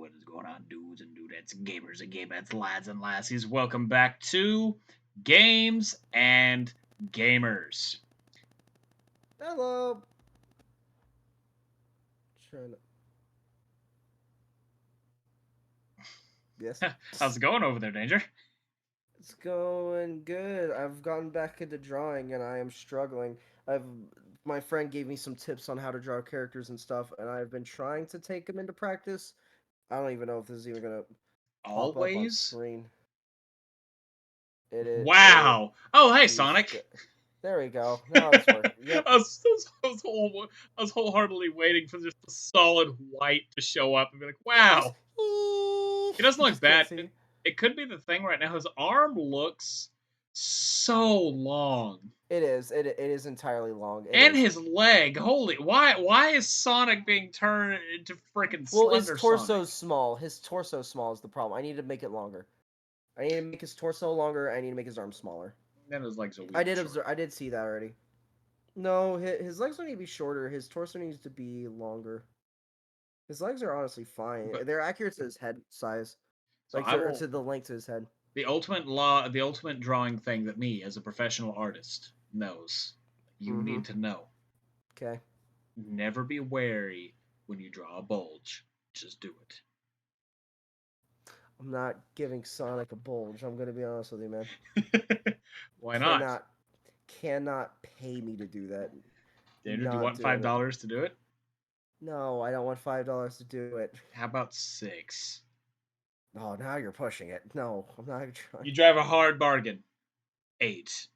What is going on, dudes and dudettes, gamers and gamettes, lads and lassies? Welcome back to Games and Gamers. Hello. Trying to... Yes. How's it going over there, Danger? It's going good. I've gotten back into drawing and I am struggling. I've My friend gave me some tips on how to draw characters and stuff, and I've been trying to take them into practice. I don't even know if this is even gonna pop up on Always? screen. It Wow! Oh, hey, geez. Sonic! There we go. Now it's working. Yep. I was wholeheartedly waiting for just a solid white to show up and be like, Just wow! He doesn't you look just can't bad. see. It could be the thing right now. His arm looks so long. It is. It is entirely long. It And is. his leg. Holy, why is Sonic being turned into freaking Well, his Slender Sonic? torso's small. His torso small is the problem. I need to make it longer. I need to make his torso longer. I need to make his arms smaller. Then his legs are I weird did short. observe. I did see that already. No, his legs don't need to be shorter. His torso needs to be longer. His legs are honestly fine. But They're accurate to his head size, so like I to will the length of his head. the ultimate drawing thing that me as a professional artist knows. You Mm-hmm. need to know. Okay. Never be wary when you draw a bulge. Just do I'm not giving Sonic a bulge. I'm gonna be honest with you, man. it. Why not? Cannot, cannot pay me to do that. Danger, do you Not want five doing it. dollars to do it? No, I don't want $5 to do it. How about six? Oh, now you're pushing it. No, I'm not trying. You drive a hard bargain. Eight.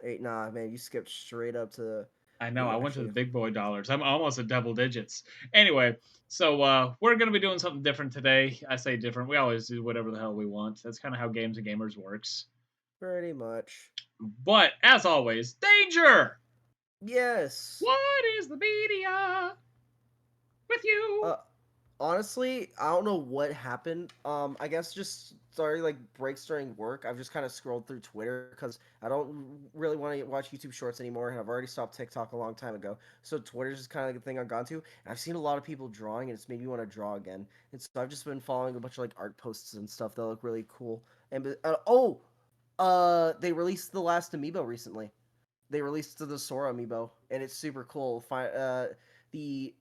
Eight, nah, man. You skipped straight up to. I know. I Ooh, went to the actually, big boy dollars. I'm almost at double digits. Anyway, so we're gonna be doing something different today. I say different. We always do whatever the hell we want. That's kind of how Games and Gamers works. pretty much. But as always, danger. Yes. What is the media with you? Uh, Honestly, I don't know what happened. I guess just started like breaks during work. I've just kind of scrolled through Twitter because I don't really want to watch YouTube Shorts anymore, and I've already stopped TikTok a long time ago. So Twitter's just kind of like the thing I've gone to, and I've seen a lot of people drawing, and it's made me want to draw again. And so I've just been following a bunch of like art posts and stuff that look really cool. And they released the last amiibo recently. They released the Sora amiibo, and it's super cool. The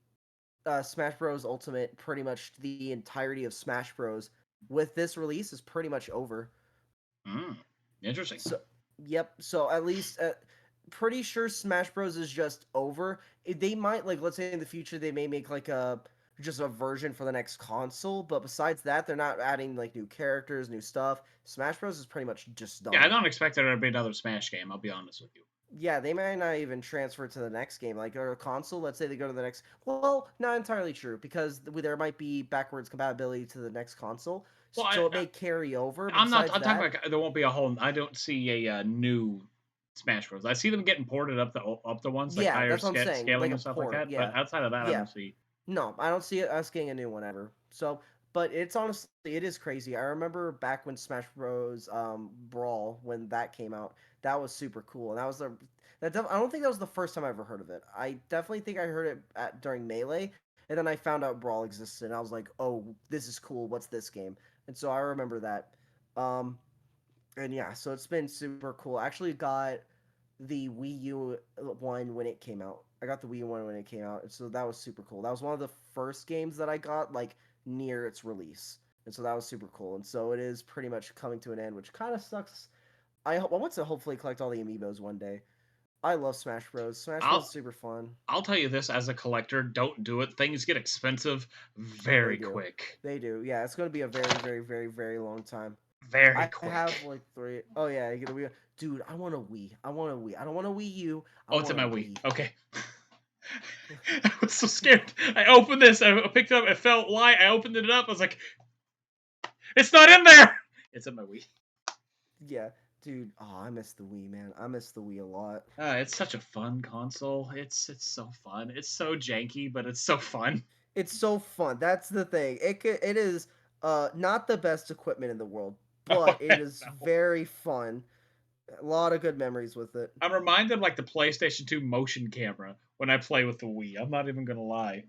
Smash Bros. Ultimate, pretty much the entirety of Smash Bros. With this release is pretty much over. Mm, interesting. So, yep. So at least, pretty sure Smash Bros. Is just over. They might like, let's say in the future, they may make like a just a version for the next console. But besides that, they're not adding like new characters, new stuff. Smash Bros. Is pretty much just Yeah, I done. don't expect there to be another Smash game. I'll be honest with you. Yeah, they may not even transfer to the next game, like or a console. Let's say they go to the next. Well, not entirely true because there might be backwards compatibility to the next console, Well, so it may carry over. But I'm not. besides I'm talking that, about there won't be a whole. I don't see a new Smash Bros. I see them getting ported up the ones like yeah, higher that's what I'm saying. scaling Like a and stuff like port. that. But Yeah, outside of that, I yeah. don't see. No, I don't see us getting a new one ever. So, but it's honestly it is crazy. I remember back when Smash Bros. Brawl when that came out, that was super cool, and that was the I don't think that was the first time I ever heard of it. I definitely think I heard it during Melee, and then I found out Brawl existed, and I was like, oh, this is cool. What's this game? And so I remember that. Um, and yeah, so it's been super cool. I actually got the Wii U one when it came out. I got the Wii U one when it came out, and so that was super cool. That was one of the first games that I got like near its release, and so that was super cool. And so it is pretty much coming to an end, which kind of sucks. I want to hopefully collect all the amiibos one day. I love Smash Bros. Smash Bros. I'll Is super fun. I'll tell you this as a collector: don't do it. Things get expensive They very do, quick. they do. Yeah, it's going to be a very, very, very, very long time. Very I quick. have like three. Oh yeah, you get a Wii. Dude, I want a Wii. I want a Wii. I don't want a Wii U. I Oh, it's in want a my Wii. Wii. Okay. I was so scared. I opened this. I picked it up. It felt light. I opened it up. I was like, "It's not in there." It's in my Wii. Yeah, dude. Oh, I miss the Wii, man. I miss the Wii a lot. It's such a fun console. It's so fun. It's so janky, but it's so fun. It's so fun. That's the thing. It is not the best equipment in the world, Oh, but it is no. very fun. A lot of good memories with it. I'm reminded of, like the PlayStation 2 motion camera when I play with the Wii. I'm not even gonna lie.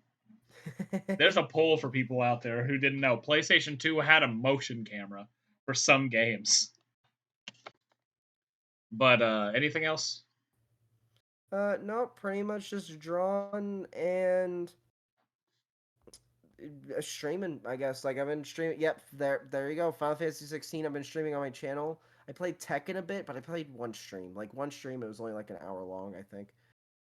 There's a poll for people out there who didn't know. PlayStation 2 had a motion camera for some games. But anything else? No, pretty much just drawn and streaming, I guess. Like I've been streaming. Yep, there you go. Final Fantasy 16. I've been streaming on my channel. I played Tekken a bit, but I played one stream. Like one stream, it was only like an hour long, I think.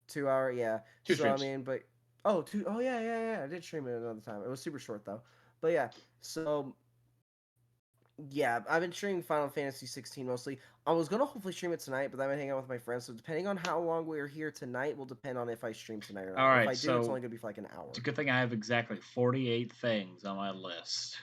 2 hour, yeah. Two So I streams. mean, but oh, two, oh yeah, yeah, yeah. I did stream it another time. It was super short though. But yeah, so yeah, I've been streaming Final Fantasy 16 mostly. I was gonna hopefully stream it tonight, but I've been hanging out with my friends. So depending on how long we're here tonight, will depend on if I stream tonight or All not. If right, I do, it's only so gonna be for like an it's a hour. good thing I have exactly 48 things on my list.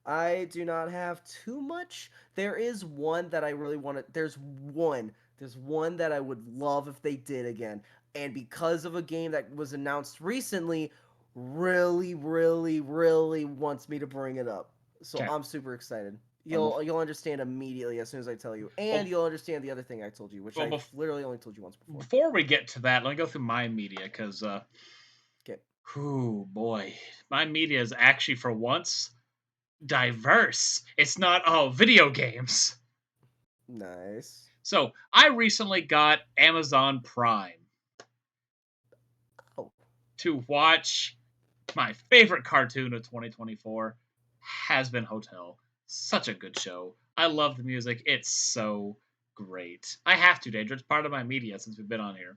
I do not have too much. There is one that I really want to. There's one. There's one that I would love if they did again. And because of a game that was announced recently, really, really, really wants me to bring it up. So Okay. I'm super excited. Well, You'll understand immediately as soon as I tell you, and well, you'll understand the other thing I told you, which well I literally only told you once before. before we get to that, let me go through my media because, Okay, whoo boy, my media is actually for once diverse. It's not all video games. nice. So I recently got Amazon Prime Oh, to watch my favorite cartoon of 2024 has been Hotel. Such a good show. I love the music. It's so great. I have to, Danger. It's part of my media since we've been on here.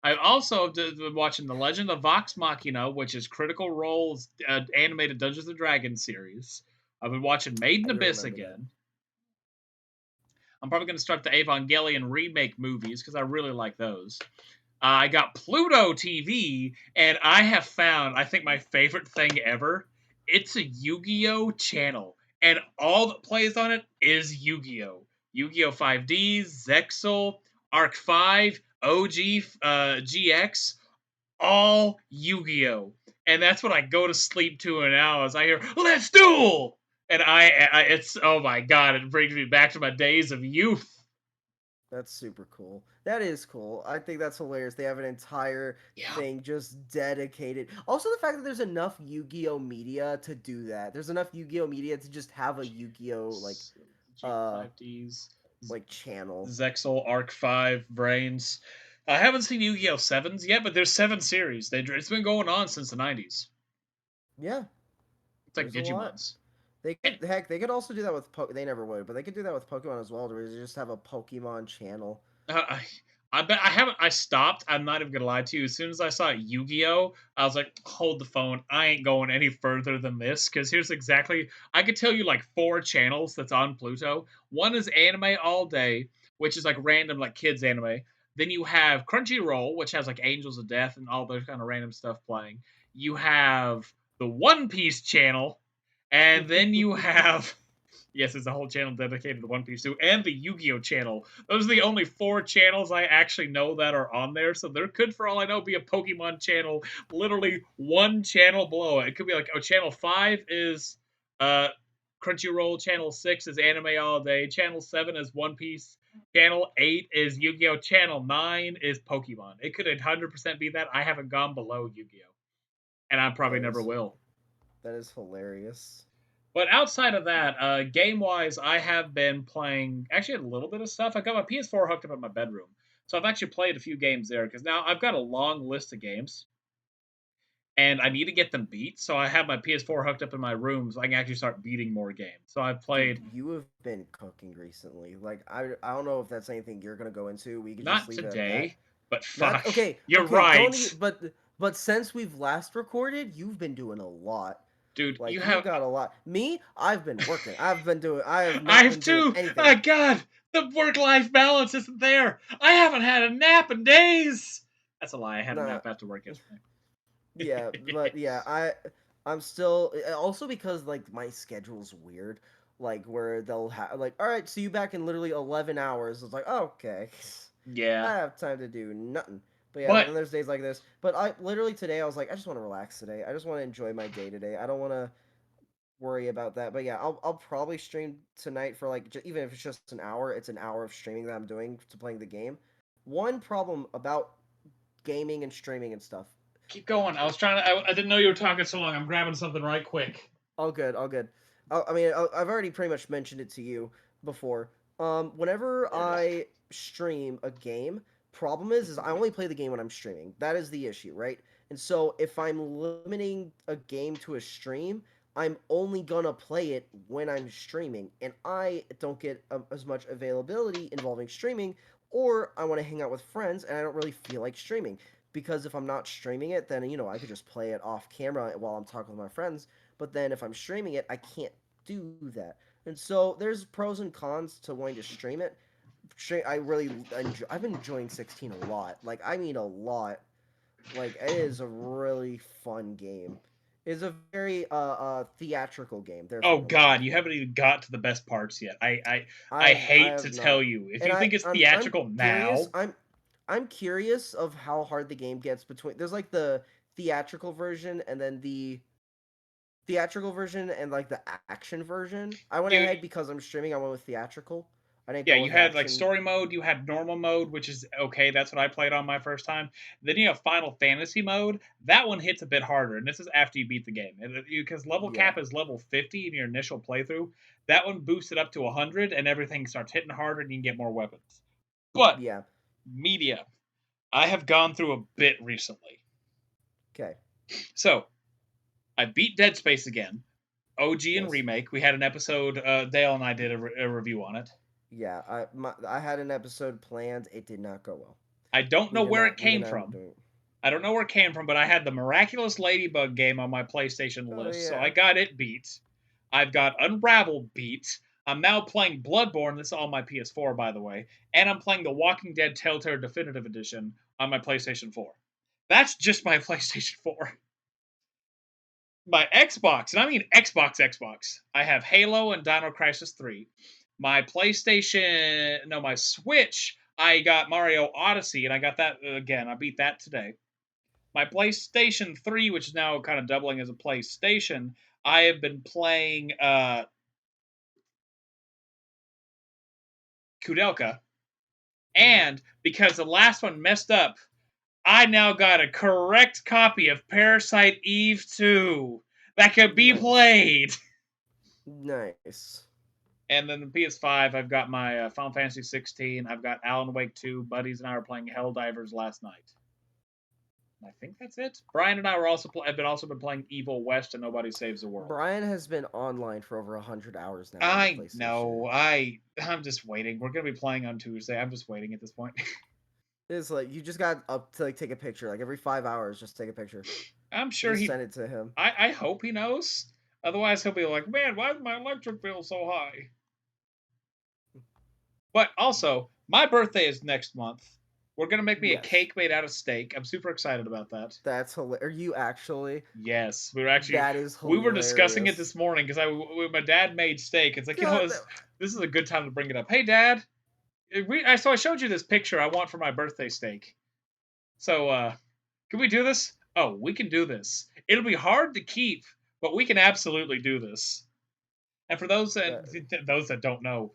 I've also been watching The Legend of Vox Machina, which is Critical Role's animated Dungeons and Dragons series. I've been watching Made I in do Abyss remember that. again. I'm probably going to start the Evangelion remake movies because I really like those. I got Pluto TV, and I have found, I think, my favorite thing ever. It's a Yu Gi Oh channel, and all that plays on it is Yu Gi Oh! Yu Gi Oh! 5D, Zexal, Arc 5, OG, GX, all Yu Gi Oh! And that's what I go to sleep to now as I hear, let's duel! And it's, oh my god, it brings me back to my days of youth. That's super cool. That is cool. I think that's hilarious. They have an entire Yeah. thing just dedicated. Also, the fact that there's enough Yu-Gi-Oh media to do that. There's enough Yu-Gi-Oh media to just have a Yu-Gi-Oh uh G5Ds, channel. Zexal, Arc 5, Brains. I haven't seen Yu Gi Oh! 7s yet, but there's 7 series. It's been going on since the 90s. Yeah, It's like there's a lot. Digimon's. They And, could heck, they could also do that with they never would, but they could do that with Pokemon as well, where they just have a Pokemon channel. I bet I haven't. I stopped. I'm not even gonna lie to you. As soon as I saw Yu Gi Oh, I was like, "Hold the phone. I ain't going any further than this." Because here's exactly. I could tell you like 4 channels that's on Pluto. One is Anime All Day, which is like random like kids anime. Then you have Crunchyroll, which has like Angels of Death and all those kind of random stuff playing. You have the One Piece channel, and then you have yes, there's a whole channel dedicated to One Piece too, and the Yu-Gi-Oh channel. Those are the only 4 channels I actually know that are on there. So there could, for all I know, be a Pokemon channel literally one channel below it. It could be like, oh, channel 5 is uh Crunchyroll, channel 6 is Anime All Day, channel 7 is One Piece, channel 8 is Yu-Gi-Oh, channel 9 is Pokemon. It could 100% be that. I haven't gone below Yu-Gi-Oh, and I probably That never is will. that is hilarious. But outside of that, game wise, I have been playing actually a little bit of stuff. I got my PS4 hooked up in my bedroom. So I've actually played a few games there because now I've got a long list of games and I need to get them beat. So I have my PS4 hooked up in my room so I can actually start beating more games. So I've Dude, played you have been cooking recently. Like I don't know if that's anything you're gonna go into. We could just not leave it at that. today, but Not fuck, okay, you're okay, right. don't but since we've last recorded, you've been doing a lot. Dude, you Like you've have. got a lot. Me, I've been working. I have I not have been doing too. anything. Oh, God, the work life balance isn't there. I haven't had a nap in days. That's a lie. I had a Nah. nap after work yesterday. Yeah, but yeah, I'm still also because like my schedule's weird. Like where they'll have like, all right, see you back in literally 11 hours. It's like, oh, okay. Yeah. I have time to do nothing. But yeah, But then there's days like this. But I literally today I was like, I just want to relax today. I just want to enjoy my day today. I don't want to worry about that. But yeah, I'll probably stream tonight for like even if it's just an hour. It's an hour of streaming that I'm doing to playing the game. One problem about gaming and streaming and stuff. Keep going. I was trying to. I didn't know you were talking so long. I'm grabbing something right quick. All good, all good. I mean, I've already pretty much mentioned it to you before. Whenever I stream a game, problem is I only play the game when I'm streaming. That is the issue, right? And so if I'm limiting a game to a stream, I'm only gonna play it when I'm streaming, and I don't get as much availability involving streaming, or I want to hang out with friends, and I don't really feel like streaming. Because if I'm not streaming it, then I could just play it off camera while I'm talking with my friends, but then if I'm streaming it, I can't do that. And so there's pros and cons to wanting to stream it. I really enjoy. I've been enjoying 16 a lot. Like I mean a lot. Like it is a really fun game. It's a very theatrical game. There's a Oh better word I'm God, looking you for. haven't even got to the best parts yet. I I hate to have tell not, you. If and you think it's I'm theatrical curious. now, I'm curious of how hard the game gets between. There's like the theatrical version and then the theatrical version and like the action version. I went you ahead because I'm streaming. I went with theatrical. I didn't yeah, go you with had like action. story mode, you had normal mode, which is okay. That's what I played on my first time. Then you have Final Fantasy mode. That one hits a bit harder, and this is after you beat the game. Because level Yeah, cap is level 50 in your initial playthrough. That one boosted up to 100, and everything starts hitting harder, and you can get more weapons. But yeah. media, I have gone through a bit recently. Okay. So I beat Dead Space again. OG and Nice. remake. We had an episode. Dale and I did a review on it. Yeah, I had an episode planned. It did not go well. I don't know We did where it not. We did came not end up from. doing it. I don't know where it came from, but I had the Miraculous Ladybug game on my PlayStation Oh list, so I yeah. got it beat. I've got Unravel beat. I'm now playing Bloodborne. This is on my PS4, by the way, and I'm playing The Walking Dead Telltale Definitive Edition on my PlayStation 4. That's just my PlayStation 4. My Xbox, and I mean Xbox. I have Halo and Dino Crisis 3. My PlayStation, no, my Switch, I got Mario Odyssey, and I got that again. I beat that today. My PlayStation 3, which is now kind of doubling as a PlayStation, I have been playing Kudelka. Hmm. And because the last one messed up, I now got a correct copy of Parasite Eve 2 that could be Nice. played. Nice. And then the PS5, I've got my Final Fantasy 16. I've got Alan Wake 2. Buddies and I were playing Helldivers last night. I think that's it. Brian and I were also have been also been playing Evil West and Nobody Saves the World. Brian has been online for over 100 hours now on the I PlayStation. know. I'm just waiting. We're gonna be playing on Tuesday. I'm just waiting at this point. It's like you just got up to like take a picture. Like every 5 hours, just take a picture. I'm sure Just he. send it to him. I hope he knows. Otherwise, he'll be like, "Man, why is my electric bill so high?" But also, my birthday is next month. We're gonna make me a Yes. cake made out of steak. I'm super excited about that. That's hilarious. Are you actually? Yes, we were actually That is we were discussing it hilarious. this morning because my dad made steak. It's like God, this is a good time to bring it up. Hey, Dad, so I showed you this picture I want for my birthday steak. So can we do this? Oh, we can do this. It'll be hard to keep, but we can absolutely do this. And for that, those that don't know,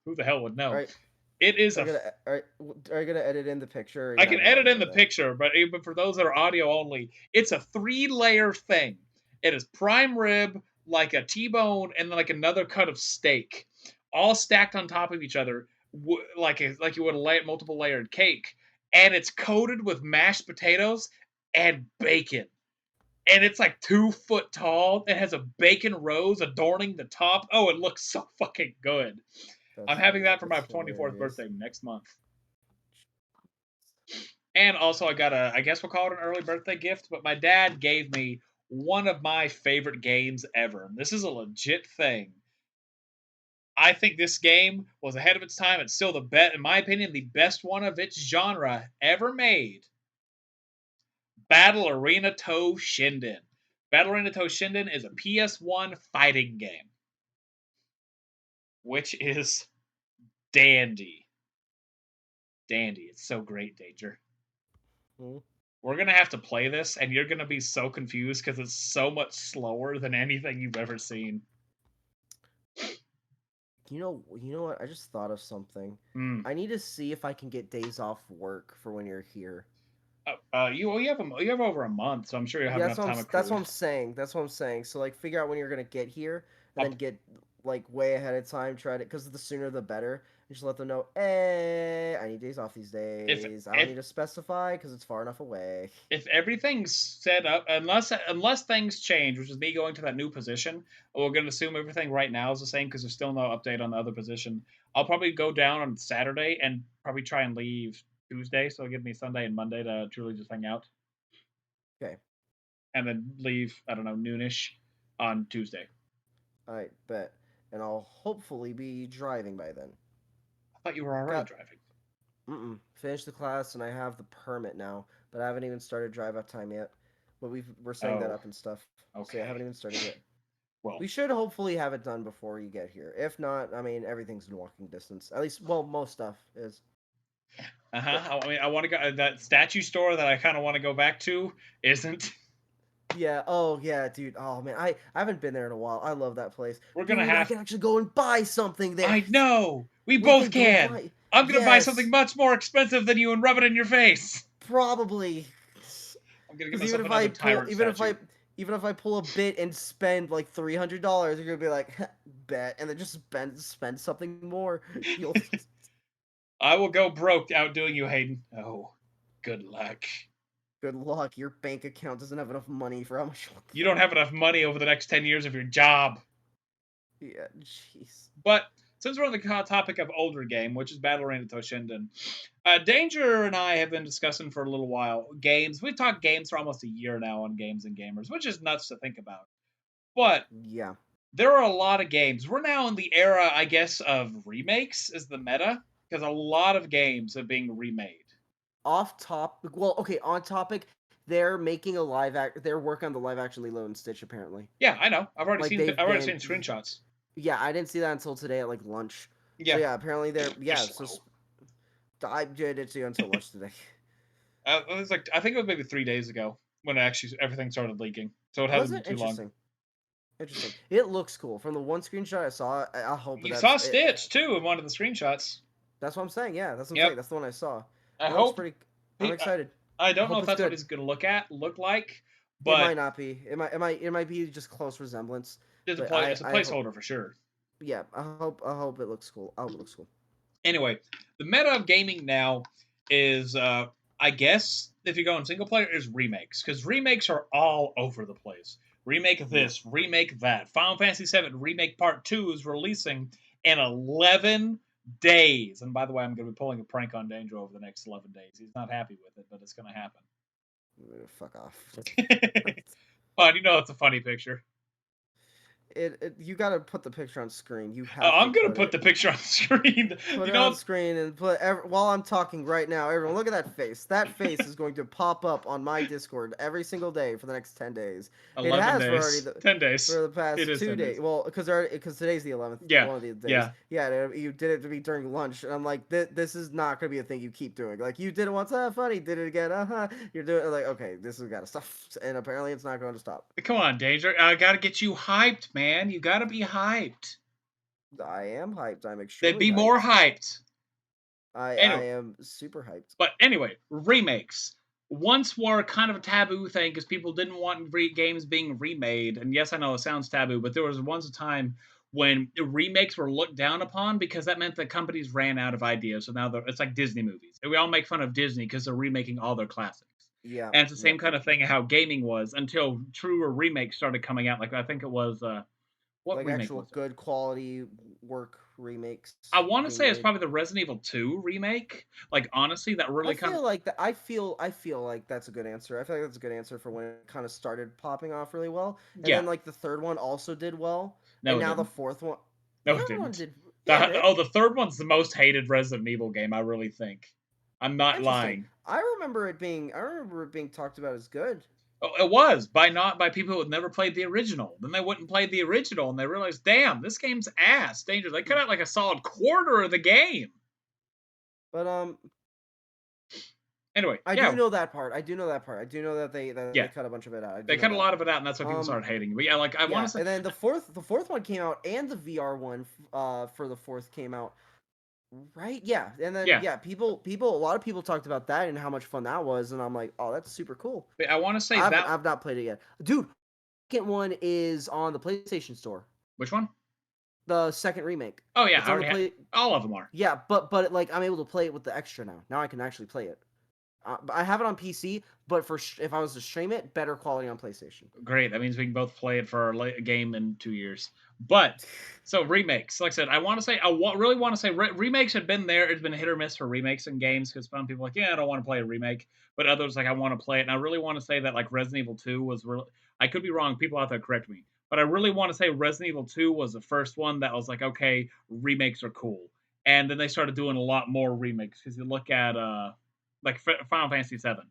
who the hell would all know? right. It is Are a. you gonna are you gonna edit in the picture? Or are you I not can gonna edit edit in in the that? picture, but even for those that are audio only, it's a 3-layer thing. It is prime rib, like a T-bone, and then like another cut of steak, all stacked on top of each other, like you would a multiple layered cake, and it's coated with mashed potatoes and bacon. And it's like 2 foot tall. It has a bacon rose adorning the top. Oh, it looks so fucking good. I'm having that for my That's 24th hilarious. birthday next month. And also, I got I guess we'll call it an early birthday gift, but my dad gave me one of my favorite games ever. This is a legit thing. I think this game was ahead of its time. It's still in my opinion, the best one of its genre ever made. Battle Arena To Shinden. Battle Arena To Shinden is a PS1 fighting game, which is dandy. Dandy. It's so great, Danger. Hmm. We're gonna have to play this, and you're gonna be so confused because it's so much slower than anything you've ever seen. You know what? I just thought of something. Mm. I need to see if I can get days off work for when you're here. You have over a month, so I'm sure you'll have Yeah, enough time that's what accrued. I'm saying. That's what I'm saying. So like, figure out when you're gonna get here, and I'll, then get like way ahead of time. Try to, because the sooner the better. You just let them know, hey, I need days off these if days. I don't if need to specify because it's far enough away. if everything's set up, unless things change, which is me going to that new position, we're going to assume everything right now is the same because there's still no update on the other position. I'll probably go down on Saturday and probably try and leave Tuesday, so it'll give me Sunday and Monday to truly just hang out, Okay, and then leave, I don't know, noonish on Tuesday. I bet, and I'll hopefully be driving by then. I thought you were already Got driving. finished the class and I have the permit now, but I haven't even started drive up time yet. But we're setting that Oh, up and stuff, so yeah, I okay. haven't even started yet. Well, We should hopefully have it done before you get here. If not, I mean everything's in walking distance. At least, well, most stuff is. But uh-huh. I mean, I want to go that statue store that I kind of want to go back to isn't. yeah, oh yeah, dude. Oh man, I haven't been there in a while. I love that place, We're gonna dude. I have. can actually go and buy something there. I know. We We both can go can. buy. I'm gonna buy something Yes, much more expensive than you and rub it in your face. probably. I'm gonna get Because myself another tyrant statue. even if I pull a bit and spend like $300, you're gonna be like, bet, and then just spend something more. You'll I will go broke outdoing you, Hayden. Oh, good luck. good luck. Your bank account doesn't have enough money for how much. You don't have enough money over the next 10 years of your job. Yeah, jeez. But since we're on the topic of older game, which is Battle Arena Toshinden, Danger and I have been discussing for a little while games. We've talked games for almost a year now on Games and Gamers, which is nuts to think about. But Yeah. there are a lot of games. We're now in the era, I guess, of remakes is the meta because a lot of games are being remade. Off topic. Well, okay. On topic. They're making a live act. They're working on the live action Lilo and Stitch apparently. Yeah, I know. Like I've already seen screenshots. yeah. I didn't see that until today at like lunch. So Yeah, yeah, apparently they're they're yeah. So slow. I didn't see it until lunch today. It was like I think it was maybe 3 days ago when actually everything started leaking. So it Was hasn't been it too long. interesting? Interesting. It looks cool. From the one screenshot I saw, I hope You that's saw it. Stitch too in one of the screenshots. That's what I'm saying. Yeah, that's what I'm saying. Yep. That's the one I saw. I It looks hope. pretty. I'm excited. I I don't know hope if it's that's what good. it's gonna look like, It but might not be. It might be just close resemblance. But it's a I hope. placeholder for sure. Yeah, I hope it looks cool. I hope it looks cool. Anyway, the meta of gaming now is, I guess, if you go in single player, is remakes because remakes are all over the place. Remake Yeah. this, remake that. Final Fantasy VII Remake Part 2 is releasing in 11 days. And by the way, I'm going to be pulling a prank on Danger over the next 11 days. He's not happy with it, but it's going to happen. Fuck off. But you know, it's a funny picture. You gotta put the picture on screen. You Oh, have to I'm going to put put it. the picture on screen. Put You it on know, screen and while I'm talking right now, everyone look at that face. That face is going to pop up on my Discord every single day for the next 10 days. It 11 has for already days, 10 days. for the It past is 2 10 days. days. Well, because today's the 11th, Yeah, one of the days. yeah. Yeah, you did it to me during lunch, and I'm like, this is not gonna be a thing you keep doing. Like you did it once, funny, did it again, You're doing it like, okay, this has got to stop, and apparently it's not going to stop. Come on, Danger. I gotta get you hyped, man. You gotta be hyped. I am hyped. I'm Then extremely be more hyped. hyped. I Anyway, am super hyped. but anyway, remakes once were kind of a taboo thing because people didn't want games being remade. And yes, I know it sounds taboo, but there was once a time when remakes were looked down upon because that meant that companies ran out of ideas. So now it's like Disney movies. We all make fun of Disney because they're remaking all their classics. Yeah. And it's the same Yep. kind Yep. of thing how gaming was until truer remakes started coming out. Like I think it was what Like remake actual was it? good quality work remakes I want to being say it's made. probably the Resident Evil 2 remake. Like honestly, that I really kind of feel like that. I feel like that's a good answer. I feel like that's a good answer for when it kind of started popping off really well, and yeah. then like the third one also did well, and No, it now the didn't. fourth one, the No, it third one didn't. did. Yeah, it did. The third one's the most hated Resident Evil game. I really think. I'm not Interesting. lying. I remember it being talked about as good. Oh, it was by people who had never played the original. Then they went and played the original, and they realized, damn, this game's ass. Danger. They cut out like a solid quarter of the game. But Anyway, I do yeah, know that part. I do know that part. I do know that they yeah. cut a bunch of it out. I do They know cut a that. lot of it out, and that's why people Um, started hating. But yeah, like I want yeah, to say, and then the fourth one came out, and the VR one for the fourth came out. Right? Yeah. And then Yeah, yeah, a lot of people talked about that and how much fun that was, and I'm like, oh, that's super cool. I want to say that. I've not played it yet, dude. Second one is on the PlayStation Store. Which one? The second remake. Oh yeah, It's I on the already had. play. All of them are. Yeah, but like I'm able to play it with the extra now. Now I can actually play it. But I have it on PC, but if I was to stream it, better quality on PlayStation. Great. That means we can both play it for our game in 2 years. But so remakes, like I said, I want to say really want to say remakes have been there. It's been hit or miss for remakes in games because some people are like, yeah, I don't want to play a remake, but others like I want to play it. And I really want to say that like Resident Evil 2 was really. I could be wrong. People out there correct me, but I really want to say Resident Evil 2 was the first one that was like, okay, remakes are cool. And then they started doing a lot more remakes because you look at like Final Fantasy 7.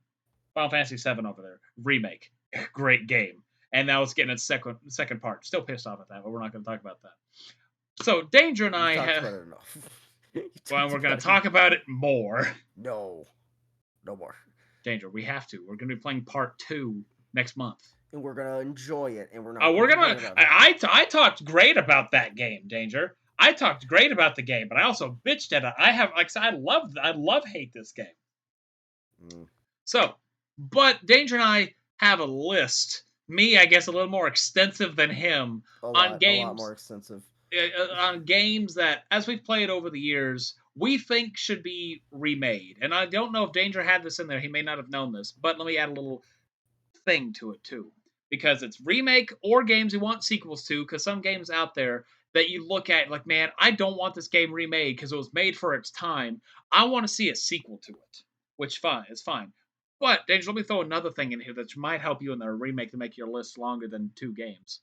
Final Fantasy 7 over there remake, great game, and now it's getting its second part. Still pissed off at that, but we're not going to talk about that. So Danger and You've I talked have. about it enough. You Well, talked we're going about to it enough. talk about it more. No, no more. Danger, we have to. We're going to be playing part 2 next month. And we're gonna enjoy it, and we're Oh, not gonna we're gonna. complain about it. I talked great about that game, Danger. I talked great about the game, but I also bitched at it. I have like I love hate this game. Mm, So, but Danger and I have a list. Me, I guess, a little more extensive than him on a lot more games extensive. on games that, as we've played over the years, we think should be remade. And I don't know if Danger had this in there. He may not have known this, but let me add a little thing to it too, because it's remake or games we want sequels to. Because some games out there that you look at like, man, I don't want this game remade because it was made for its time. I want to see a sequel to it, which fine is fine. But Danger, let me throw another thing in here that might help you in the remake to make your list longer than 2 games.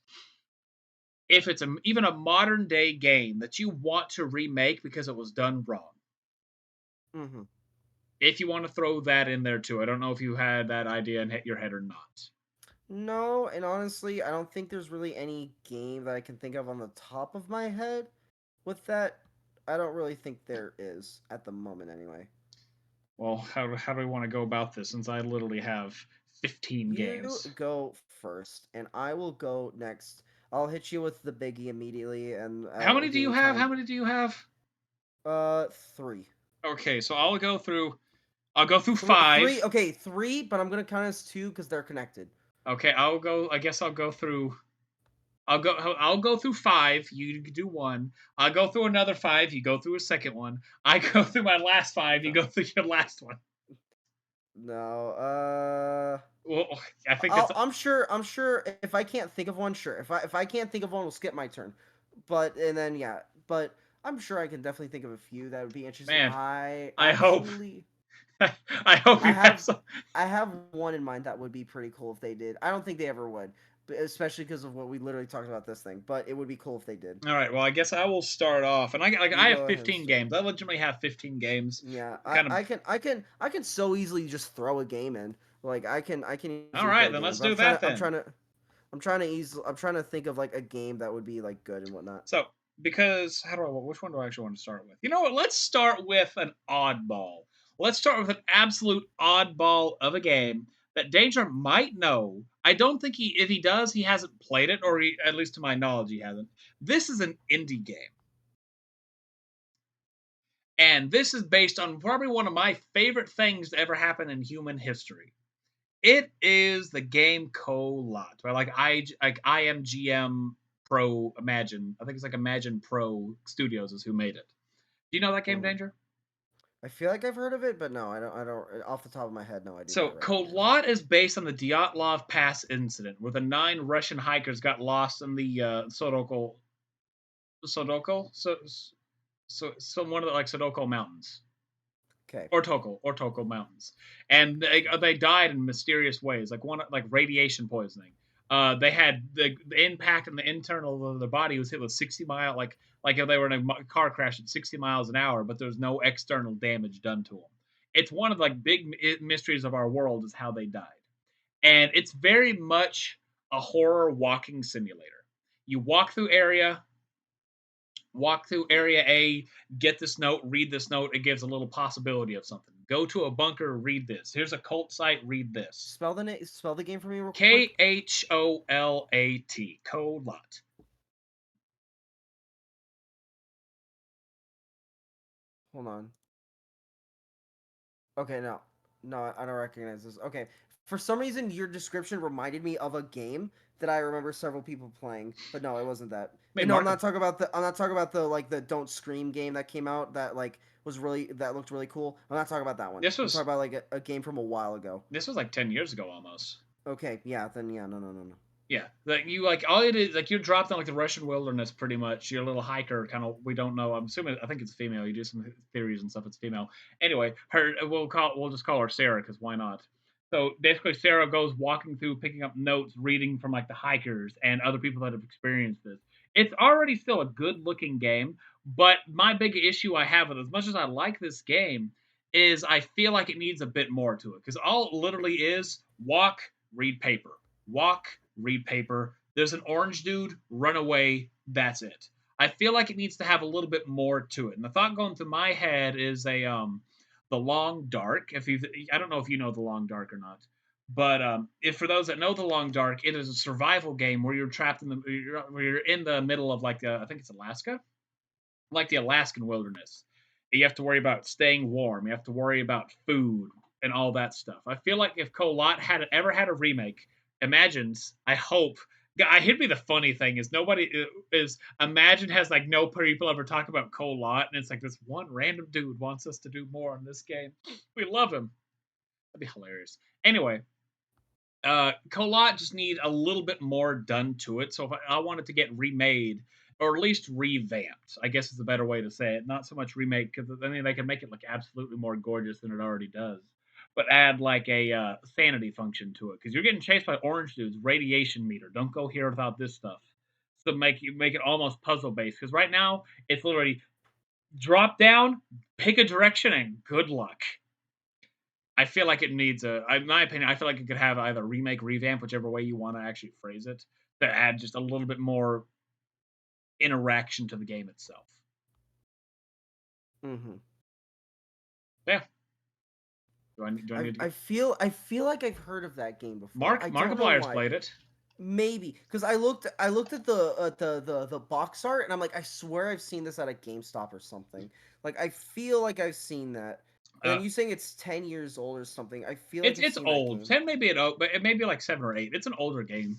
If it's even a modern day game that you want to remake because it was done wrong, Hmm. if you want to throw that in there too, I don't know if you had that idea and hit your head or not. No, and honestly, I don't think there's really any game that I can think of on the top of my head with that. I don't really think there is at the moment, anyway. Well, how do we want to go about this since I literally have 15 You games? go first, and I will go next. I'll hit you with the biggie immediately, and How I'll many do give you you have? How time. many do you have? Three. Okay, so I'll go through Three. 5. Okay, three, but I'm gonna count as two because they're connected. Okay, I guess I'll go through I'll go through 5, you do 1. I'll go through another 5, you go through a second one. I go through my last 5, you No, go through your last one. no. Well, I think it's I'm sure. I'm sure. If I can't think of one, sure. If I can't think of one, we'll skip my turn. But and then yeah. But I'm sure I can definitely think of a few that would be interesting. man, I I hope actually I hope I you have have some. I have one in mind that would be pretty cool if they did. I don't think they ever would, but especially because of what we literally talked about this thing. But it would be cool if they did. All right, well, I guess I will start off, and You I have go ahead and 15 start. games. I legitimately have 15 games. Yeah, Kind of. I can so easily just throw a game in. Like I can All easily right, throw a then game in. let's But do that then. I'm trying to think of like a game that would be like good and whatnot. So, because which one do I actually want to start with? You know what? Let's start with an oddball. Let's start with an absolute oddball of a game that Danger might know. I don't think if he does, he hasn't played it, or at least to my knowledge, he hasn't. This is an indie game. And this is based on probably one of my favorite things to ever happen in human history. It is the game Colot, right? Like IMGM Pro Imagine. I think it's like Imagine Pro Studios is who made it. Do you know that game, Hmm. Danger? I feel like I've heard of it, but no, I don't. Off the top of my head, no, I do So not recognize it. Colot is based on the Dyatlov Pass incident, where the 9 Russian hikers got lost in the Sodoko, so one of the like Sodoko mountains. Okay. Or Toko Mountains, and they died in mysterious ways, like radiation poisoning. They had the impact in the internal of the body was hit with 60 mile like if they were in a car crash at 60 miles an hour, but there's no external damage done to them. It's one of like big mysteries of our world is how they died, and it's very much a horror walking simulator. You walk through area A, get this note, read this note. It gives a little possibility of something. Go to a bunker, read this. Here's a cult site, read this. Spell the game for me real quick. Kholat. Colot. Hold on. Okay, no. No, I don't recognize this. Okay. For some reason, your description reminded me of a game that I remember several people playing, but no, it wasn't that. Wait, And no, Mark, I'm not talking about the like the Don't Scream game that came out that like was really that looked really cool. I'm not talking about that one. this I'm talking was about like a game from a while ago. this was like 10 years ago almost. Okay, yeah, then yeah, no, no, no, no. Yeah, like you like all it is like you're dropped in like the Russian wilderness pretty much. You're a little hiker, kind of. We don't know. I'm assuming. I think it's female. You do some theories and stuff. It's female. Anyway, we'll just call her Sarah because why not? So basically, Sarah goes walking through, picking up notes, reading from like the hikers and other people that have experienced this. It's already still a good looking game, but my big issue I have with it, as much as I like this game, is I feel like it needs a bit more to it because all it literally is walk, read paper, walk, read paper. There's an orange dude, run away. That's it. I feel like it needs to have a little bit more to it. And the thought going through my head is the Long Dark. If you, I don't know if you know the Long Dark or not, but if for those that know the Long Dark, it is a survival game where you're trapped in where you're in the middle of like I think it's Alaska, like the Alaskan wilderness. You have to worry about staying warm. You have to worry about food and all that stuff. I feel like if Colot had ever had a remake, imagines, I hope. Here'd be the funny thing is nobody is Imagine has like no people ever talk about Colot, and it's like this one random dude wants us to do more in this game. We love him. That'd be hilarious. Anyway, Colot just need a little bit more done to it. So if I want it to get remade or at least revamped, I guess is a better way to say it. Not so much remake because I mean they can make it look absolutely more gorgeous than it already does, but add like a sanity function to it because you're getting chased by orange dudes. Radiation meter. Don't go here without this stuff. So make it almost puzzle based because right now it's literally drop down, pick a direction, and good luck. I feel like it needs in my opinion, I feel like it could have either remake, revamp, whichever way you want to actually phrase it, to add just a little bit more interaction to the game itself. Mm-hmm. Yeah. Do I need to get I feel like I've heard of that game before. Mark? I don't know Markiplier's why. played it. Maybe because I looked at the box art and I'm like I swear I've seen this at a GameStop or something. Like I feel like I've seen that. And Uh, then you saying it's 10 years old or something. I feel like it's I've it's seen that old. game. 10 maybe but it may be like 7 or 8. It's an older game.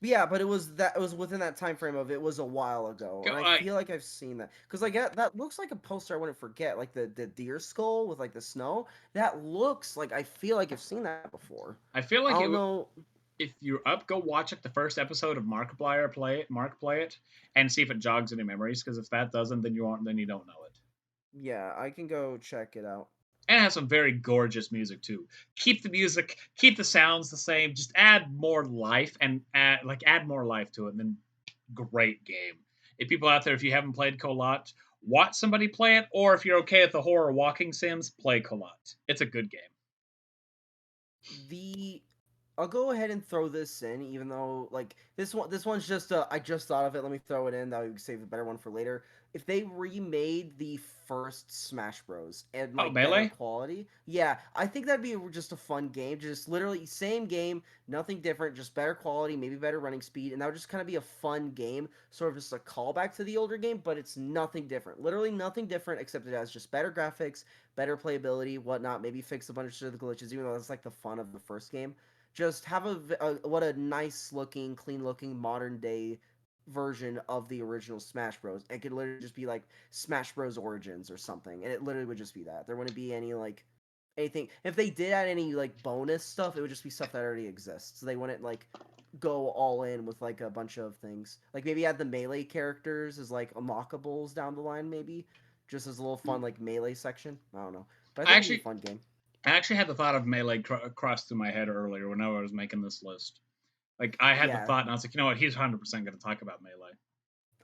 Yeah, but it was within that time frame of it was a while ago, and I I feel like I've seen that because like that looks like a poster I wouldn't forget, like the deer skull with like the snow. That looks like I feel like I've seen that before. I feel I like don't know. if you're up, go watch like the first episode of Markiplier play it, and see if it jogs any memories. Because if that doesn't, then you don't know it. Yeah, I can go check it out. And it has some very gorgeous music too. Keep the music, keep the sounds the same. Just add more life and add more life to it. And then great game. If people out there, if you haven't played Colot, watch somebody play it, or if you're okay with the horror walking sims, play Colot. It's a good game. The I'll go ahead and throw this in, even though like this one's just I just thought of it. Let me throw it in. That would save a better one for later. If they remade the first Smash Bros. And Oh, like better Melee. quality, yeah, I think that'd be just a fun game. Just literally same game, nothing different, just better quality, maybe better running speed, and that would just kind of be a fun game, sort of just a callback to the older game, but it's nothing different. Literally nothing different except it has just better graphics, better playability, whatnot. Maybe fix a bunch of the glitches, even though that's like the fun of the first game. Just have what a nice looking, clean looking, modern day version of the original Smash Bros. It could literally just be like Smash Bros. Origins or something, and it literally would just be that. There wouldn't be any like anything. If they did add any like bonus stuff, it would just be stuff that already exists. So they wouldn't like go all in with like a bunch of things. Like maybe add the melee characters as like unlockables down the line, maybe just as a little fun like melee section. I don't know, but I I think it'd be a actually, fun game. I actually had the thought of Melee cross through my head earlier whenever I was making this list. Like I had the Yeah, thought, and I was like, you know what? He's 100% going to talk about Melee.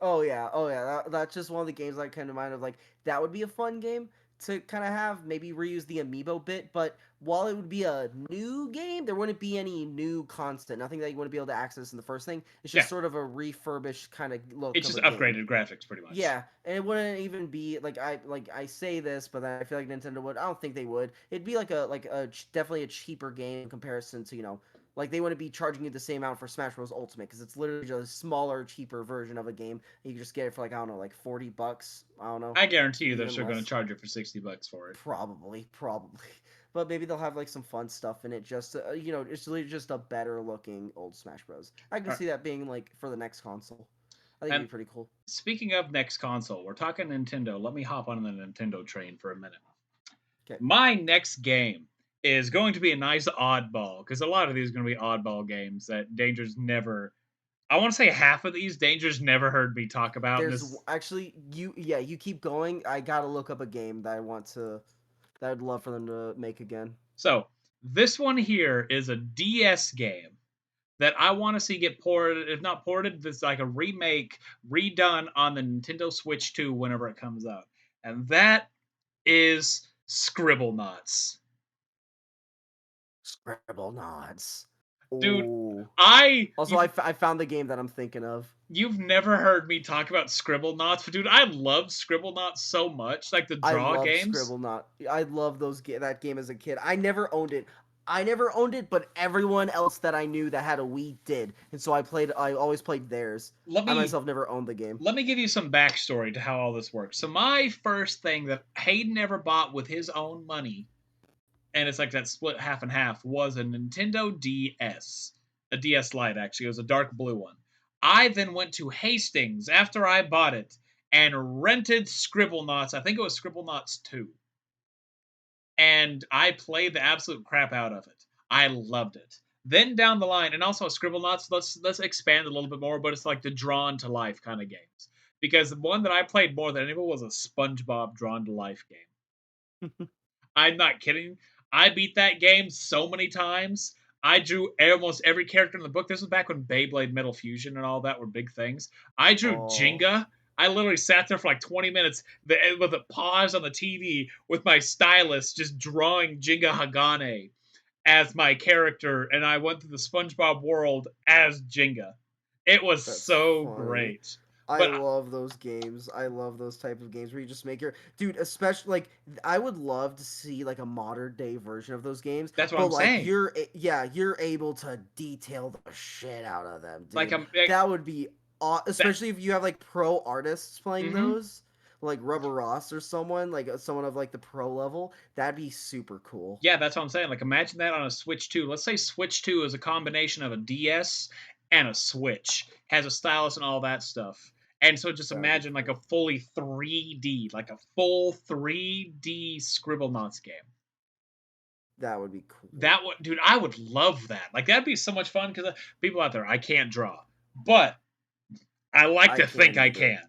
oh yeah. That's just one of the games I kind of mind of like that would be a fun game to kind of have. Maybe reuse the amiibo bit, but while it would be a new game, there wouldn't be any new content. Nothing that you wouldn't be able to access in the first thing. It's Yeah, just sort of a refurbished kind of look it's of just a game. upgraded graphics, pretty much. Yeah, and it wouldn't even be like I say this, but I feel like Nintendo would. I don't think they would. It'd be like a definitely a cheaper game in comparison to Like they wouldn't be charging you the same amount for Smash Bros. Ultimate because it's literally just a smaller, cheaper version of a game. You can just get it for like I don't know, like $40. I don't know, I guarantee you maybe they're even still going to less. charge you for $60 for it. Probably. But maybe they'll have like some fun stuff in it. Just it's really just a better looking old Smash Bros. I can All right. see that being like for the next console. I think it'd And be pretty cool. speaking of next console, we're talking Nintendo. Let me hop on the Nintendo train for a minute. Okay, My next game is going to be a nice oddball because a lot of these are going to be oddball games that Danger's never. I want to say half of these Danger's never heard me talk about in this. actually you keep going. I gotta look up a game that I'd love for them to make again. So this one here is a DS game that I want to see get ported, if not ported, this like a remake redone on the Nintendo Switch 2 whenever it comes out. And that is Scribble Knots. Scribble nods. Dude, Oh. I Also, you've I found the game that I'm thinking of. you've never heard me talk about Scribble Knots, but dude, I love Scribble Knots so much, like the I draw love games. Scribble Not. I love that game as a kid. I never owned it. But everyone else that I knew that had a Wii did, and so I always played theirs. Let I me myself never owned the game. let me give you some backstory to how all this works. So my first thing that Hayden ever bought with his own money, and it's like that split half and half, was a Nintendo DS. A DS Lite, actually. It was a dark blue one. I then went to Hastings after I bought it and rented Scribble Knots. I think it was Scribble Knots 2. And I played the absolute crap out of it. I loved it. Then down the line, and also Scribble Knots, let's expand a little bit more, but it's like the drawn to life kind of games. Because the one that I played more than anyone was a SpongeBob drawn to life game. I'm not kidding. I beat that game so many times. I drew almost every character in the book. This was back when Beyblade Metal Fusion and all that were big things. I drew Oh, Jenga. I literally sat there for like 20 minutes with a pause on the TV with my stylus just drawing Jenga Hagane as my character, and I went through the SpongeBob world as Jenga. It was that's so funny. great. I But love those games. I love those type of games where you just make your dude. Especially like I would love to see like a modern day version of those games, that's what but I'm like saying. you're able to detail the shit out of them, Like dude. I'm like, That would be that. especially if you have like pro artists playing Mm-hmm. those, like Rubber Ross or someone like someone of like the pro level. That'd be super cool. Yeah, that's what I'm saying. Like, imagine that on a Switch 2. Let's say Switch 2 is a combination of a DS and a Switch, has a stylus and all that stuff. And so just That'd be imagine like a cool. fully 3D, like a full 3D Scribblenauts game. That would be cool. That would, dude, I would love that. Like, that'd be so much fun because people out there, I can't draw, but I like I to think can't I either. can.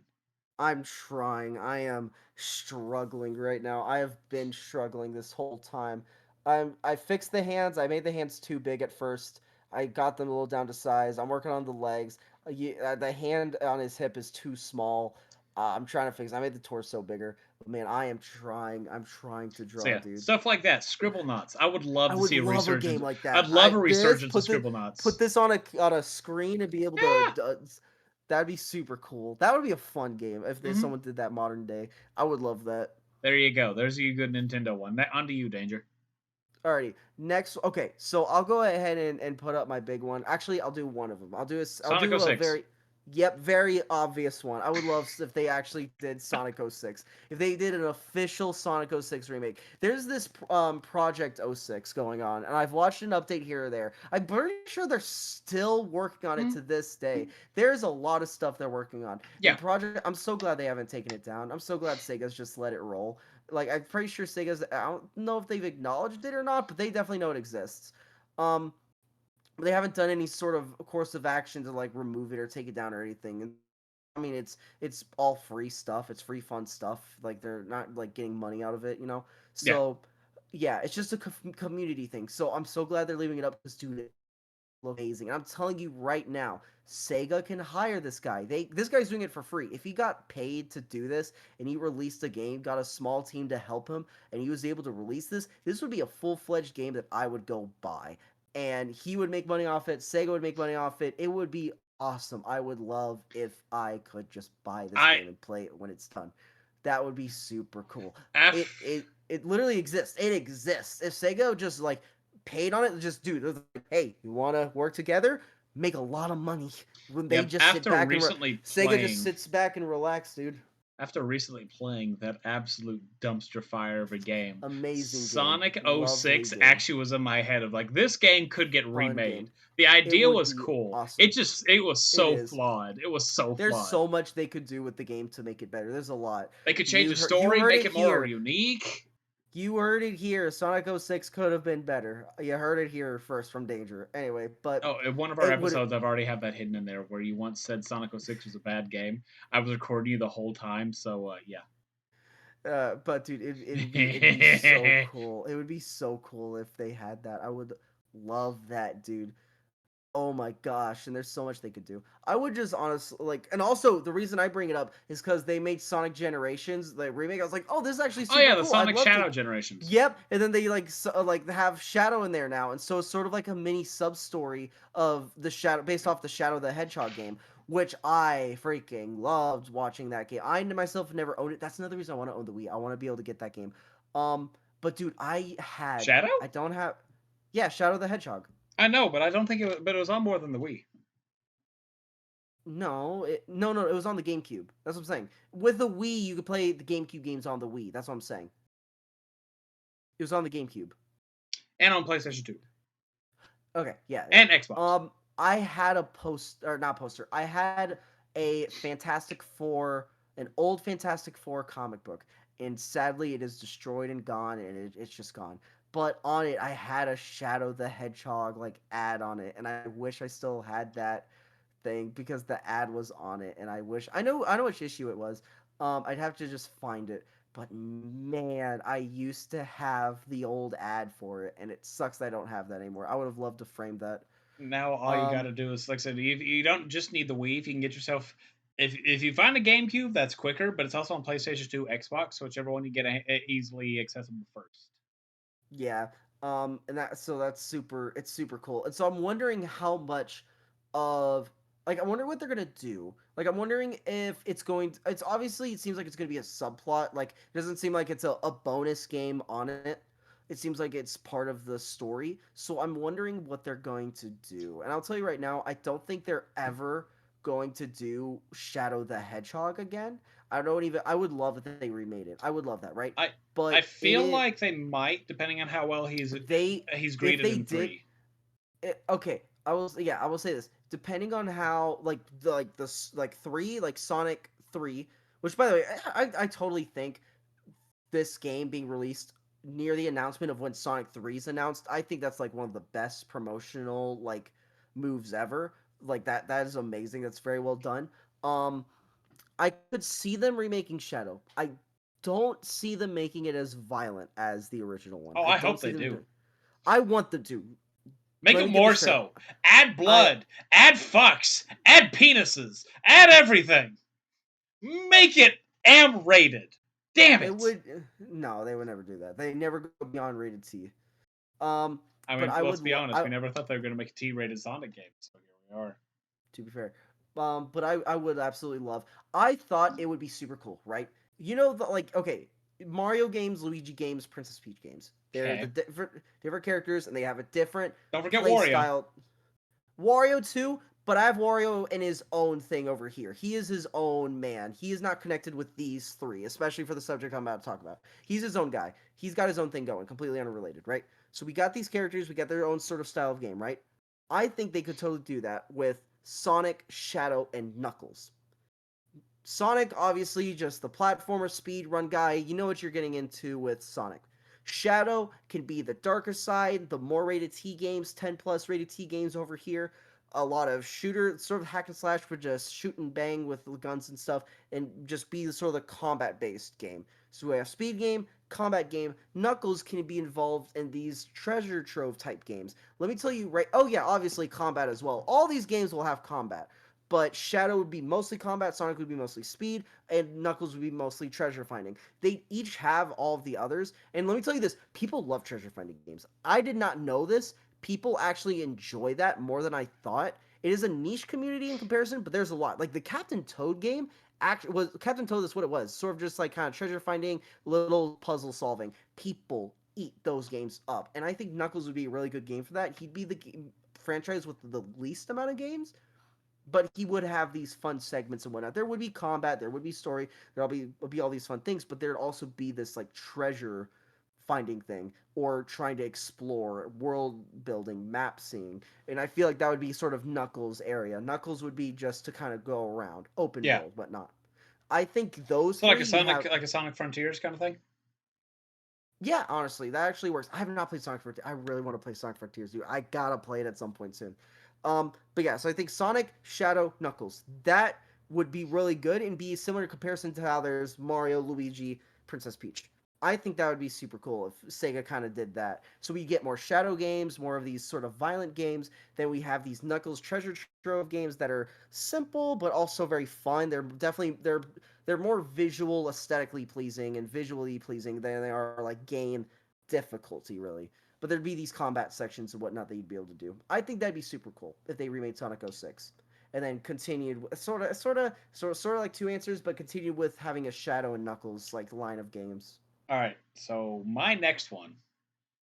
I'm trying. I am struggling right now. I have been struggling this whole time. I fixed the hands. I made the hands too big at first. I got them a little down to size. I'm working on the legs. The hand on his hip is too small. I'm trying to fix. I made the torso bigger. But man, I am trying. I'm trying to So draw, yeah, dude. stuff like that. Scribblenauts. I would I love to would see a love a resurgence. game like I'd that. love a This resurgence of put Scribblenauts. this on a screen and be able to. Yeah. That'd be super cool. That would be a fun game if there's Mm-hmm. someone did that modern day. I would love that. There you go. There's a good Nintendo one. On to you, Danger. Alrighty, next. Okay, so I'll go ahead and put up my big one. Actually, I'll do one of them. I'll Sonic do a 06. very, yep, very obvious one. I would love if they actually did Sonic 06. If they did an official Sonic 06 remake. There's this Project 06 going on, and I've watched an update here or there. I'm pretty sure they're still working on it Mm, to this day. There's a lot of stuff they're working on. yeah, And Project, I'm so glad they haven't taken it down. I'm so glad Sega's just let it roll. Like I'm pretty sure Sega's. I don't know if they've acknowledged it or not, but they definitely know it exists. Um, but they haven't done any sort of course of action to like remove it or take it down or anything. And I mean, it's all free stuff. It's free fun stuff. Like they're not like getting money out of it, you know. yeah. So yeah, it's just a community thing. So I'm so glad they're leaving it up because dude, amazing. I'm telling you right now, Sega can hire this guy. This guy's doing it for free. If he got paid to do this and he released a game, got a small team to help him, and he was able to release this, this would be a full-fledged game that I would go buy. And he would make money off it. Sega would make money off it. It would be awesome. I would love if I could just buy this I game and play it when it's done. That would be super cool. F. It literally exists. It exists. If Sega just like paid on it. Just dude, it was like, hey, you want to work together? Make a lot of money when they Yep. just sit back and Sega just sits back and relax, dude. After recently playing that absolute dumpster fire of a game, Amazing game, Sonic lovely 06 game, actually was in my head of like this game could get fun remade. game. The It idea would was be cool. awesome. It was It so is. flawed. It was so There's flawed. so much they could do with the game to make it better. There's a lot. They could change the You story, heard make it it more here. unique. You heard it here. Sonic 06 could have been better. You heard it here first from Danger. Anyway, but Oh, in one of our it would. episodes, I've already have that hidden in there where you once said Sonic 06 was a bad game. I was recording you the whole time, so yeah. But dude, it'd be so cool. It would be so cool if they had that. I would love that, dude. Oh my gosh, and there's so much they could do. I would just honestly like, and also the reason I bring it up is because they made Sonic Generations, the remake. I was like, oh, this is actually Oh super yeah, the cool. I'd Sonic love to. Shadow generations. Yep, and then they like have Shadow in there now, and so it's sort of like a mini sub story of the Shadow based off the Shadow the Hedgehog game, which I freaking loved watching that game. I myself never owned it. That's another reason I want to own the Wii. I want to be able to get that game. But dude, Shadow? I don't have, yeah, Shadow the Hedgehog. I know, but I don't think it was. But it was on more than the Wii. No, it was on the GameCube. That's what I'm saying. With the Wii, you could play the GameCube games on the Wii. That's what I'm saying. It was on the GameCube. And on PlayStation 2. Okay, yeah, yeah. And Xbox. I had a or not poster. I had a Fantastic Four, an old Fantastic Four comic book, and sadly, it is destroyed and gone, and it's just gone. But on it, I had a Shadow the Hedgehog like ad on it, and I wish I still had that thing because the ad was on it, and I know which issue it was. I'd have to just find it. But man, I used to have the old ad for it, and it sucks that I don't have that anymore. I would have loved to frame that. Now all you got Um, to do is, like I said, you don't just need the Wii. If you can get yourself, if you find a GameCube, that's quicker, but it's also on PlayStation 2, Xbox, so whichever one you get easily accessible first. yeah. And that's super. It's super cool. And so I'm wondering how much of like I wonder what they're gonna do. Like I'm wondering if it's going. It's obviously it seems like it's gonna be a subplot. Like it doesn't seem like it's a bonus game on it. It seems like it's part of the story. So I'm wondering what they're going to do. And I'll tell you right now, I don't think they're ever going to do Shadow the Hedgehog again. I don't even. I would love if they remade it. I would love that, right? I I But it feel is like they might, depending on how well they he's if greeted they in did 3. okay, I will say this, depending on how like 3 like Sonic 3, which by the way I totally think this game being released near the announcement of when Sonic 3 is announced, I think that's like one of the best promotional like moves ever. Like that is amazing. That's very well done. um I could see them remaking Shadow. I don't see them making it as violent as the original one. Oh, I I don't hope see they them do. doing. I want them to. Make Let it me get more this straight. so. Add I blood, add fucks, add penises, add everything. Make it M rated. Damn it it. would no, they would never do that. They never go beyond rated T. Um, I but mean, I let's would. be honest. We never thought they were going to make a T-rated Sonic game, so here we are. To be fair, but I would absolutely love. I thought it would be super cool, right? You know the like okay, Mario games, Luigi games, Princess Peach games. They're the Okay. different characters, and they have a different Don't forget play Wario. style. Wario too, but I have Wario in his own thing over here. He is his own man. He is not connected with these three, especially for the subject I'm about to talk about. He's his own guy. He's got his own thing going, completely unrelated, right? So we got these characters, we got their own sort of style of game, right? I think they could totally do that with Sonic, Shadow, and Knuckles. Sonic, obviously, just the platformer speed run guy. You know what you're getting into with Sonic. Shadow can be the darker side, the more rated T games, 10 plus rated T games over here. A lot of shooter, sort of hack and slash, but just shoot and bang with guns and stuff, and just be the sort of the combat based game. So we have speed game, combat game. Knuckles can be involved in these treasure trove type games. Let me tell you right. Oh yeah, obviously combat as well. All these games will have combat, but Shadow would be mostly combat, Sonic would be mostly speed, and Knuckles would be mostly treasure finding. They each have all of the others, and let me tell you this: people love treasure finding games. I did not know this. People actually enjoy that more than I thought. It is a niche community in comparison, but there's a lot. Like the Captain Toad game, actually was Captain Toad. That's what it was. Sort of just like kind of treasure finding, little puzzle solving. People eat those games up. And I think Knuckles would be a really good game for that. He'd be the franchise with the least amount of games, but he would have these fun segments and whatnot. There would be combat, there would be story, would be all these fun things, but there'd also be this like treasure finding thing or trying to explore world building, map seeing. And I feel like that would be sort of Knuckles area. Knuckles would be just to kind of go around, open Yeah. world, whatnot. I think those So like three you'd have. a Sonic Frontiers kind of thing. Yeah, honestly, that actually works. I have not played Sonic Frontiers. I really want to play Sonic Frontiers, dude. I gotta play it at some point soon. But yeah, so I think Sonic, Shadow, Knuckles. That would be really good and be a similar comparison to how there's Mario, Luigi, Princess Peach. I think that would be super cool if Sega kind of did that. So we get more Shadow games, more of these sort of violent games. Then we have these Knuckles treasure trove games that are simple but also very fun. They're more visual, aesthetically pleasing and visually pleasing than they are like game difficulty, really. But there'd be these combat sections and whatnot that you'd be able to do. I think that'd be super cool if they remade Sonic 06 and then continued sort of like two answers, but continued with having a Shadow and Knuckles like line of games. All right. So my next one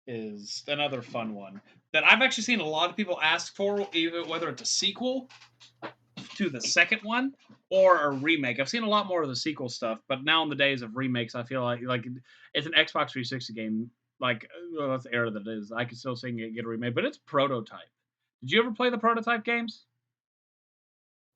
is another fun one that I've actually seen a lot of people ask for, either whether it's a sequel to the second one or a remake. I've seen a lot more of the sequel stuff, but now in the days of remakes, I feel like it's an Xbox 360 game. Like, well, that's the era that it is. I can still see it get a remake, but it's Prototype. Did you ever play the Prototype games?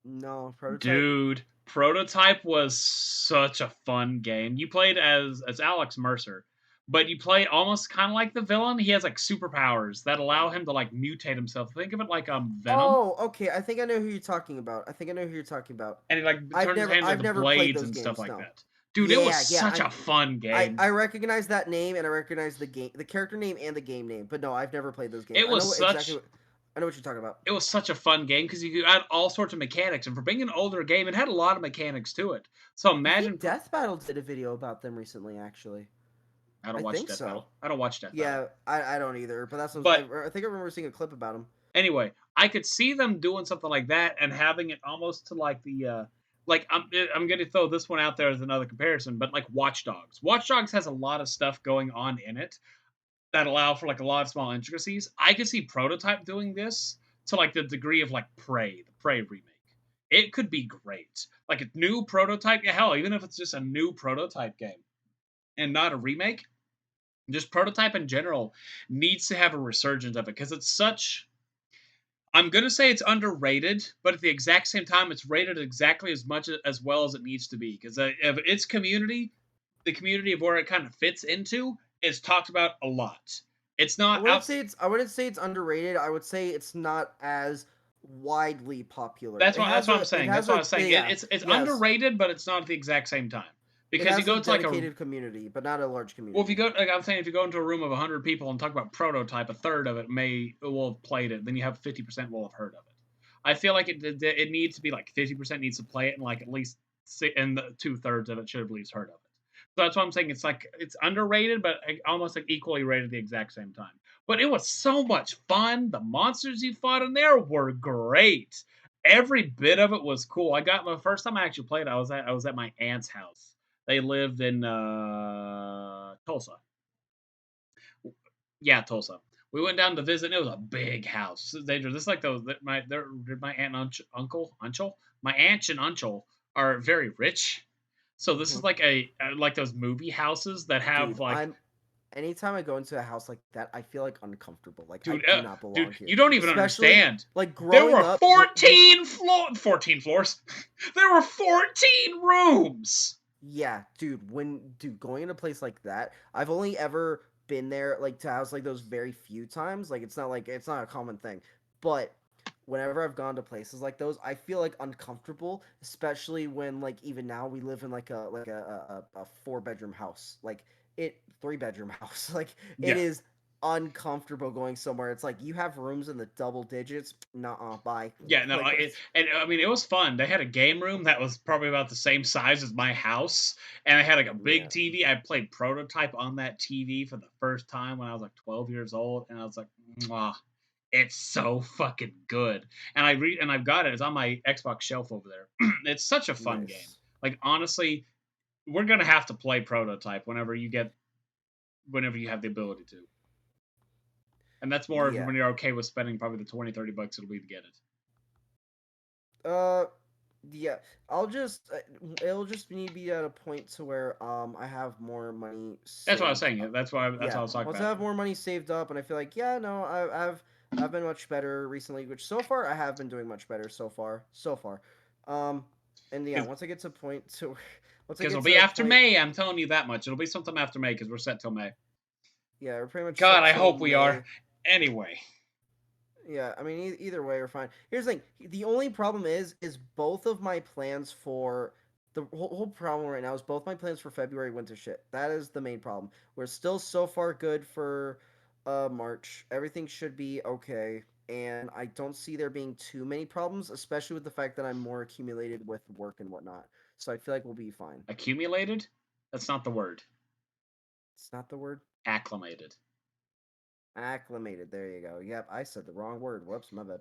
No prototype. Dude, Prototype was such a fun game. You played as Alex Mercer, but you play almost kind of like the villain. He has like superpowers that allow him to like mutate himself. Think of it like Venom, Oh, okay. I think I know who you're talking about. I think I know who you're talking about. and he like turns his hands I've into never played blades those and stuff games. like No. that. Dude, it was Yeah, yeah. such a fun game. I recognize that name and I recognize the character name and the game name, but no, I've never played those games. It was such I know what you're talking about. it was such a fun game because you could add all sorts of mechanics, and for being an older game, it had a lot of mechanics to it. So I imagine. think Death Battle did a video about them recently, actually. I don't I watch think Death so. Battle. I don't watch Death Battle. Yeah, I don't either, but But I think I remember seeing a clip about them. anyway, I could see them doing something like that and having it almost to like the like I'm going to throw this one out there as another comparison, but like Watch Dogs. Watch Dogs has a lot of stuff going on in it that allow for like a lot of small intricacies. I could see Prototype doing this to like the degree of like the Prey remake. It could be great. Like a new Prototype, yeah, hell, even if it's just a new Prototype game and not a remake, just Prototype in general needs to have a resurgence of it because it's such. I'm gonna say it's underrated, but at the exact same time, it's rated exactly as much as well as it needs to be because of its community, the community of where it kind of fits into, is talked about a lot. It's not out. I wouldn't say it's underrated. I would say it's not as widely popular. That's what I'm It saying. That's has what I a was saying. yeah, It's yes. underrated, but it's not at the exact same time It because you has a go to like a. dedicated community, but not a large Well, if you community. go, like I'm saying, if you go into a room of 100 people and talk about Prototype, a third of it will have played it. Then you have 50% will have heard of it. I feel like it needs to be like 50% needs to play it, and like at least and the 2/3 of it should have at least heard of it. So that's why I'm saying it's underrated, but almost like equally rated at the exact same time. But it was so much fun. The monsters you fought in there were great. Every bit of it was cool. I got my first time I actually played. I was at my aunt's house. They lived in Tulsa. Yeah, Tulsa. We went down to visit. And it was a big house. This is like those that my aunt and uncle, my aunt and uncle are very rich. So this is Mhm. like a like those movie houses that have Dude, like, I'm anytime I go into a house like that, I feel like uncomfortable. Like I dude, do not belong here. you don't even Especially understand. like There growing were up, 14 floors. There were 14 rooms. yeah, dude, going in a place like that, I've only ever been there like to house like those very few times. Like it's not a common thing. But whenever I've gone to places like those, I feel like uncomfortable, especially when like even now we live in like a 4 bedroom house. Like it 3 bedroom house. Like it Yeah. is uncomfortable going somewhere. It's like you have rooms in the double digits. Nah, bye. Yeah, no, Like and I mean, it was fun. They had a game room that was probably about the same size as my house, and I had like a big yeah. TV. I played Prototype on that TV for the first time when I was like 12 years old, and I was like, "Mwah, it's so fucking good." And I've got it. It's on my Xbox shelf over there. It's such a fun game. Nice. Like honestly, we're gonna have to play Prototype whenever you get whenever you have the ability to. And that's more of Yeah. when you're okay with spending probably the 20, $30 it'll be to get it. Uh, yeah. It'll just need to be at a point to where I have more money That's what I was saved saying. up. That's what Yeah. I was talking Once I about. have more money saved up, and I feel like yeah, no, I've been much better recently. Which so far I have been doing much better so far. So far. Um, and yeah, Because once I get to a point to once I it'll get be to a after point, May. I'm telling you that much. It'll be sometime after May because we're set till May. yeah, we're pretty much God, set I till hope we are. May. Anyway, Yeah, I mean, either way, we're fine. Here's the thing: the only problem is both of my plans for the whole problem right now is both my plans for February went to shit. That is the main problem. We're still so far good for March. Everything should be okay, and I don't see there being too many problems, especially with the fact that I'm more accumulated with work and whatnot. So I feel like we'll be fine. accumulated? That's not the word. It's not the word Acclimated. acclimated. There you go. Yep, I said the wrong word. Whoops, my bad.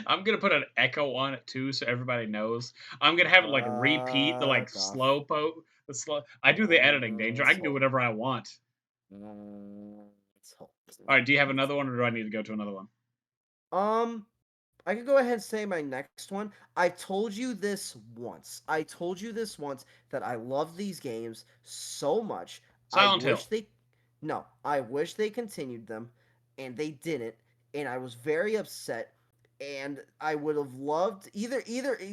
I'm gonna put an echo on it too, so everybody knows. I'm gonna have it like repeat the like Fuck off. slow po. The slow. I do the editing, Danger. I can do Asshole. whatever I want. Asshole. All right. Do you have another one, or do I need to go to another one? Um, I could go ahead and say my next one. I told you this once. I told you this once that I love these games so much. I Silent Hill. wish they No, I wish they continued them and they didn't, and I was very upset, and I would have loved either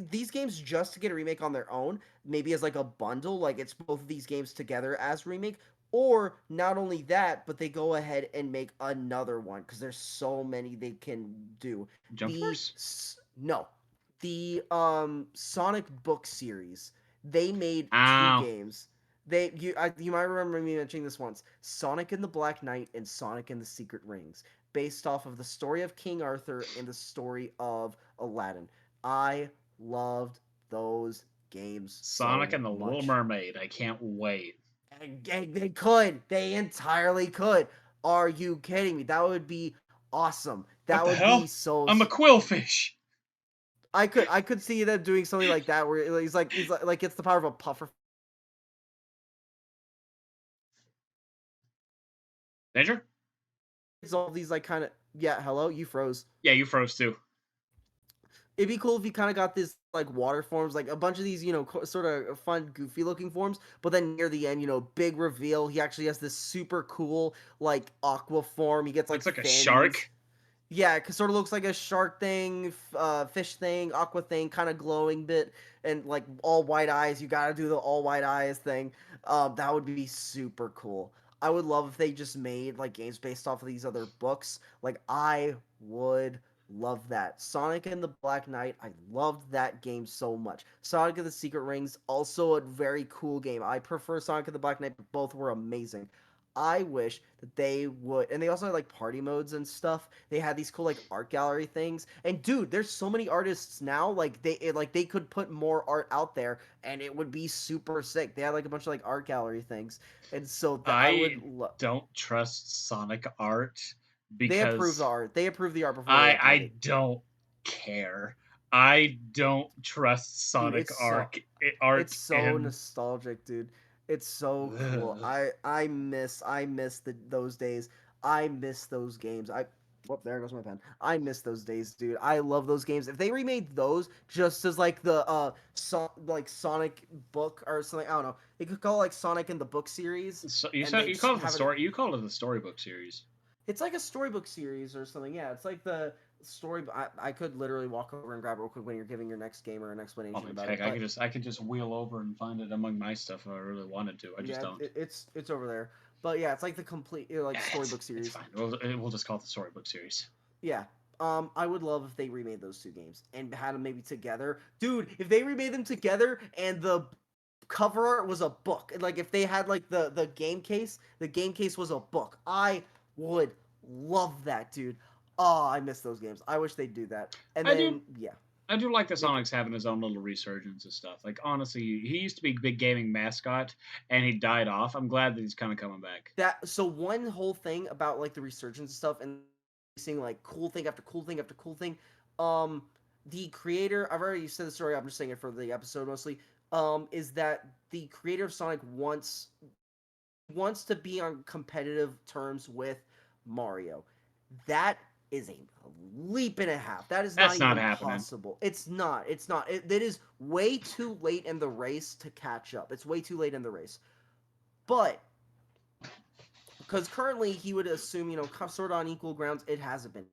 these games just to get a remake on their own, maybe as like a bundle, like it's both of these games together as remake, or not only that, but they go ahead and make another one because there's so many they can do. Jump The Force. no, the Sonic book series. They made two Ow. games. You might remember me mentioning this once. Sonic and the Black Knight and Sonic and the Secret Rings, based off of the story of King Arthur and the story of Aladdin. I loved those games Sonic so and the Little much. Mermaid. I can't wait. They could. They entirely could. Are you kidding me? That would be awesome. What That the would be hell? so. I'm a quillfish. I could see them doing something like that where he's like it's the power of a puffer. Danger? It's all these like kind of yeah. Hello, you froze. Yeah, you froze too. It'd be cool if you kind of got this like water forms, like a bunch of these, sort of fun, goofy looking forms. But then near the end, big reveal. He actually has this super cool like aqua form. He gets like Looks like a fins. shark. Yeah, it sort of looks like a shark thing, fish thing, aqua thing, kind of glowing bit, and like all white eyes. You gotta do the all white eyes thing. That would be super cool. I would love if they just made like games based off of these other books. Like I would love that. Sonic and the Black Knight. I loved that game so much. Sonic and the Secret Rings, also a very cool game. I prefer Sonic and the Black Knight, but both were amazing. I wish that they would, and they also had like party modes and stuff. They had these cool like art gallery things. And dude, there's so many artists now. Like they could put more art out there, and it would be super sick. They had like a bunch of like art gallery things, and so that I would. I don't trust Sonic art They approve the because art. They approve the art before they I upload it. don't care. I don't trust Dude, Sonic art it's so and nostalgic, dude. It's so cool. ugh. I miss those days. I miss those games. Whoop, there goes my pen. I miss those days, dude. I love those games. If they remade those just as like the like Sonic book or something, I don't know. They could call it like Sonic in the book series, So and they you just call it the have it. story. You call it the storybook series. It's like a storybook series or something. Yeah, it's like the story. I could literally walk over and grab it real quick when you're giving your next game or an I explanation mean, about heck, it. But I could just wheel over and find it among my stuff if I really wanted to. I just yeah, don't. it's over there. But yeah, it's like the complete like storybook It's series. fine. We'll just call it the storybook series. Yeah. I would love if they remade those two games and had them maybe together. Dude, if they remade them together and the cover art was a book, and like if they had like the game case was a book, I would love that, dude. Oh, I miss those games. I wish they'd do that. And I do then yeah, I do like the they Sonic's having his own little resurgence and stuff. Like honestly, he used to be a big gaming mascot and he died off. I'm glad that he's kind of coming back. that so one whole thing about like the resurgence and stuff and seeing like cool thing after cool thing after cool thing. Um, the creator, I've already said the story. I'm just saying it for the episode mostly. Is that the creator of Sonic wants wants to be on competitive terms with Mario. That is a leap and a half. That is not That's not even happening. possible. It's not. It's not. It is way too late in the race to catch up. It's way too late in the race. But because currently he would assume, sort of on equal grounds. It hasn't been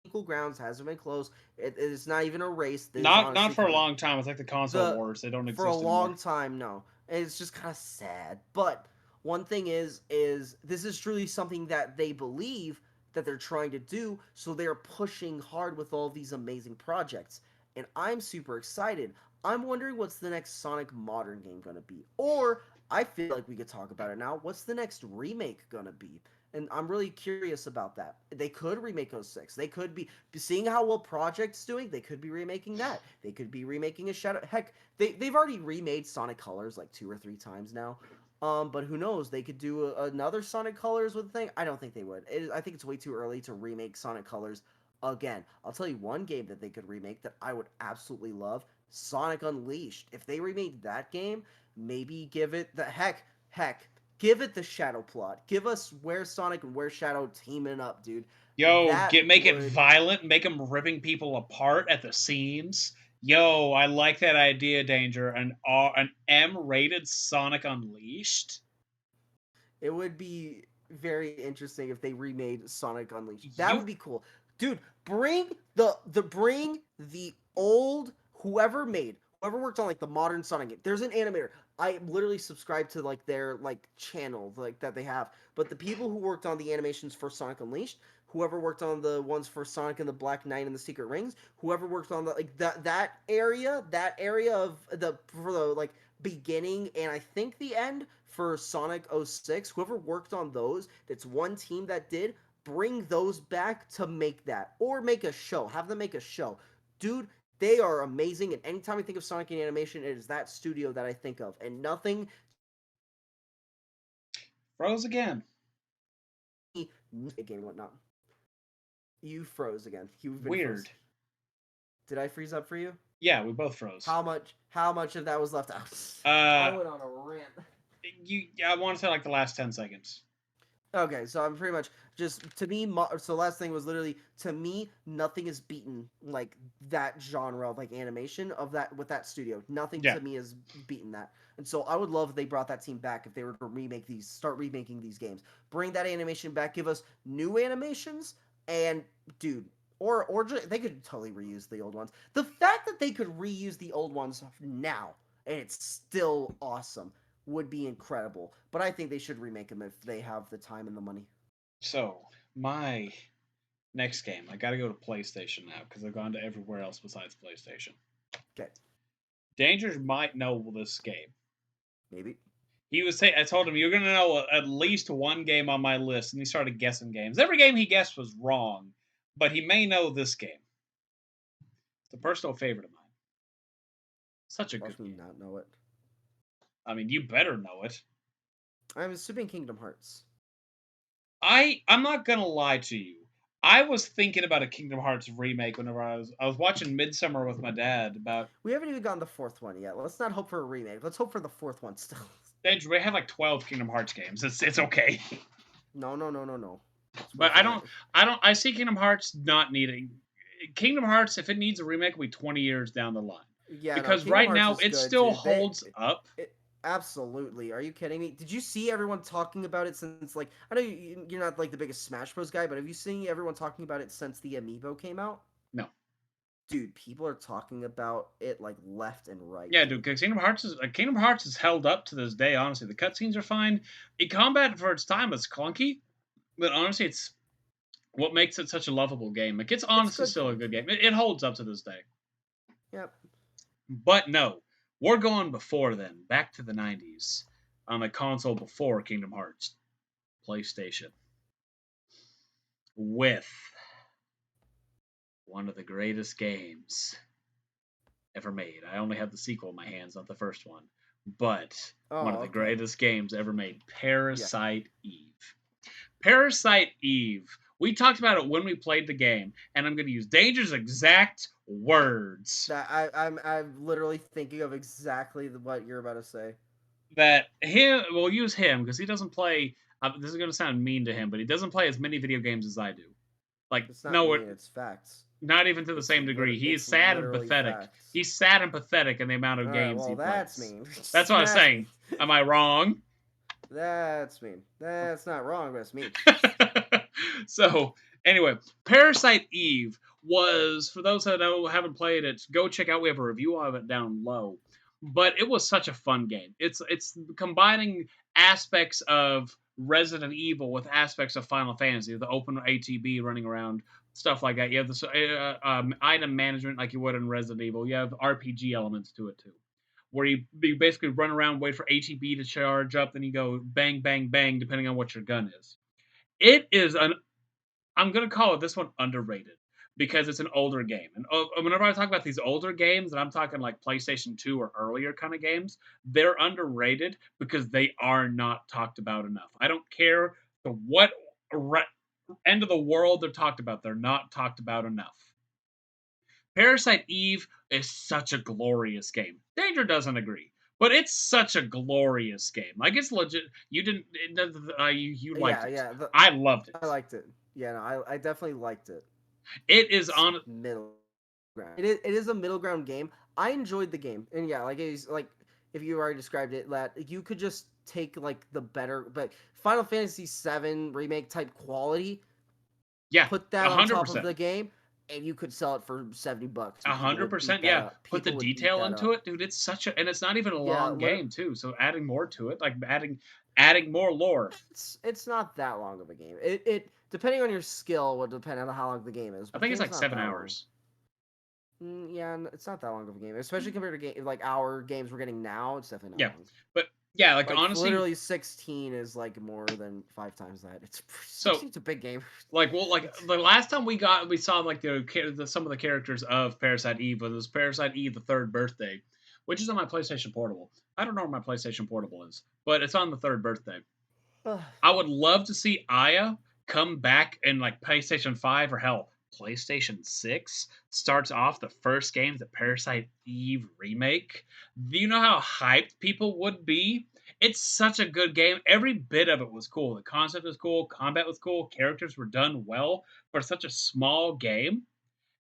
equal grounds. Hasn't been close. It is not even a race. This is Not honestly for a kind of long time. It's like the console the wars. They don't for a exist anymore. long time. No, and it's just kind of sad. But one thing is this is truly something that they believe that they're trying to do. So they're pushing hard with all these amazing projects, and I'm super excited. I'm wondering what's the next Sonic modern game gonna be, or I feel like we could talk about it now. What's the next remake gonna be? And I'm really curious about that. They could remake 06. They could be seeing how well Project's doing. They could be remaking that. They could be remaking a Shadow. Heck, they've already remade Sonic Colors like 2 or 3 times now. But who knows? They could do another Sonic Colors with a thing. I don't think they would. I think it's way too early to remake Sonic Colors again. I'll tell you one game that they could remake that I would absolutely love: Sonic Unleashed. If they remade that game, maybe give it the heck, give it the Shadow plot. Give us where Sonic and where Shadow teaming up, dude. Yo, That make it would violent, make them ripping people apart at the seams. Yo, I like that idea, Danger. An M-rated Sonic Unleashed. it would be very interesting if they remade Sonic Unleashed. That You would be cool. Dude, bring the old whoever worked on like the modern Sonic game. There's an animator. I literally subscribe to like their like channel like that they have. But the people who worked on the animations for Sonic Unleashed, whoever worked on the ones for Sonic and the Black Knight and the Secret Rings, whoever worked on the like that area of the for the like beginning and I think the end for Sonic 06, whoever worked on those, that's one team that did, bring those back to make that. Or make a show. Have them make a show. Dude, they are amazing. And anytime I think of Sonic in animation, it is that studio that I think of. And nothing froze again. game and whatnot. You froze again. You've been froze. Weird. Did I freeze up for you? Yeah, we both froze. How much of that was left out? I Uh, went on a rant. I want to say like the last 10 seconds. Okay, so I'm pretty much just to me. So last thing was literally to me, nothing is beaten like that genre of like animation of that with that studio. Nothing Yeah, to me is beaten that. And so I would love if they brought that team back if they were to start remaking these games, bring that animation back, give us new animations, and dude, or just, they could totally reuse the old ones. The fact that they could reuse the old ones now and it's still awesome would be incredible. But I think they should remake them if they have the time and the money. so my next game, I got to go to PlayStation now because I've gone to everywhere else besides PlayStation. Okay, Danger might know this game. maybe. He was saying, I told him, you're going to know at least one game on my list. And he started guessing games. Every game he guessed was wrong, but he may know this game. It's a personal favorite of mine. Such a Watch good me game. not know it. I mean, you better know it. I'm assuming Kingdom Hearts. I'm not going to lie to you. I was thinking about a Kingdom Hearts remake whenever I was watching Midsummer with my dad about We haven't even gotten the fourth one yet. Let's not hope for a remake. Let's hope for the fourth one still. Danger. We have like 12 Kingdom Hearts games. It's okay. No, no, no, no, no. Let's But wait for the. I see Kingdom Hearts not needing Kingdom Hearts. If it needs a remake, will be 20 years down the line. Yeah, no. Because Kingdom right Hearts now is it good, still dude. holds up. Absolutely. Are you kidding me? Did you see everyone talking about it since like I know you're not like the biggest Smash Bros guy, but have you seen everyone talking about it since the Amiibo came out? No. Dude, people are talking about it like left and right, Yeah, dude. dude. Kingdom Hearts is held up to this day. Honestly, the cutscenes are fine. The combat for its time is clunky, but honestly, it's what makes it such a lovable game. Like it's It's honestly good still a clunky. good game. It holds up to this day. Yep. But no, we're going before then, back to the 90s, on a console before Kingdom Hearts, PlayStation, with one of the greatest games ever made. I only have the sequel in my hands, not the first one, but one Oh, of the okay. greatest games ever made, Yeah. Parasite Eve. Parasite Eve. We talked about it when we played the game, and I'm going to use Danger's exact words. That I'm literally thinking of exactly what you're about to say. that him we'll use him because he doesn't play. This is going to sound mean to him, but he doesn't play as many video games as I do. Like, It's not no, mean. It's facts. not even to the same degree. He is It's sad and literally pathetic. facts. He's sad and pathetic in the amount All of right. games Well, he that's plays. mean. That's what I'm That's mean. saying. Am I wrong? That's mean. That's not wrong, but it's mean. So anyway, Parasite Eve was, for those that haven't played it, go check out. We have a review of it down low. But it was such a fun game. It's combining aspects of Resident Evil with aspects of Final Fantasy, the open ATB running around, stuff like that. You have this item management like you would in Resident Evil. You have RPG elements to it too, where you basically run around, wait for ATB to charge up, then you go bang, bang, bang, depending on what your gun is. It is an I'm gonna call it this one underrated because it's an older game. And whenever I talk about these older games, and I'm talking like PlayStation 2 or earlier kind of games, they're underrated because they are not talked about enough. I don't care to what re- end of the world they're talked about, they're not talked about enough. Parasite Eve is such a glorious game. Danger doesn't agree, but it's such a glorious game. Like, it's legit. You didn't. You liked Yeah, it. yeah. I loved I it. liked it. Yeah, no, I definitely liked it. It is It's on. middle ground. It is a middle ground game. I enjoyed the game, and yeah, like it's like if you already described it, that you could just take like the better, but Final Fantasy VII remake type quality, Yeah, put that a on hundred top of percent. the game, and you could sell it for $70, A and people hundred would eat percent. that Yeah, up. put the People would eat detail that into up. it, dude. It's such a, and it's not even a Yeah, long game too. So adding more to it, like adding more lore. it's not that long of a game. It depending on your skill would depend on how long the game is, I but the think it's game's like not seven that long. hours. Yeah, it's not that long of a game, especially compared to like our games we're getting now. It's definitely not Yeah, long. but yeah, like Like honestly, literally 16 is like more than 5 times that. It's so 16's a big game. like well, like It's the last time we saw like some of the characters of Parasite Eve was Parasite Eve: The Third Birthday, which is on my PlayStation Portable. I don't know where my PlayStation Portable is, but it's on the third birthday. I would love to see Aya come back in like PlayStation 5 or hell, PlayStation 6 starts off the first game, the Parasite Eve remake. Do you know how hyped people would be? It's such a good game. Every bit of it was cool. The concept was cool, combat was cool, characters were done well for such a small game.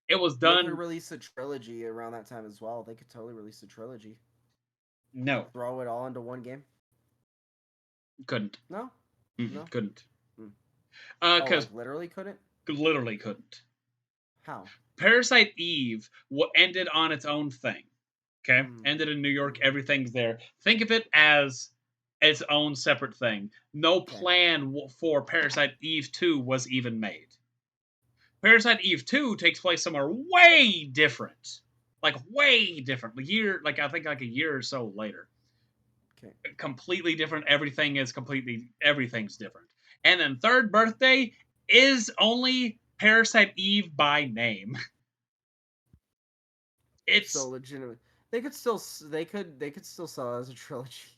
It was they could done release a trilogy around that time as well. They could totally release a trilogy. no, Throw it all into one game. couldn't. No, no. Couldn't. Mm. Oh, Cuz like literally couldn't. literally couldn't. How? Parasite Eve ended on its own thing. Okay, Mm. ended in New York. Mm. Everything's there. Think of it as its own separate thing. No Okay. plan for Parasite Eve 2 was even made. Parasite Eve 2 takes place somewhere way different. Like way different. I think like a year or so later. Okay. Completely different. Everything's different. And then Third Birthday is only Parasite Eve by name. So It's legitimate. They could still sell it as a trilogy.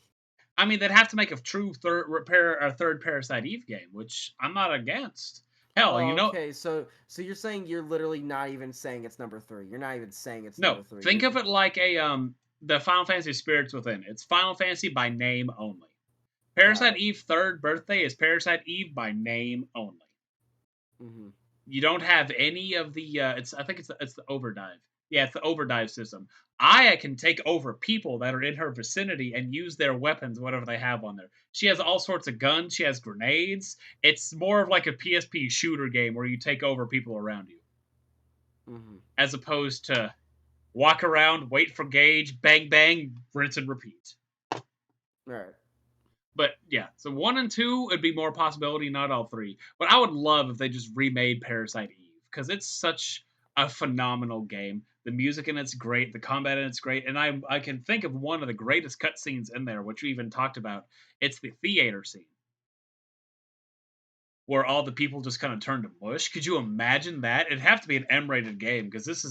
I mean, they'd have to make a true third Parasite Eve game, which I'm not against. Hell, Oh, okay. So you're saying you're literally not even saying it's number three. You're not even saying it's no. number three. Think You're of it like a the Final Fantasy Spirits Within. It's Final Fantasy by name only. got Parasite it. Eve Third Birthday is Parasite Eve by name only. Mm-hmm. You don't have any of the. I think it's the overdive. Yeah, it's the overdive system. Aya can take over people that are in her vicinity and use their weapons, whatever they have on there. She has all sorts of guns. She has grenades. It's more of like a PSP shooter game where you take over people around you, Mm-hmm. as opposed to walk around, wait for gauge, bang bang, rinse and repeat. All right. But yeah, so 1 and 2 would be more possibility, not all three. But I would love if they just remade Parasite Eve because it's such a phenomenal game. The music in it's great, the combat in it's great, and I can think of one of the greatest cutscenes in there, which we even talked about. It's the theater scene where all the people just kind of turn to mush. Could you imagine that? It'd have to be an M-rated game because this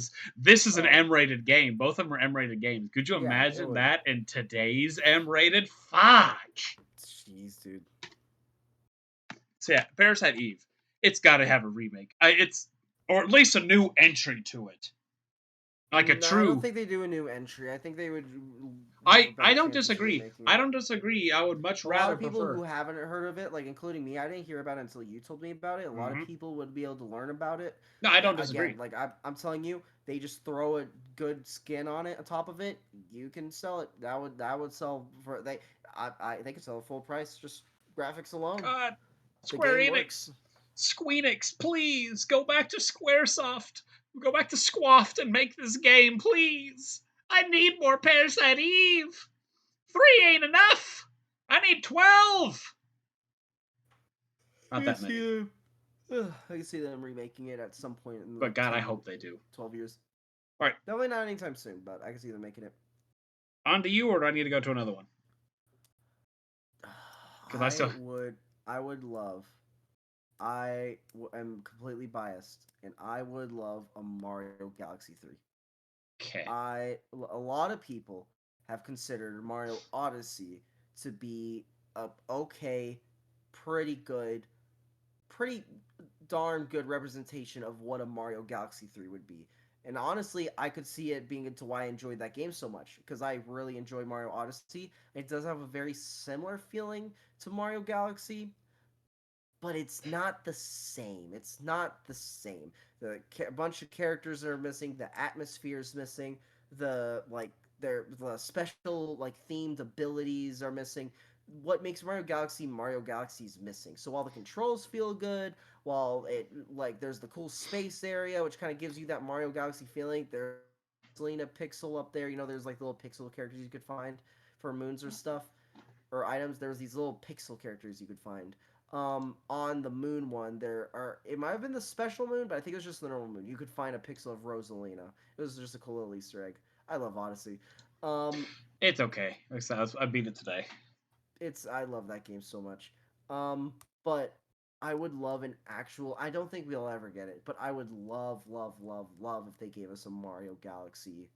is an Oh, M-rated game. Both of them are M-rated games. Could you yeah. It imagine would. that in today's M-rated? Fuck. Jeez, dude. So yeah, Parasite Eve. It's got to have a remake. It's or at least a new entry to it. like a I don't true. think they do a new entry. I think they would have a I better don't chance just disagree. remaking I it. don't disagree. I would much A lot rather of people prefer. who haven't heard of it, like including me, I didn't hear about it until you told me about it. A lot of Hmm. people would be able to learn about it. No, I don't Again, disagree. like I'm telling you, they just throw a good skin on it on top of it. You can sell it. That would sell for they could sell it full price just graphics alone. God, The Square game Enix, works. Squeenix, please go back to SquareSoft. Go back to Squaft and make this game, please. I need more Parasite Eve. 3 ain't enough. I need 12. Not I can that many. see them. I can see them remaking it at some point in But like God, I 10, hope they do. 12 years. All right, Definitely not anytime soon, but I can see them making it. on to you, or do I need to go to another one? Because I I still. would I would love am completely biased, and I would love a Mario Galaxy 3. Okay. A lot of people have considered Mario Odyssey to be a okay, pretty good, pretty darn good representation of what a Mario Galaxy 3 would be. And honestly, I could see it being into why I enjoyed that game so much because I really enjoy Mario Odyssey. It does have a very similar feeling to Mario Galaxy, but it's not the same. It's not the same. Bunch of characters are missing. The atmosphere is missing. The like the special like themed abilities are missing. What makes Mario Galaxy is missing. So while the controls feel good, while it like there's the cool space area which kind of gives you that Mario Galaxy feeling. There's Selena Pixel up there. There's like little pixel characters you could find for moons or stuff or items. There's these little pixel characters you could find. On the moon one, there are it might have been the special moon, but I think it was just the normal moon. You could find a pixel of Rosalina. It was just a cool little Easter egg. I love Odyssey. Um, It's okay. Like I said, I beat it today. I love that game so much. But I would love an actual. I don't think we'll ever get it, but I would love, love, love, love if they gave us a Mario Galaxy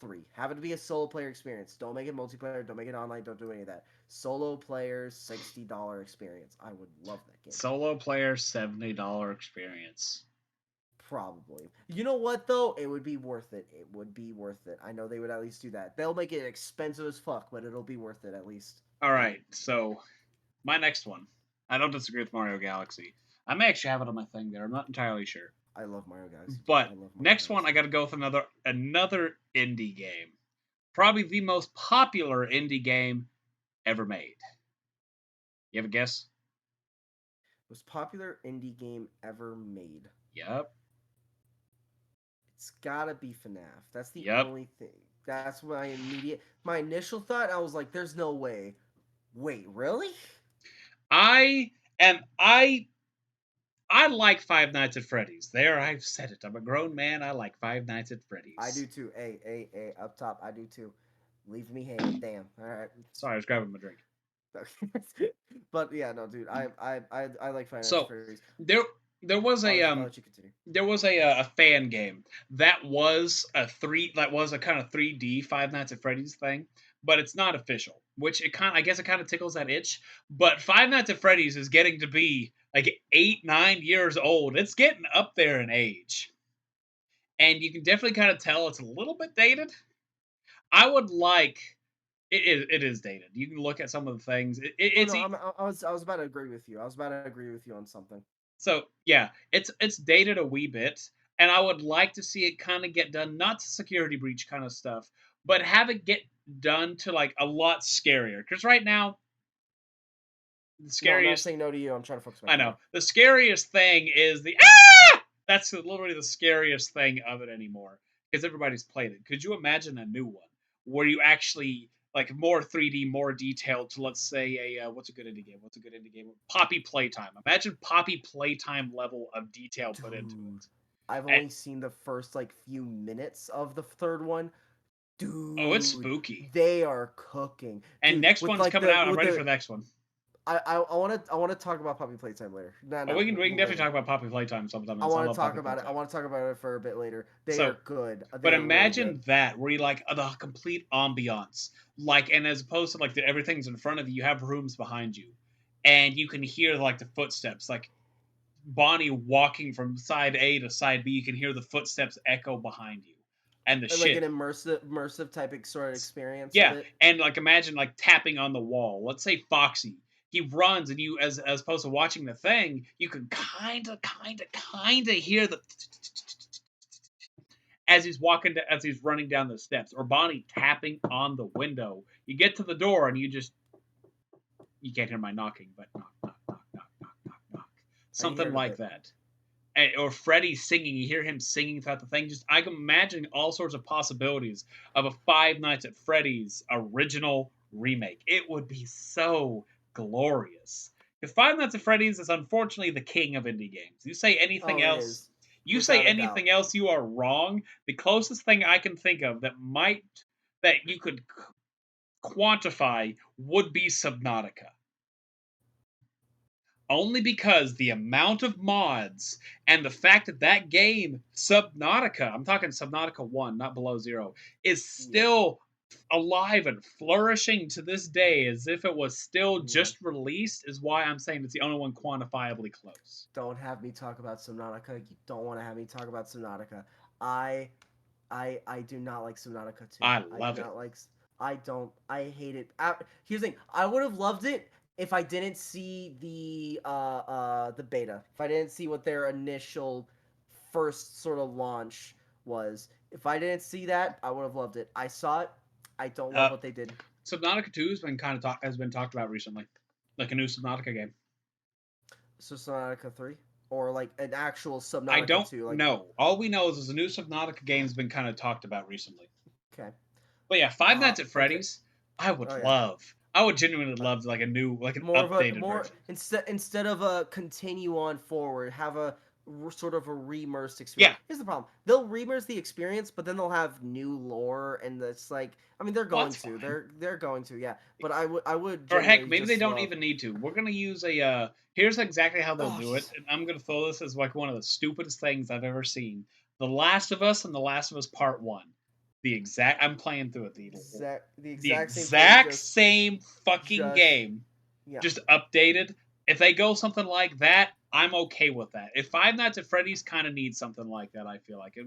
3. Have it be a solo player experience. Don't make it multiplayer. Don't make it online. Don't do any of that. Solo player, $60 experience. I would love that game. Solo player, $70 experience. Probably. You know what though? It would be worth it. It would be worth it. I know they would at least do that. They'll make it expensive as fuck, but it'll be worth it at least. All right, so my next one. I don't disagree with Mario Galaxy. I may actually have it on my thing there. I'm not entirely sure. I love Mario Galaxy, dude. But I love Mario next one, I Galaxy. got to go with another indie game. Probably the most popular indie game ever made. You have a guess? Most popular indie game ever made. Yep. It's gotta be FNAF. That's the Yep. only thing. That's my initial thought. I was like, "There's no way." Wait, really? I and I like Five Nights at Freddy's. There, I've said it. I'm a grown man. I like Five Nights at I Freddy's. do too. Hey, up top, I do too. Leave me hanging. Damn. All right. Sorry, I was grabbing my drink. But yeah, no, dude. I like Five Nights at So Freddy's. there there was a I'll let you continue. a fan game that was a kind of 3D Five Nights at Freddy's thing, but it's not official. Which I guess it kind of tickles that itch. But Five Nights at Freddy's is getting to be like 8, 9 years old. It's getting up there in age, and you can definitely kind of tell it's a little bit dated. I would like it is dated. You can look at some of the things. Oh It's no, I was about to agree with you. I was about to agree with you on something. So yeah, it's dated a wee bit, and I would like to see it kind of get done, not to security breach kind of stuff, but have it get done to like a lot scarier. Because right now, the No, I'm not scariest saying no to you. I'm trying to focus my I know camera. the scariest thing is the ah. That's literally the scariest thing of it anymore because everybody's played it. Could you imagine a new one where you actually like more 3D, more detailed to let's say a what's a good indie game? What's a good indie game? Poppy Playtime. Imagine Poppy Playtime level of detail put into Dude, it. I've And, only seen the first like few minutes of the third one. oh, it's Dude, spooky. they are cooking. And Dude, next with one's like coming the out. I'm with ready for the the next one. I want to talk about Puppy Playtime later. No, Oh, no, we can definitely later. talk about Poppy Playtime sometime I else. I want to love talk Poppy about it. I Playtime. want to talk about it for a bit later. They So are good. but They are really good. imagine that where you like the complete ambiance, like, and as opposed to like everything's in front of you, you have rooms behind you, and you can hear like the footsteps, like Bonnie walking from side A to side B. You can hear the footsteps echo behind you. and the Like shit. an immersive type of sort of experience of Yeah, it. and like imagine like tapping on the wall. Let's say Foxy, he runs, and you as opposed to watching the thing, you can kind of hear the as he's as he's running down the steps, or Bonnie tapping on the window. You get to the door, and you can't hear my knocking, but knock, knock, knock, knock, knock, knock, knock, I hear something it a like bit. that. Or Freddy singing. You hear him singing throughout the thing. Just I can imagine all sorts of possibilities of a Five Nights at Freddy's original remake. It would be so glorious. Because Five Nights at Freddy's is unfortunately the king of indie games. Oh, it is You say without a doubt. anything else, you are wrong. The closest thing I can think of that you could quantify would be Subnautica, only because the amount of mods and the fact that that game Subnautica, I'm talking Subnautica 1, not Below Zero, is Yep. still alive and flourishing to this day as if it was still Yeah. just released, is why I'm saying it's the only one quantifiably close. Don't have me talk about Subnautica. You don't want to have me talk about Subnautica. I I do not like Subnautica 2. I I do love it. not like. I don't. I hate it. Here's the thing. I would have loved it if I didn't see the beta. If I didn't see what their initial first sort of launch was. If I didn't see that, I would have loved it. I saw it. I don't love Uh, what they did. Subnautica 2 has been talked about recently, like a new Subnautica game. So Subnautica 3 or like an actual I Subnautica don't 2 like know. All we know is a new Subnautica game's been kind of talked about recently. okay. But yeah, Five Nights at Okay. Freddy's, I would Oh yeah. love. I would genuinely Uh, love like a new, like an more of a updated more version. instead of a continue on forward, have a sort of a reimmersed Yeah, experience. Here's the problem: they'll reimmerse the experience, but then they'll have new lore, and it's like, I mean, they're well, going that's to, fine. they're going to, yeah. But I would Or heck, genuinely maybe they just don't love. even need to. We're gonna use a. Here's exactly how they'll Oh, do it, and I'm gonna throw this as like one of the stupidest things I've ever seen. The Last of Us and The Last of Us Part One. The exact. I'm playing through it. the The exact same thing, exact same fucking just game, yeah. just updated. If they go something like that, I'm okay with that. If Five Nights at Freddy's kind of needs something like that, I feel like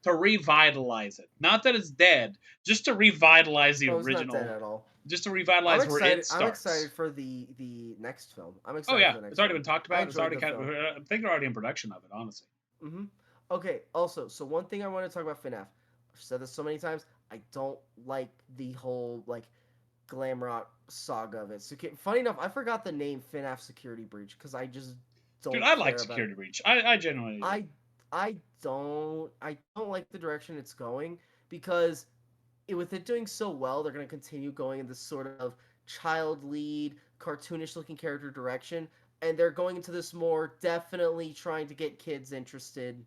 to revitalize it. Not that it's dead, just to revitalize the Oh, it's not dead original. at all. Just to I'm revitalize where it excited. I'm starts. excited for the next film. I'm Oh excited yeah, for the it's next already film. been talked I about. It's enjoyed already the kind of. film. I think they're already in production of it. Honestly, Mm-hmm. Okay. Also, so one thing I want to talk about FNAF. I've said this so many times. I don't like the whole like glam rock saga of it. So, funny enough, I forgot the name FNAF Security Breach because I just dude, don't I like care about it. Security Breach. I genuinely do. I don't like the direction it's going because with it doing so well, they're going to continue going in this sort of child lead, cartoonish looking character direction, and they're going into this more definitely trying to get kids interested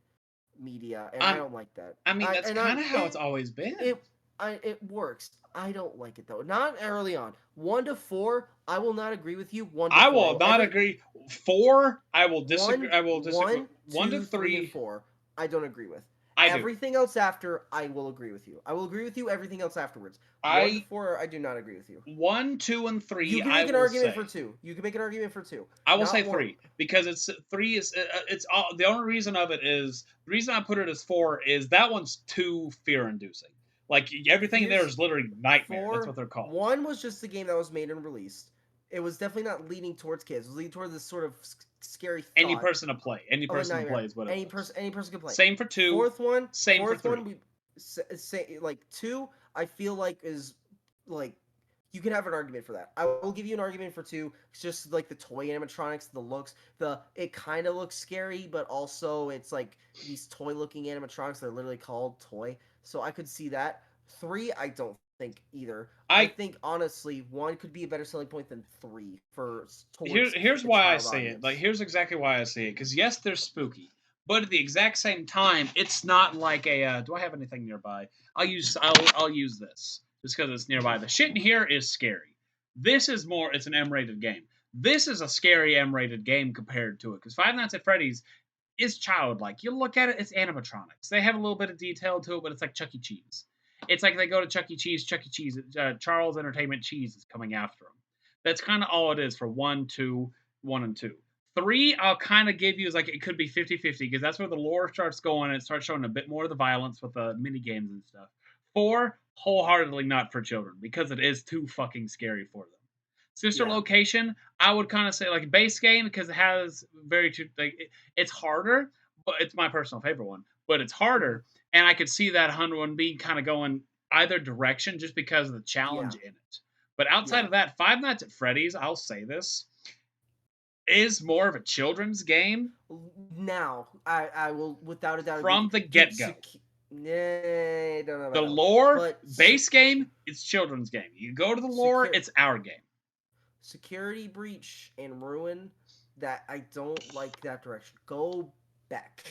media, and I Um, don't like that. I mean, I that's and I kind of how it's always been. it works. I don't like it though. Not early on. 1 to 4, I will not agree with you. One to I four, will not every agree. Four, I will disagree. one, I will disagree. one, 2, 3, and 1 to 3, 4. I don't agree with. I do. Everything else after, I will agree with you. I will agree with you. Everything else afterwards. One to I four, I do not agree with you. 1, 2, and 3. You can I make an will argument for say. two. You can make an argument for two. I will say Not one. 3 because it's 3 is it's all, the only reason of it is the reason I put it as 4 is that one's too fear inducing. Like everything in there Here's is literally nightmare. That's what four. they're called. One was just the game that was made and released. It was definitely not leaning towards kids. It was leaning towards this sort of scary Any thought person to play. Any of a person to nightmare. play is what it was. Any person can play. Same for 2. Fourth one, Same for fourth one, 3. we say like two. I feel like is like you can have an argument for that. I will give you an argument for two. It's just like the toy animatronics, the looks, it kind of looks scary, but also it's like these toy looking animatronics that are literally called toy. So I could see that. Three, I don't think either. I I think honestly, one could be a better selling point than three for towards here's a why I child say it. Like audience. here's exactly why I say it. Because yes, they're spooky, but at the exact same time, it's not like a. Do I have anything nearby? I'll use this just because it's nearby. The shit in here is scary. This is more. It's an M-rated game. This is a scary M-rated game compared to it. Because Five Nights at Freddy's is childlike. You look at it, it's animatronics. They have a little bit of detail to it, but it's like Chuck E. Cheese. It's like they go to Chuck E. Cheese. Chuck E. Cheese. Charles Entertainment Cheese is coming after them. That's kind of all it is for 1, 2, 1 and 2. 3, I'll kind of give you as like it could be 50-50 because that's where the lore starts going and it starts showing a bit more of the violence with the mini games and stuff. 4, wholeheartedly not for children because it is too fucking scary for them. Sister Yeah, Location, I would kind of say like base game because it has it's harder, but it's my personal favorite one. But it's hmm, harder, and I could see that 101 being kind of going either direction just because of the challenge yeah, in it. But outside yeah. of that, Five Nights at Freddy's, I'll say this is more of a children's game Now, I will without a doubt agree with from you, the dude. get go. Nah, don't know The about that one, lore, but base game, it's children's game. You go to the lore, secure it's our game. security breach and ruin that I don't like that direction. Go back.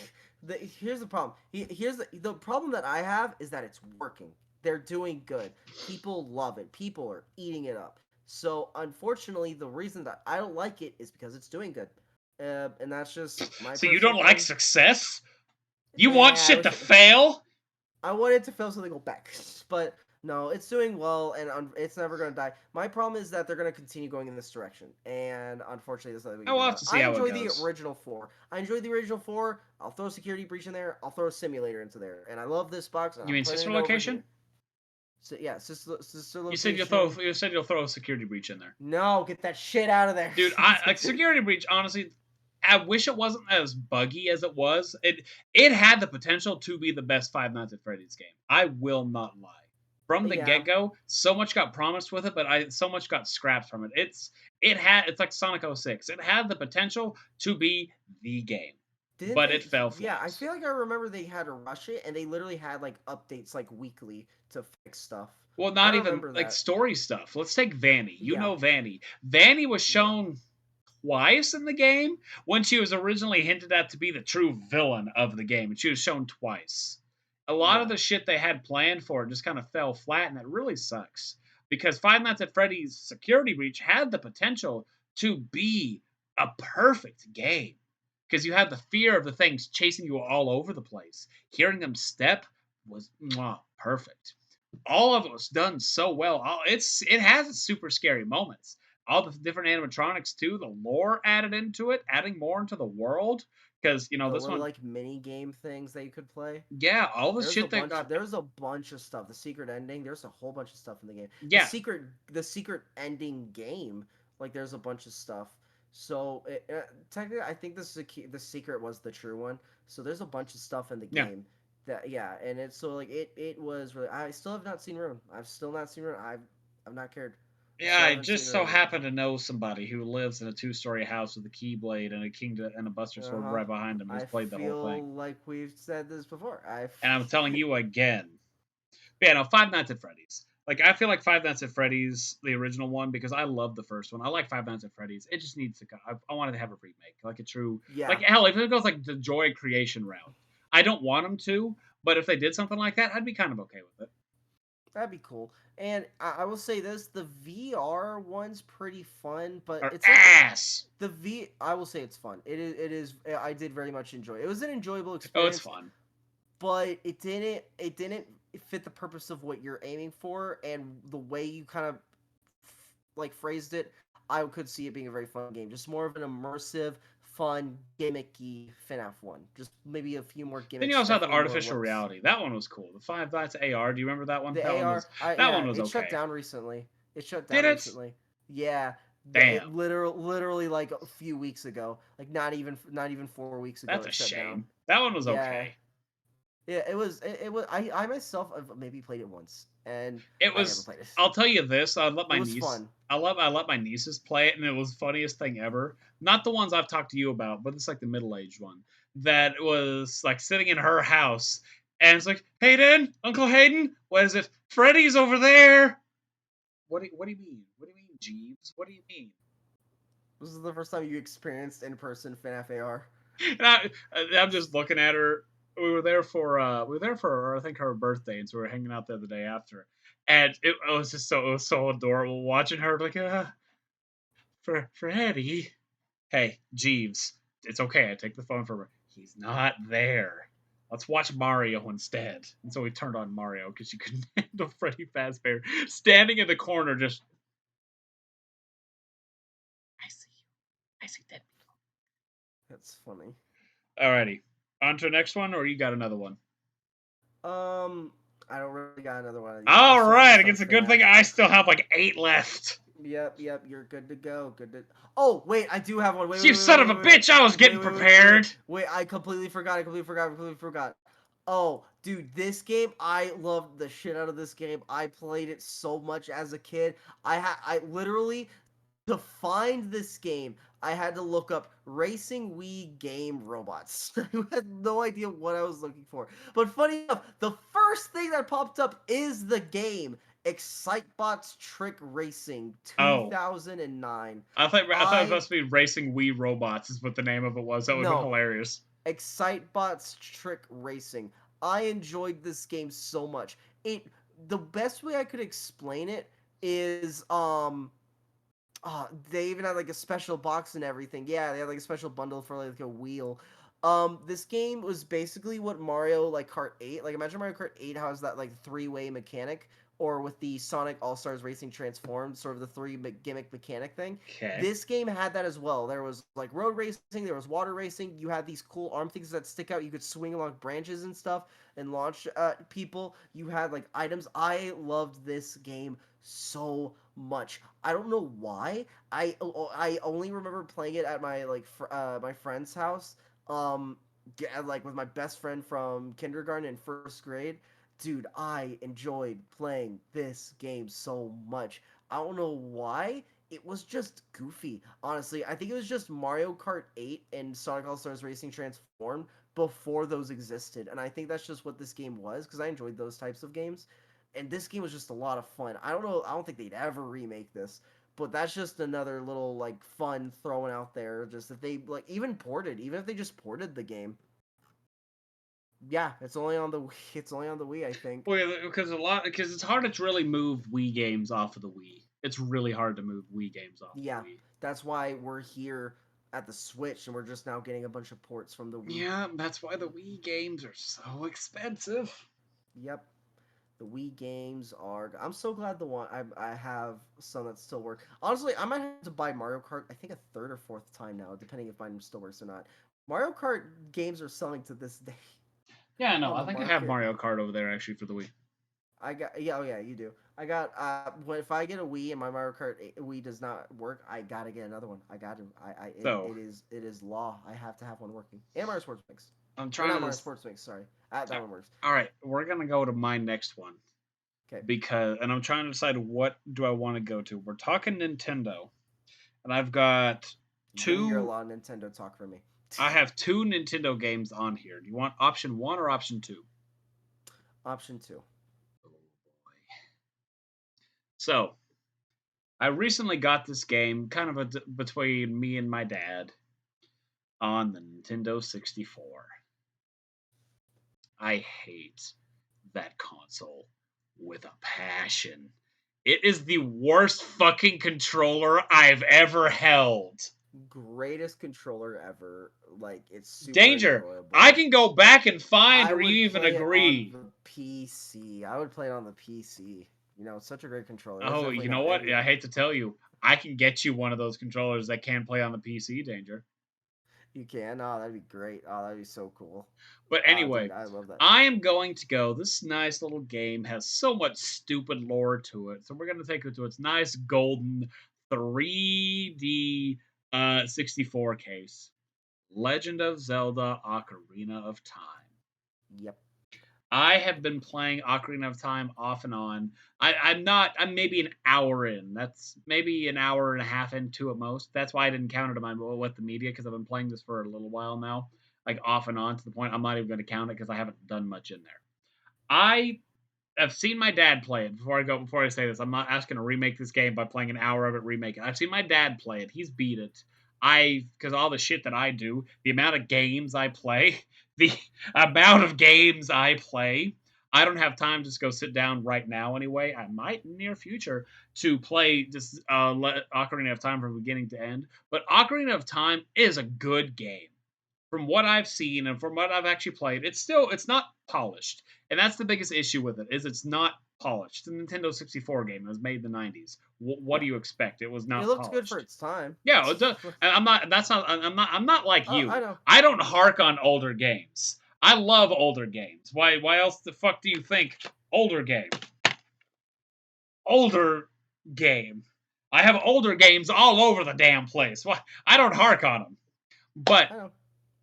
Here's the problem. Here's the problem that I have is that it's working. They're doing good. People love it. People are eating it up. So unfortunately, the reason that I don't like it is because it's doing good, and that's just my So you personal don't like thing. success? You want Nah, shit to fail? I want it to fail so they go back. But no, it's doing well, and it's never going to die. My problem is that they're going to continue going in this direction, and unfortunately, there's nothing we I can do will have about it. to see I how it enjoy the goes. original four. I enjoy the original four. I'll throw a security breach in there. I'll throw a simulator into there, and I love this box, and You I'm mean putting sister it over location? here. So yeah, sister You said you'll throw. location. You said you'll throw a security breach in there, No, get that shit out of there. dude. I like security breach. Honestly, I wish it wasn't as buggy as it was. It had the potential to be the best Five Nights at Freddy's game. I will not lie. From the Yeah, get go, so much got promised with it, but so much got scrapped from it. It's like Sonic 06. It had the potential to be the game, didn't but they? it fell Yeah, I flat. feel like I remember they had to rush it, and they literally had like updates like weekly to fix stuff. Well, I not even remember like that. story stuff. Let's take Vanny. You Yeah, know Vanny. Vanny was yeah, shown twice in the game when she was originally hinted at to be the true villain of the game, and she was shown twice. A lot of yeah. the shit they had planned for it just kind of fell flat, and that really sucks. Because Five Nights at Freddy's Security Breach had the potential to be a perfect game. Because you had the fear of the things chasing you all over the place. Hearing them step was perfect. All of it was done so well. It has its super scary moments. All the different animatronics too, the lore added into it, adding more into the world. Because The this little one, like mini game things that you could play. yeah, all the shit that got, There's a bunch of stuff. The secret ending. There's a whole bunch of stuff in the game. yeah, The secret ending game. Like there's a bunch of stuff. So technically, I think the secret was the true one. So there's a bunch of stuff in the yeah, game that yeah, and it's so like it was really. I still have not seen Rune. I've still not seen Rune. I've not cared. I yeah. still I haven't seen just so Rune. happen to know somebody who lives in a two-story house with a keyblade and a and a Buster Uh Sword huh. right behind him. Who's I played the whole thing, feel like we've said this before. and I'm telling you again, yeah, no, Five Nights at Freddy's. Like I feel like Five Nights at Freddy's, the original one, because I love the first one. I like Five Nights at Freddy's. It just needs to go. I wanted to have a remake, like a true, like yeah. hell, if it goes like the Joy Creation route, I don't want them to, but if they did something like that, I'd be kind of okay with it. That'd be cool. And I will say this: the VR one's pretty fun, but Or it's like ass. the V. I will say it's fun. It is. It is. I did very much enjoy. It was an enjoyable Oh, it's experience, fun. but it didn't. It didn't fit the purpose of what you're aiming for, and the way you kind of like phrased it. I could see it being a very fun game. Just more of an immersive, fun, gimmicky FNAF one. Just maybe a few more Then you gimmicks. also have the Definitely more artificial looks. reality. That one was cool. The Five Nights AR. Do you remember that one? The AR, That yeah, one was it shut okay. down recently. It shut Did down it? recently. Yeah, it Damn, literally like a few weeks ago, like not even 4 weeks ago, that's a it shut down. shame. That one was Yeah, okay. yeah, it was. I myself have maybe played it once, and It I never was. played it. I'll tell you this. I let It my was niece. fun. I let my nieces play it, and it was the funniest thing ever. Not the ones I've talked to you about, but it's like the middle aged one that was like sitting in her house, and it's like, Hayden, Uncle Hayden, what is it? Freddy's over there. What do you mean? What do you mean, Jeeves? What do you mean? This is the first time you experienced in person FNAF AR. And I'm just looking at her. We were there for I think her birthday, and so we were hanging out there the day after, and it was so adorable watching her like for Eddie. Hey, Jeeves, it's okay. I take the phone from her. He's not there. Let's watch Mario instead. And so we turned on Mario because she couldn't handle Freddy Fazbear standing in the corner. Just I see you. I see dead people. That's funny. Alrighty. On to the next one, or you got another one? Um, I don't really got another one yet. I still Alright, finished up it's a good FNAF. thing I still have like 8 left. Yep, you're good to go. Good to. Oh, wait, I do have one. Wait, wait, You wait, wait, son of wait, a wait, wait, bitch, I was wait, getting wait, wait, wait, wait. prepared. Wait, I completely forgot. I completely forgot. Oh, dude, this game, I loved the shit out of this game. I played it so much as a kid. I literally, to find this game, I had to look up racing Wii game robots. I had no idea what I was looking for. But funny enough, the first thing that popped up is the game Excitebots Trick Racing Oh. 2009. I thought it was I supposed to be Racing Wii Robots is what the name of it was. That would have been no, hilarious. Excitebots Trick Racing. I enjoyed this game so much. It the best way I could explain it is they even had like a special box and everything. Yeah, they had like a special bundle for like a wheel. This game was basically what Mario like Kart 8. Like imagine Mario Kart 8 has that like three-way mechanic, or with the Sonic All-Stars Racing Transformed, sort of the gimmick mechanic thing. Okay. This game had that as well. There was like road racing, there was water racing. You had these cool arm things that stick out. You could swing along branches and stuff and launch people. You had like items. I loved this game so much. I don't know why. I only remember playing it at my my friend's house. Like with my best friend from kindergarten and first grade. Dude, I enjoyed playing this game so much. I don't know why. It was just goofy. Honestly, I think it was just Mario Kart 8 and Sonic All Stars Racing Transformed before those existed. And I think that's just what this game was because I enjoyed those types of games. And this game was just a lot of fun. I don't know. I don't think they'd ever remake this, but that's just another little like fun thrown out there. Just if they like even if they just ported the game. Yeah, it's only on the it's only on the Wii, I think. Well, yeah, because it's hard to really move Wii games off of the Wii. It's really hard to move Wii games off the Yeah, Wii. that's why we're here at the Switch and we're just now getting a bunch of ports from the Wii. Yeah, that's why the Wii games are so expensive. Yep. The Wii games are. I'm so glad the one I have some that still work. Honestly, I might have to buy Mario Kart. I think a third or fourth time now, depending if mine still works or not. Mario Kart games are selling to this day Yeah, no, on I the think I have market. Mario Kart over there actually for the Wii. I got yeah, oh yeah, you do. I got if I get a Wii and my Mario Kart Wii does not work, I gotta get another one. I got to. So It is law. I have to have one working. And Mario Sports Mix, I'm or trying not to Mario just. Sports Mix. Sorry, that one works. All right, we're gonna go to my next one Okay, and I'm trying to decide what do I want to go to. We're talking Nintendo, and I've got you're gonna hear a two. lot of Nintendo talk from me. I have two Nintendo games on here. Do you want option one or option two? Option two. Oh boy. So I recently got this game, kind of between me and my dad, on the Nintendo 64. I hate that console with a passion. It is the worst fucking controller I've ever held. Greatest controller ever. Like it's super Danger. I enjoyable. can go back and find I where would you even play it on agree. the PC. I would play it on the PC. You know, it's such a great controller. It's Oh, definitely you know not what? any. I hate to tell you, I can get you one of those controllers that can play on the PC, Danger. You can. Oh, that'd be great. Oh, that'd be so cool. But Ah, anyway, dude, I love that. I am going to go. This nice little game has so much stupid lore to it. So we're going to take it to its nice golden 3D 64 case. Legend of Zelda Ocarina of Time. Yep. I have been playing Ocarina of Time off and on. I'm not. I'm maybe an hour in. That's maybe an hour and a half into at most. That's why I didn't count it in my with the media because I've been playing this for a little while now, like off and on to the point I'm not even going to count it because I haven't done much in there. I I've seen my dad play it before I say this. I'm not asking to remake this game by playing an hour of it, remake it. I've seen my dad play it. He's beat it. Because all the shit that I do, the amount of games I play, the amount of games I play, I don't have time to just go sit down right now anyway. I might in the near future to play just Ocarina of Time from beginning to end. But Ocarina of Time is a good game from what I've seen and from what I've actually played, it's not polished, and that's the biggest issue with it. Is it's not polished. It's a Nintendo 64 game. It was made in the 90s. What Yeah, do you expect? It was it not looked good for polished. its time. Yeah, it does. And I'm not. That's not. I'm not like I you. know. I don't hark on older games. I love older games. Why? Why else the fuck do you think older game? Older game. I have older games all over the damn place. Why? I don't hark on them. But I know.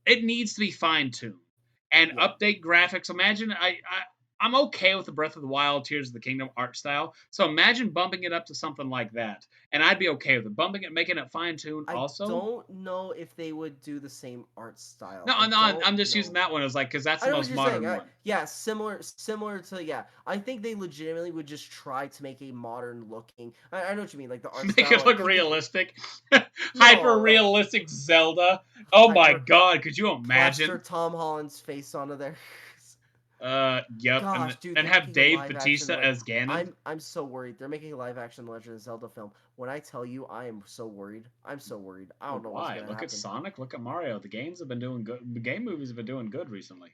it needs to be fine tuned and Yeah. update graphics. Imagine I'm okay with the Breath of the Wild, Tears of the Kingdom art style. So imagine bumping it up to something like that, and I'd be okay with it. Bumping it, making it fine tuned. I Also, don't know if they would do the same art style. no, I no, don't I'm just using know. that one as like because that's I the know what most you're saying. modern one. Yeah, similar to yeah. I think they legitimately would just try to make a modern looking. I know what you mean, like the art Make style. it Like look you could realistic, hyper no realistic Zelda. Oh my hyper god, could you plaster imagine? Tom Holland's face onto there. Yep, Gosh, dude, and they're have making a Dave live action. Batista as Ganon. I'm so worried. They're making a live action Legend of Zelda film. When I tell you, I am so worried. I'm so worried. I Well, don't know what's why? gonna Look at happen. Sonic. Look at Mario. The games have been doing good. The game movies have been doing good recently.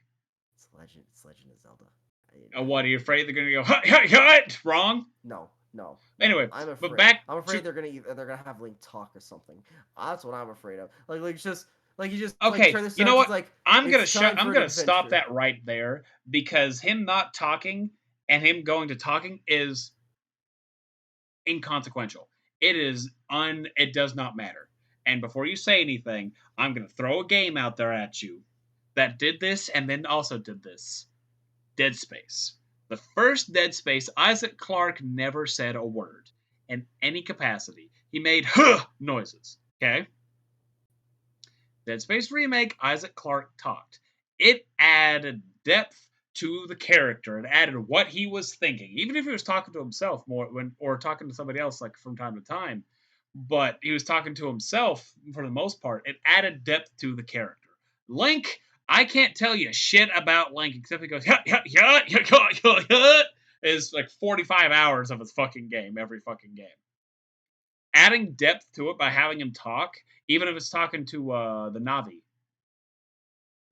It's Legend. It's Legend of Zelda. What are you afraid they're gonna go? Hut, hut, hut! Wrong. No, no, no. Anyway, I'm but afraid. back I'm afraid to they're gonna have Link talk or something. That's what I'm afraid of. Like Link's just like you just like okay. turn this You know sounds. It's what? like I'm gonna it's time I'm for an gonna stop adventure. that right there because him not talking and him going to talking is inconsequential. It is It does not matter. And before you say anything, I'm gonna throw a game out there at you that did this and then also did this. Dead Space. The first Dead Space, Isaac Clarke never said a word in any capacity. He made huh noises. Okay? Dead Space Remake, Isaac Clarke talked. It added depth to the character. It added what he was thinking, even if he was talking to himself more when or talking to somebody else like from time to time. But he was talking to himself for the most part. It added depth to the character. Link, I can't tell you shit about Link except he goes is like 45 hours of his fucking game, every fucking game. Adding depth to it by having him talk, even if it's talking to the Navi,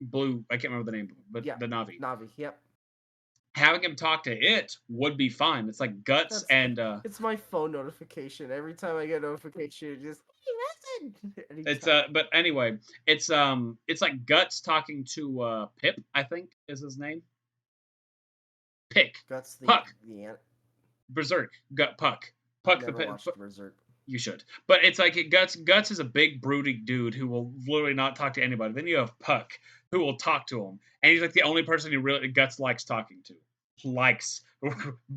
blue. I can't remember the name, but Yeah, the Navi. Navi. Yep. Having him talk to it would be fine. It's like Guts That's and it's my phone notification. Every time I get a notification, it just hey, listen. it's Anytime. but anyway, it's like Guts talking to Pip, I think is his name. Pick. Guts Puck. the ant. Berserk. Gut Puck. I've Puck the never watched Berserk. You should. But it's like Guts is a big brooding dude who will literally not talk to anybody. Then you have Puck who will talk to him. And he's like the only person who really Guts likes talking to. Likes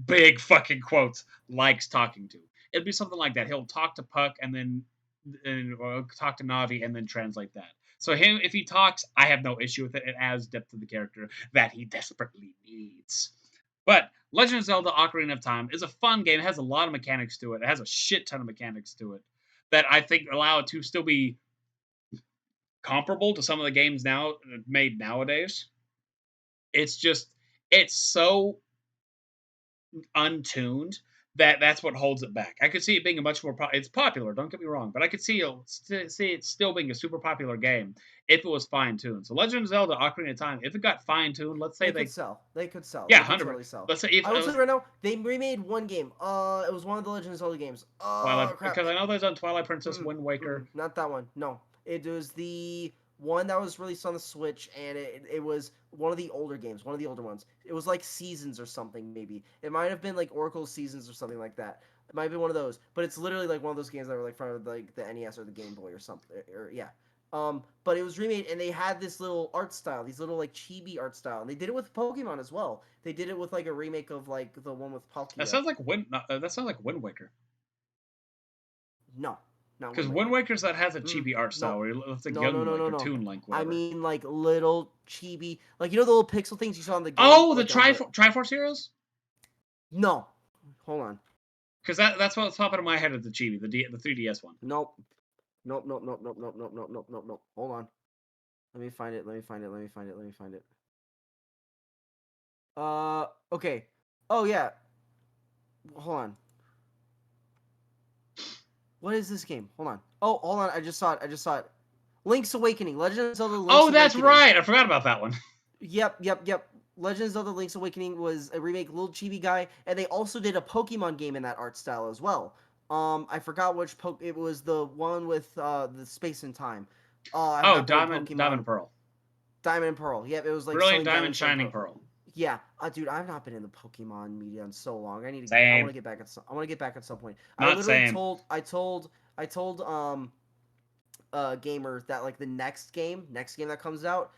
big fucking quotes likes talking to. It'd be something like that. He'll talk to Puck or talk to Navi and then translate that. So him if he talks, I have no issue with it. It adds depth to the character that he desperately needs. But Legend of Zelda Ocarina of Time is a fun game. It has a lot of mechanics to it. It has a shit ton of mechanics to it that I think allow it to still be comparable to some of the games now made nowadays. It's just it's so untuned that that's what holds it back. I could see it being a much more it's popular, don't get me wrong, but I could see it still being a super popular game if it was fine tuned. So Legend of Zelda Ocarina of Time, if it got fine tuned, let's say They could sell. They could sell. yeah, They could 100. totally sell. Let's say if I will tell you right now, they remade one game. It was one of the Legend of Zelda games. Twilight Oh crap! because I know there's on Twilight Princess, Wind Waker. Not that one. No, it was the one that was released on the Switch, and it was one of the older games, one of the older ones. It was like Seasons or something, maybe. It might have been like Oracle Seasons or something like that. It might be one of those, but it's literally like one of those games that were like from like the NES or the Game Boy or something. Or yeah, but it was remade, and they had this little art style, these little like chibi art style, and they did it with Pokemon as well. They did it with like a remake of like the one with That Palkia. sounds like that sounds like Wind Waker. No, not Because Wind Wind Waker. Waker's that has a chibi art style No, where it looks like no, no, young no, Link no, or no. Toon Link, I whatever. mean like little chibi, like the little pixel things you saw in the game, Oh, the like on the. Triforce Heroes. No, hold on. Because that's what's popping in my head at the chibi, the 3DS one. Nope. Nope. Nope. Nope. Nope. Nope. Nope. Nope. Nope. Nope. Nope. Hold on. Let me find it. Let me find it. Let me find it. Let me find it. Okay. Oh yeah. Hold on. What is this game? Hold on. Oh, hold on. I just saw it. I just saw it. Link's Awakening. Legend of Zelda Link's Oh, that's Awakening. right. I forgot about that one. Yep. Yep. Yep. Legends of the Link's Awakening was a remake, little chibi guy, and they also did a Pokemon game in that art style as well. I forgot which it was the one with the space and time. I'm Oh, not good with Diamond Pokemon. and Pearl. Diamond and Pearl. Yep, it was like Brilliant Sunny Diamond, Diamond, Sun Shining Pearl. Pearl. Yeah, dude, I've not been in the Pokemon media in so long. I want Same. to get back at some. I want to get back at some point. I Not literally same. told gamer that like the next game that comes out,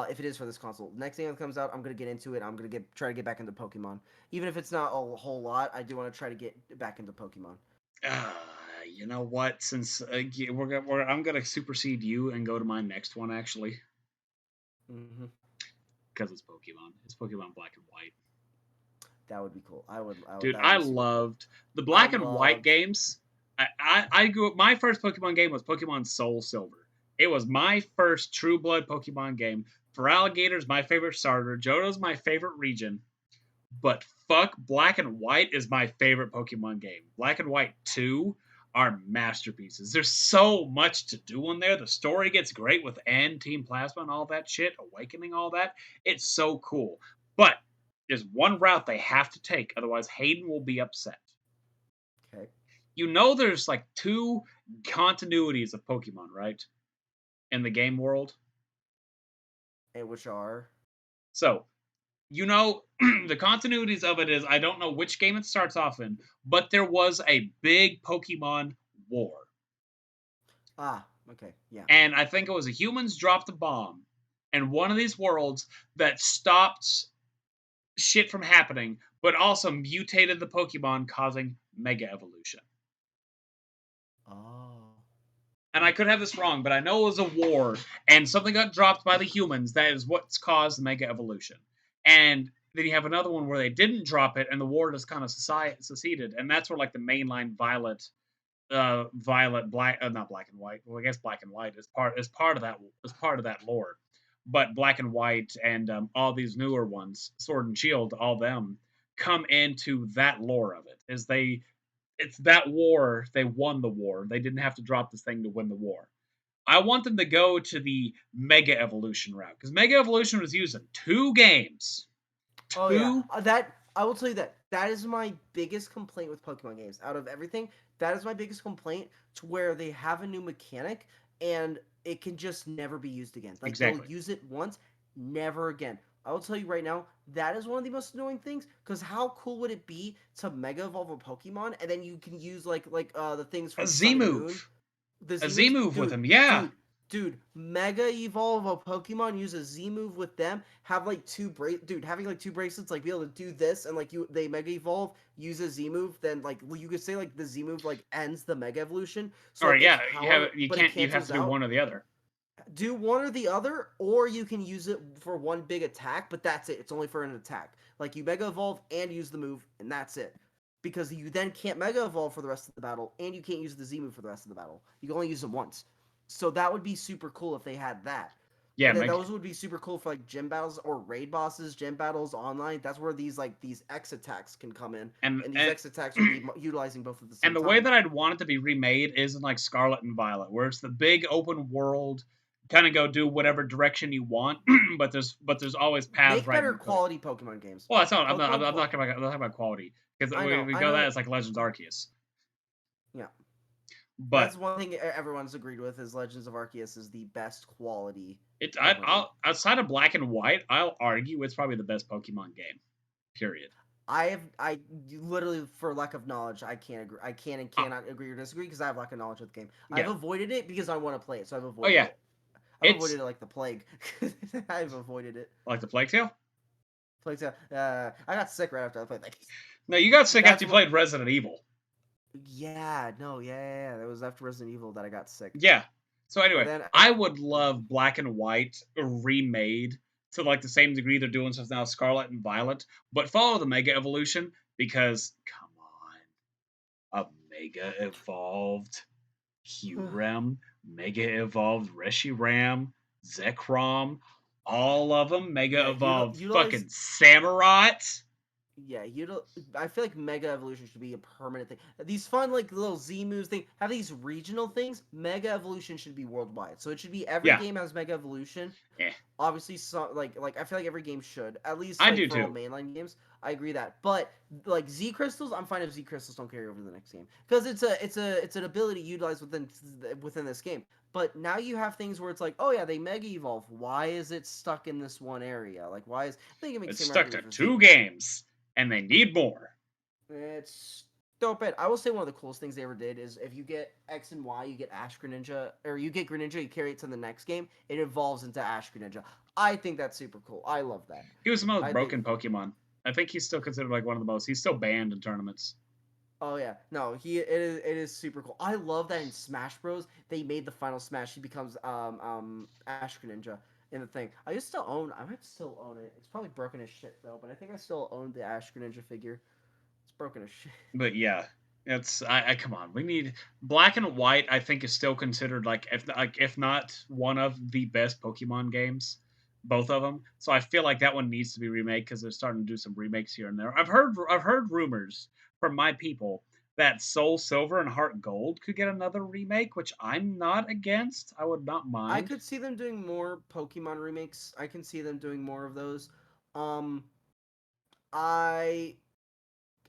if it is for this console, next game that comes out, I'm gonna get into it. I'm gonna try to get back into Pokemon, even if it's not a whole lot. I do want to try to get back into Pokemon. Uh, you know what? Since I'm gonna supersede you and go to my next one actually, Hmm. because it's Pokemon. It's Pokemon Black and White. That would be cool. I would. Dude, That would I be super cool. loved the I Black and White loved. games. I grew up. My first Pokemon game was Pokemon Soul Silver. It was my first True Blood Pokemon game. For alligators, my favorite starter. Johto's my favorite region. But fuck, Black and White is my favorite Pokemon game. Black and White 2 are masterpieces. There's so much to do in there. The story gets great with N, Team Plasma, and all that shit, Awakening, all that. It's so cool. But there's one route they have to take, otherwise, Hayden will be upset. Okay. You know, there's like two continuities of Pokemon, right? In the game world. And which are. So, you know, the continuities of it is I don't know which game it starts off in, but there was a big Pokemon war. Ah. Okay. Yeah. And I think it was the humans dropped a bomb in one of these worlds that stopped shit from happening, but also mutated the Pokemon, causing Mega Evolution. Oh. And I could have this wrong, but I know it was a war, and something got dropped by the humans. That is what's caused the Mega Evolution. And then you have another one where they didn't drop it, and the war just kind of seceded, and that's where like the mainline Violet, Black, not Black and White. Well, I guess Black and White is part of that lore. But Black and White and all these newer ones, Sword and Shield, all them come into that lore of it. Is they It's that war. They won the war. They didn't have to drop this thing to win the war. I want them to go to the Mega Evolution route because Mega Evolution was used in two games. Oh yeah, Two that I will tell you that is my biggest complaint with Pokemon games. Out of everything, that is my biggest complaint. To where they have a new mechanic and it can just never be used again. Like they'll exactly. use it once, never again. I will tell you right now, that is one of the most annoying things. Because how cool would it be to Mega Evolve a Pokemon and then you can use the things A from Z Sun and Moon, move, the a Z Z moves, move with him. Yeah. dude, Mega Evolve a Pokemon, use a Z move with them, have like having like two bracelets, like be able to do this, and like they Mega Evolve, use a Z move, then like you could say like the Z move like ends the Mega Evolution, so All right. like its Yeah. power, but it You have cancels to do out. one or the other. Do one or the other, or you can use it for one big attack, but that's it. It's only for an attack. Like you Mega Evolve and use the move, and that's it. Because you then can't Mega Evolve for the rest of the battle, and you can't use the Z move for the rest of the battle. You can only use them once. So that would be super cool if they had that. Yeah. And then those would be super cool for like gym battles or raid bosses, gym battles online. That's where these X attacks can come in, and and these and X attacks would be utilizing both at the and same the way time. that I'd want it to be remade is in like Scarlet and Violet, where it's the big open world, kind of go do whatever direction you want, but there's always paths Make right in better the code. quality Pokemon games. Well, that's not. Pokemon, I'm not talking about quality because I know, we I go that know. as like Legends Arceus, Yeah, but that's one thing everyone's agreed with is Legends of Arceus is the best quality Pokemon game. I'll outside of Black and White, I'll argue it's probably the best Pokemon game. Period. I literally for lack of knowledge I can't agree. I can and Uh, cannot agree or disagree because I have lack of knowledge with the game. I've yeah. avoided it because I want to play it, so I've Oh avoided yeah. it. I've It's avoided it like the plague. I've avoided it. like the Plague Tale. Plague Tale. I got sick right after I played. Like No, you got sick after that's you what. played Resident Evil. Yeah, no, yeah. That was after Resident Evil that I got sick. Yeah. So And anyway, then I would love Black and White remade to like the same degree they're doing stuff now, Scarlet and Violet, but follow the Mega Evolution because come on, a Mega Evolved Kyurem, Mega Evolved Reshiram, Zekrom, all of them Mega yeah, Evolved utilize fucking Samurott. Yeah, you don't. I feel like Mega Evolution should be a permanent thing. These fun like little Z moves thing have these regional things. Mega Evolution should be worldwide. So it should be every Yeah, game has Mega Evolution. eh, Obviously, so like I feel like every game should, at least I like do for all too. mainline games. I agree that, but like Z crystals, I'm fine if Z crystals don't carry over to the next game because it's an ability utilized within this game. But now you have things where it's like, oh yeah, they mega evolve. Why is it stuck in this one area? Like, why is I think it makes the It's same stuck argument to for Z. 2 games, and they need more. It's dope. I will say one of the coolest things they ever did is if you get X and Y, you get Ash Greninja, or you get Greninja, you carry it to the next game, it evolves into Ash Greninja. I think that's super cool. I love that. He was the most I think. broken Pokemon. I think he's still considered like one of the most. He's still banned in tournaments. Oh yeah, no, it is super cool. I love that in Smash Bros. They made the final Smash. He becomes Ash Greninja in the thing. I might still own it. It's probably broken as shit though, but I think I still own the Ash Greninja figure. It's broken as shit. But yeah, it's I come on. We need Black and White. I think is still considered if not one of the best Pokemon games, both of them. So I feel like that one needs to be remade because they're starting to do some remakes here and there. I've heard rumors from my people that Soul Silver and Heart Gold could get another remake, which I'm not against. I would not I mind. could see them doing more Pokemon remakes. I can see them doing more of those. Um, I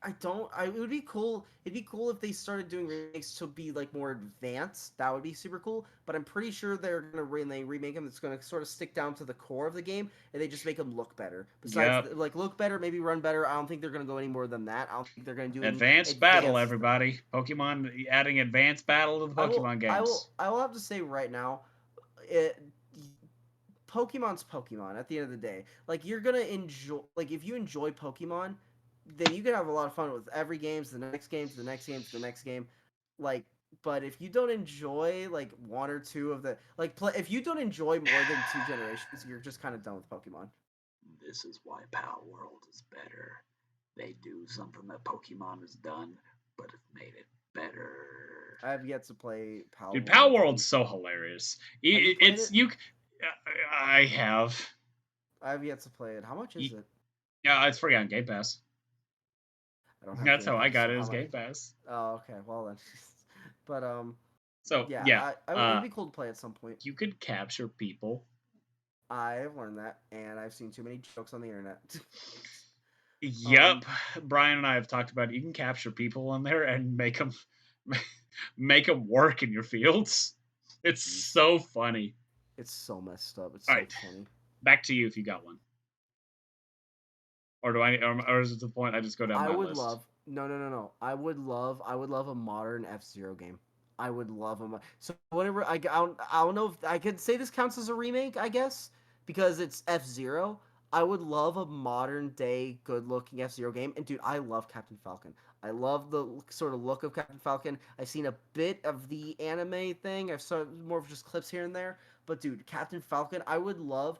I don't. It would be cool. It'd be cool if they started doing remakes to be like more advanced. That would be super cool. But I'm pretty sure they're gonna when they remake them, it's gonna sort of stick down to the core of the game, and they just make them look better. Besides, Yep. like look better, maybe run better. I don't think they're gonna go any more than that. I don't think they're gonna do any Advanced battle, advanced. everybody. Pokemon adding advanced battle to the I will. Pokemon I games. will. I will have to say right now, it, Pokemon's Pokemon at the end of the day. Like you're gonna enjoy like if you enjoy Pokemon, then you can have a lot of fun with every game to the next game to the next game to the next game. Like but if you don't enjoy like one or two of the if you don't enjoy more than two generations, you're just kind of done with Pokemon. This is why Pal World is better. They do something that Pokemon has done, but have made it better. I have yet to play Pal Dude, Pal World. World's so hilarious. Have you played It's it? you. I have. I have yet to play it. How much is it? Yeah, it's free on Game Pass. I don't have That's Game how I Pass, got so it how as much? Game Pass. Oh, okay. Well then. But So yeah, yeah, it would be cool to play at some point. you could capture people. I've learned that, and I've seen too many jokes on the internet. um, Yep, Brian and I have talked about it. You can capture people in there and make them make them work in your fields. It's jeez, so funny. it's so messed up. It's All so right, funny. back to you if you got one, or do I? Or is it the point I just go down I my would list? love no. I would love a modern F Zero game. I would love a so whatever I don't know if I could say this counts as a remake. I guess because it's F Zero. I would love a modern day, good looking F Zero game. And dude, I love Captain Falcon. I love the sort of look of Captain Falcon. I've seen a bit of the anime thing. I've saw more of just clips here and there. But dude, Captain Falcon, I would love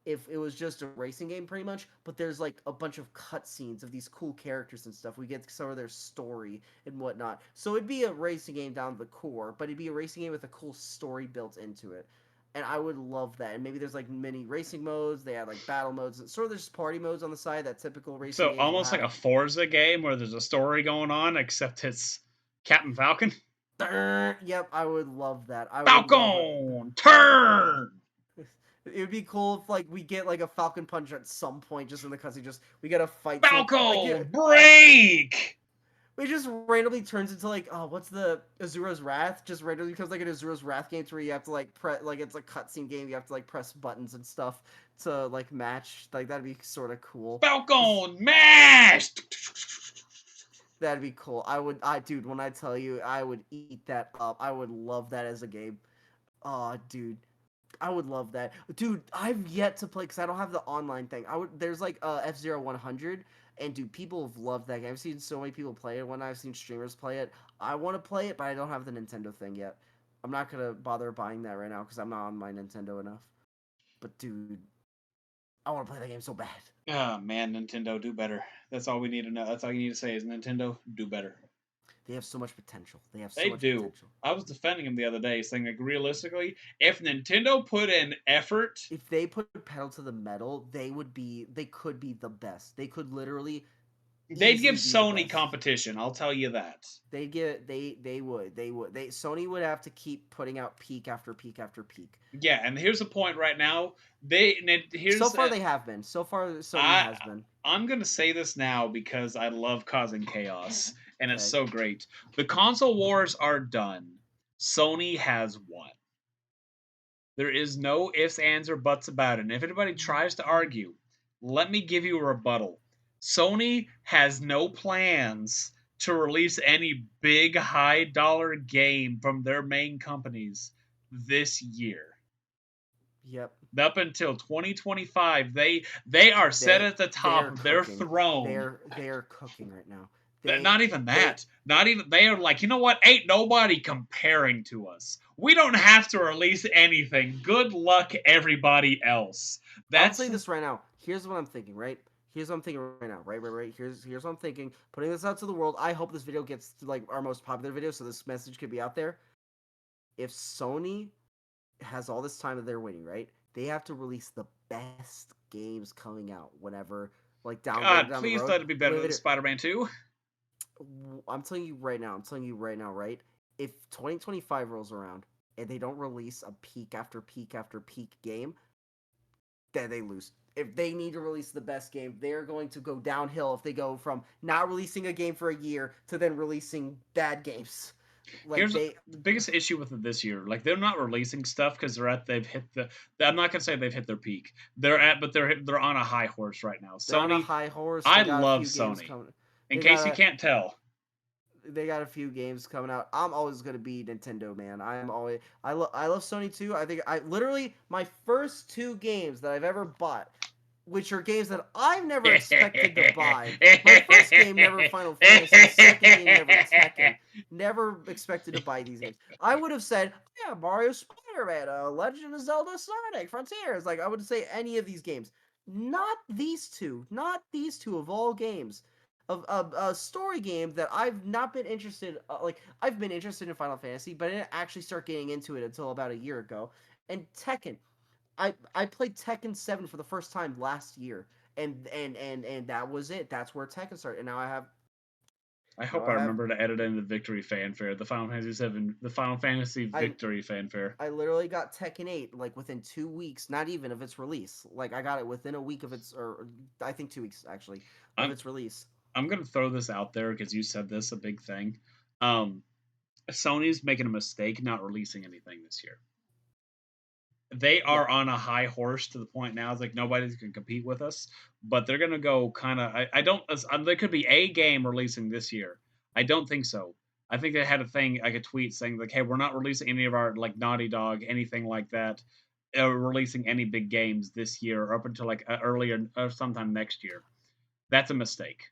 if it was just a racing game pretty much, but there's like a bunch of cutscenes of these cool characters and stuff. We get some of their story and whatnot. So it'd be a racing game down to the core, but it'd be a racing game with a cool story built into it. And I would love that. And maybe there's like mini racing modes. They had like battle modes. Sort of there's party modes on the side that typical racing So games will almost like have. a Forza game where there's a story going on, except it's Captain Falcon. Yep, I would love that. I would love it. Falcon, turn. It would be cool if like we get like a Falcon Punch at some point just in the cutscene. Just we gotta fight someone. Like yeah, Falcon, break. it just randomly turns into like what's the Azura's Wrath? Just randomly becomes like an Azura's Wrath game where you have to like press like it's a cutscene game. You have to like press buttons and stuff to like match. Like that'd be sort of cool. Falcon, mash. That'd be cool. Dude, when I tell you, I would eat that up. I would love that as a game. Oh, dude, I would love that, dude. I've yet to play because I don't have the online thing. There's like F Zero 100, and dude, people have loved that game. I've seen so many people play it. When I've seen streamers play it, I want to play it, but I don't have the Nintendo thing yet. I'm not gonna bother buying that right now because I'm not on my Nintendo enough. But dude, I want to play that game so bad. Oh man, Nintendo, do better. That's all we need to know. That's all you need to say is Nintendo, do better. They have so much potential. They have so They much do. potential. I was defending them the other day, saying like realistically, if Nintendo put in effort, If they put pedal to the metal, they could be the best. They could literally They'd give easily be the Sony best. competition. I'll tell you that. Sony would have to keep putting out peak after peak after peak. Yeah, and here's the point right now. They and So here's far they have been. So far Sony I has been. I'm gonna say this now because I love causing chaos and it's Okay. so great. The console wars are done. Sony has won. There is no ifs, ands, or buts about it. And if anybody tries to argue, let me give you a rebuttal. Sony has no plans to release any big high dollar game from their main companies this year. Yep. Up until 2025, they are set They at the they top are of their cooking. throne. They are cooking right now. They Not even they that. Not even they are like, you know what? Ain't nobody comparing to us. We don't have to release anything. Good luck, everybody else. I'll tell That's you this right now. Here's what I'm thinking, right? Here's what I'm thinking right now. Right. Here's what I'm thinking. Putting this out to the world. I hope this video gets to like our most popular video so this message could be out there. If Sony has all this time that they're waiting, right? They have to release the best games coming out whenever like later God. down the Please road. let it be better than Later Spider-Man 2. I'm telling you right now. I'm telling you right now, right? If 2025 rolls around and they don't release a peak after peak after peak game, then they lose. If they need to release the best game, they're going to go downhill if they go from not releasing a game for a year to then releasing bad games. Like Here's they the biggest issue with it this year. Like they're not releasing stuff because they've hit the. I'm not gonna say they've hit their peak. But they're on a high horse right now. they're on a Sony, high horse. I They got a love few games Sony. coming. In They case you got a can't tell, they got a few games coming out. I'm always gonna be Nintendo, man. I love Sony too. I think I literally my first two games that I've ever bought, which are games that I've never expected to buy. My first game never Final Fantasy. Second game never Tekken. Never expected to buy these games. I would have said, yeah, Mario, Spider-Man, Legend of Zelda, Sonic, Frontiers. Like I would say any of these games. Not these two. Not these two of all games of a story game that I've not been interested. Like I've been interested in Final Fantasy, but I didn't actually start getting into it until about a year ago. And Tekken, I played Tekken 7 for the first time last year, and that was it. That's where Tekken started, and I now hope I I have remember to edit in the victory fanfare, the Final Fantasy 7, the Final Fantasy I victory fanfare. I literally got Tekken 8 like within 2 weeks, not even of its release. Like I got it within a week of its, or I think 2 weeks actually of I'm its release. I'm gonna throw this out there because you said this a big thing. Um, Sony's making a mistake not releasing anything this year. They Yeah, are on a high horse to the point now. It's like nobody can compete with us, but they're gonna go kind of. I don't. There could be a game releasing this year. I don't think so. I think they had a thing like a tweet saying like, "Hey, we're not releasing any of our like Naughty Dog, anything like that, releasing any big games this year or up until like earlier or sometime next year." That's a mistake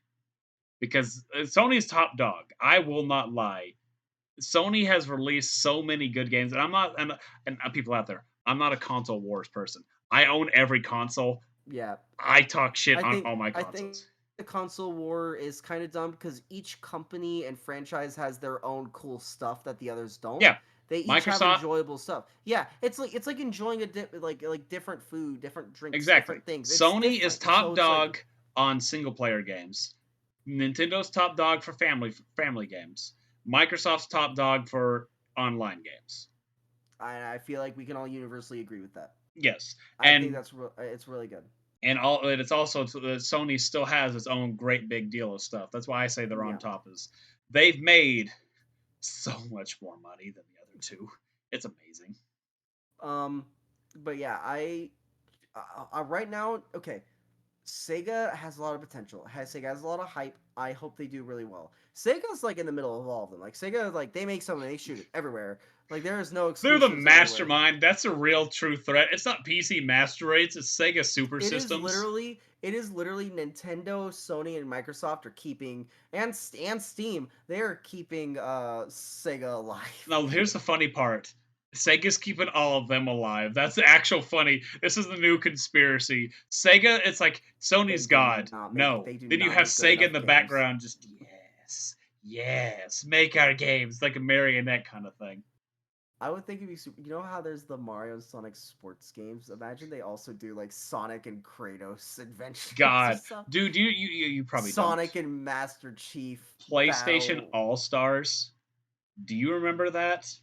because Sony's top dog. I will not lie. Sony has released so many good games, and I'm not, and people out there, I'm not a console wars person. I own every console. yeah. I talk shit on all my I think consoles. the console war is kind of dumb because each company and franchise has their own cool stuff that the others don't. Yeah, They each have Microsoft, enjoyable stuff. Yeah, it's like enjoying like different food, different drinks, exactly. different things. It's Sony is different. So top it's like dog on single player games. Nintendo's top dog for family games. Microsoft's top dog for online games. I feel like we can all universally agree with that. Yes, I think and it's really good. it's also Sony still has its own great big deal of stuff. That's why I say they're on Yeah. top. Is they've made so much more money than the other two. It's amazing. Um, but yeah, right now, okay. Sega has a lot of potential. Sega has a lot of hype. I hope they do really well. Sega's like in the middle of all of them. Like Sega, like they make something, they shoot it everywhere. Like there is no They're the exclusives anywhere. mastermind. That's a real true threat. It's not PC master rates. It's Sega Super Systems. It is literally Nintendo, Sony, and Microsoft are keeping and Steam. They are keeping Sega alive. Now, here's the funny part. Sega's keeping all of them alive. That's the actual funny. This is the new conspiracy. Sega, it's like Sony's God. No. They do Then you not have make good Sega in enough the games. background, just yes, yes, make our games like a marionette kind of thing. I would think it'd be super. You know how there's the Mario and Sonic sports games? Imagine they also do like Sonic and Kratos adventures or God, something. dude, you probably don't. Sonic and Master Chief PlayStation battle. All Stars. Do you remember that?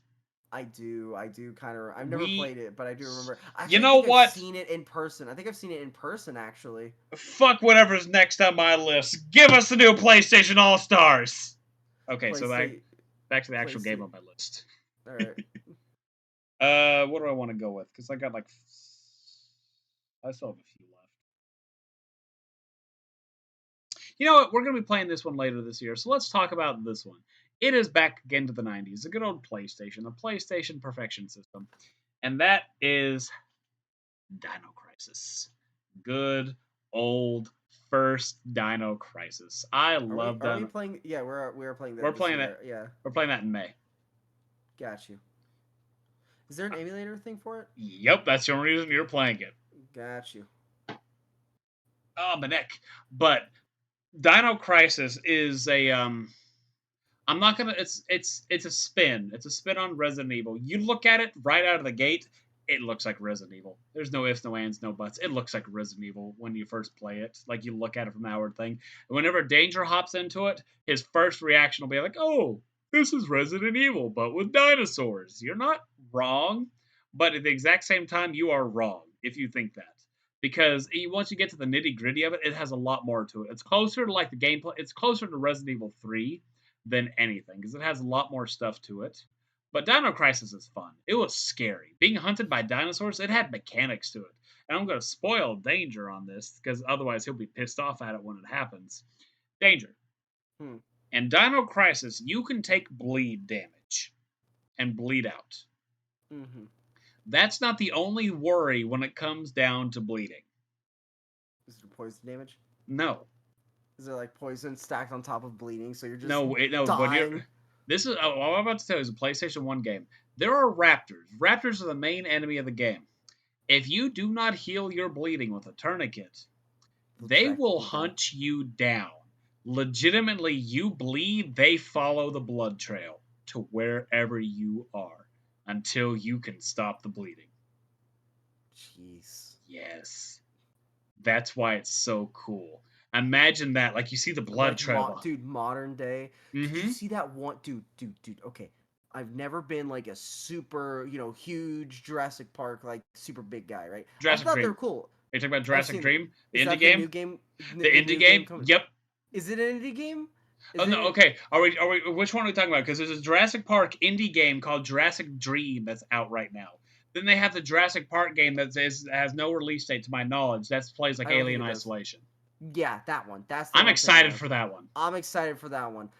I do kind of. I've never We, played it, but I do remember. you Actually, I know think I've what? seen it in person. I think I've seen it in person, actually. Fuck whatever's next on my list. Give us the new PlayStation All Stars. Okay, so PlayStation. back to the actual game PlayStation. on my list. All right. What do I want to go with? Because I got like, I still have a few left. You know what? We're going to be playing this one later this year, so let's talk about this one. It is back again to the 90s, the good old PlayStation, the PlayStation Perfection System. And that is Dino Crisis. Good old first Dino Crisis. I love Are we Dino. playing? Yeah, we are playing We're that this playing it. year. Yeah, We're playing that in May. got you. Is there an emulator thing for it? Yep, that's the only reason you're playing it. Got you. Oh, my neck. But Dino Crisis is a I'm not gonna. It's a spin. It's a spin on Resident Evil. You look at it right out of the gate, it looks like Resident Evil. There's no ifs, no ands, no buts. It looks like Resident Evil when you first play it. Like you look at it from the outward thing. And whenever Danger hops into it, his first reaction will be like, "Oh, this is Resident Evil, but with dinosaurs." You're not wrong, but at the exact same time, you are wrong if you think that. Because once you get to the nitty gritty of it, it has a lot more to it. It's closer to like the gameplay. It's closer to Resident Evil 3 than anything because it has a lot more stuff to it. But Dino Crisis is fun. It was scary. Being hunted by dinosaurs, it had mechanics to it. And I'm going to spoil Danger on this because otherwise he'll be pissed off at it when it happens. Danger. Hmm. In Dino Crisis, you can take bleed damage and bleed out. Mm-hmm. That's not the only worry when it comes down to bleeding. Is it poison damage? No. Is it like poison stacked on top of bleeding, so you're just No, when you're dying? this is what I'm about to tell you is a PlayStation 1 game. There are raptors. Raptors are the main enemy of the game. If you do not heal your bleeding with a tourniquet, They'll they track will you down. hunt you down. Legitimately, you bleed, they follow the blood trail to wherever you are until you can stop the bleeding. Jeez. Yes. That's why it's so cool. Imagine that. Like you see the blood trail. Dude, modern day. Did you Mm-hmm. see that one, dude? Okay, I've never been like a super, huge Jurassic Park like super big guy, right? I Jurassic thought they were Dream. cool. Are you talking about I've Jurassic seen them. Dream? The Is indie that the game? new game? The The indie new game game? coming? Yep. Is it an indie game? Oh Is no, it? okay. Are we which one are we talking about? Because there's a Jurassic Park indie game called Jurassic Dream that's out right now. Then they have the Jurassic Park game that has no release date to my knowledge. That plays like I don't think Alien it does. Isolation. Yeah, that one. That's the I'm one I'm thinking excited of. for that one. I'm excited for that one.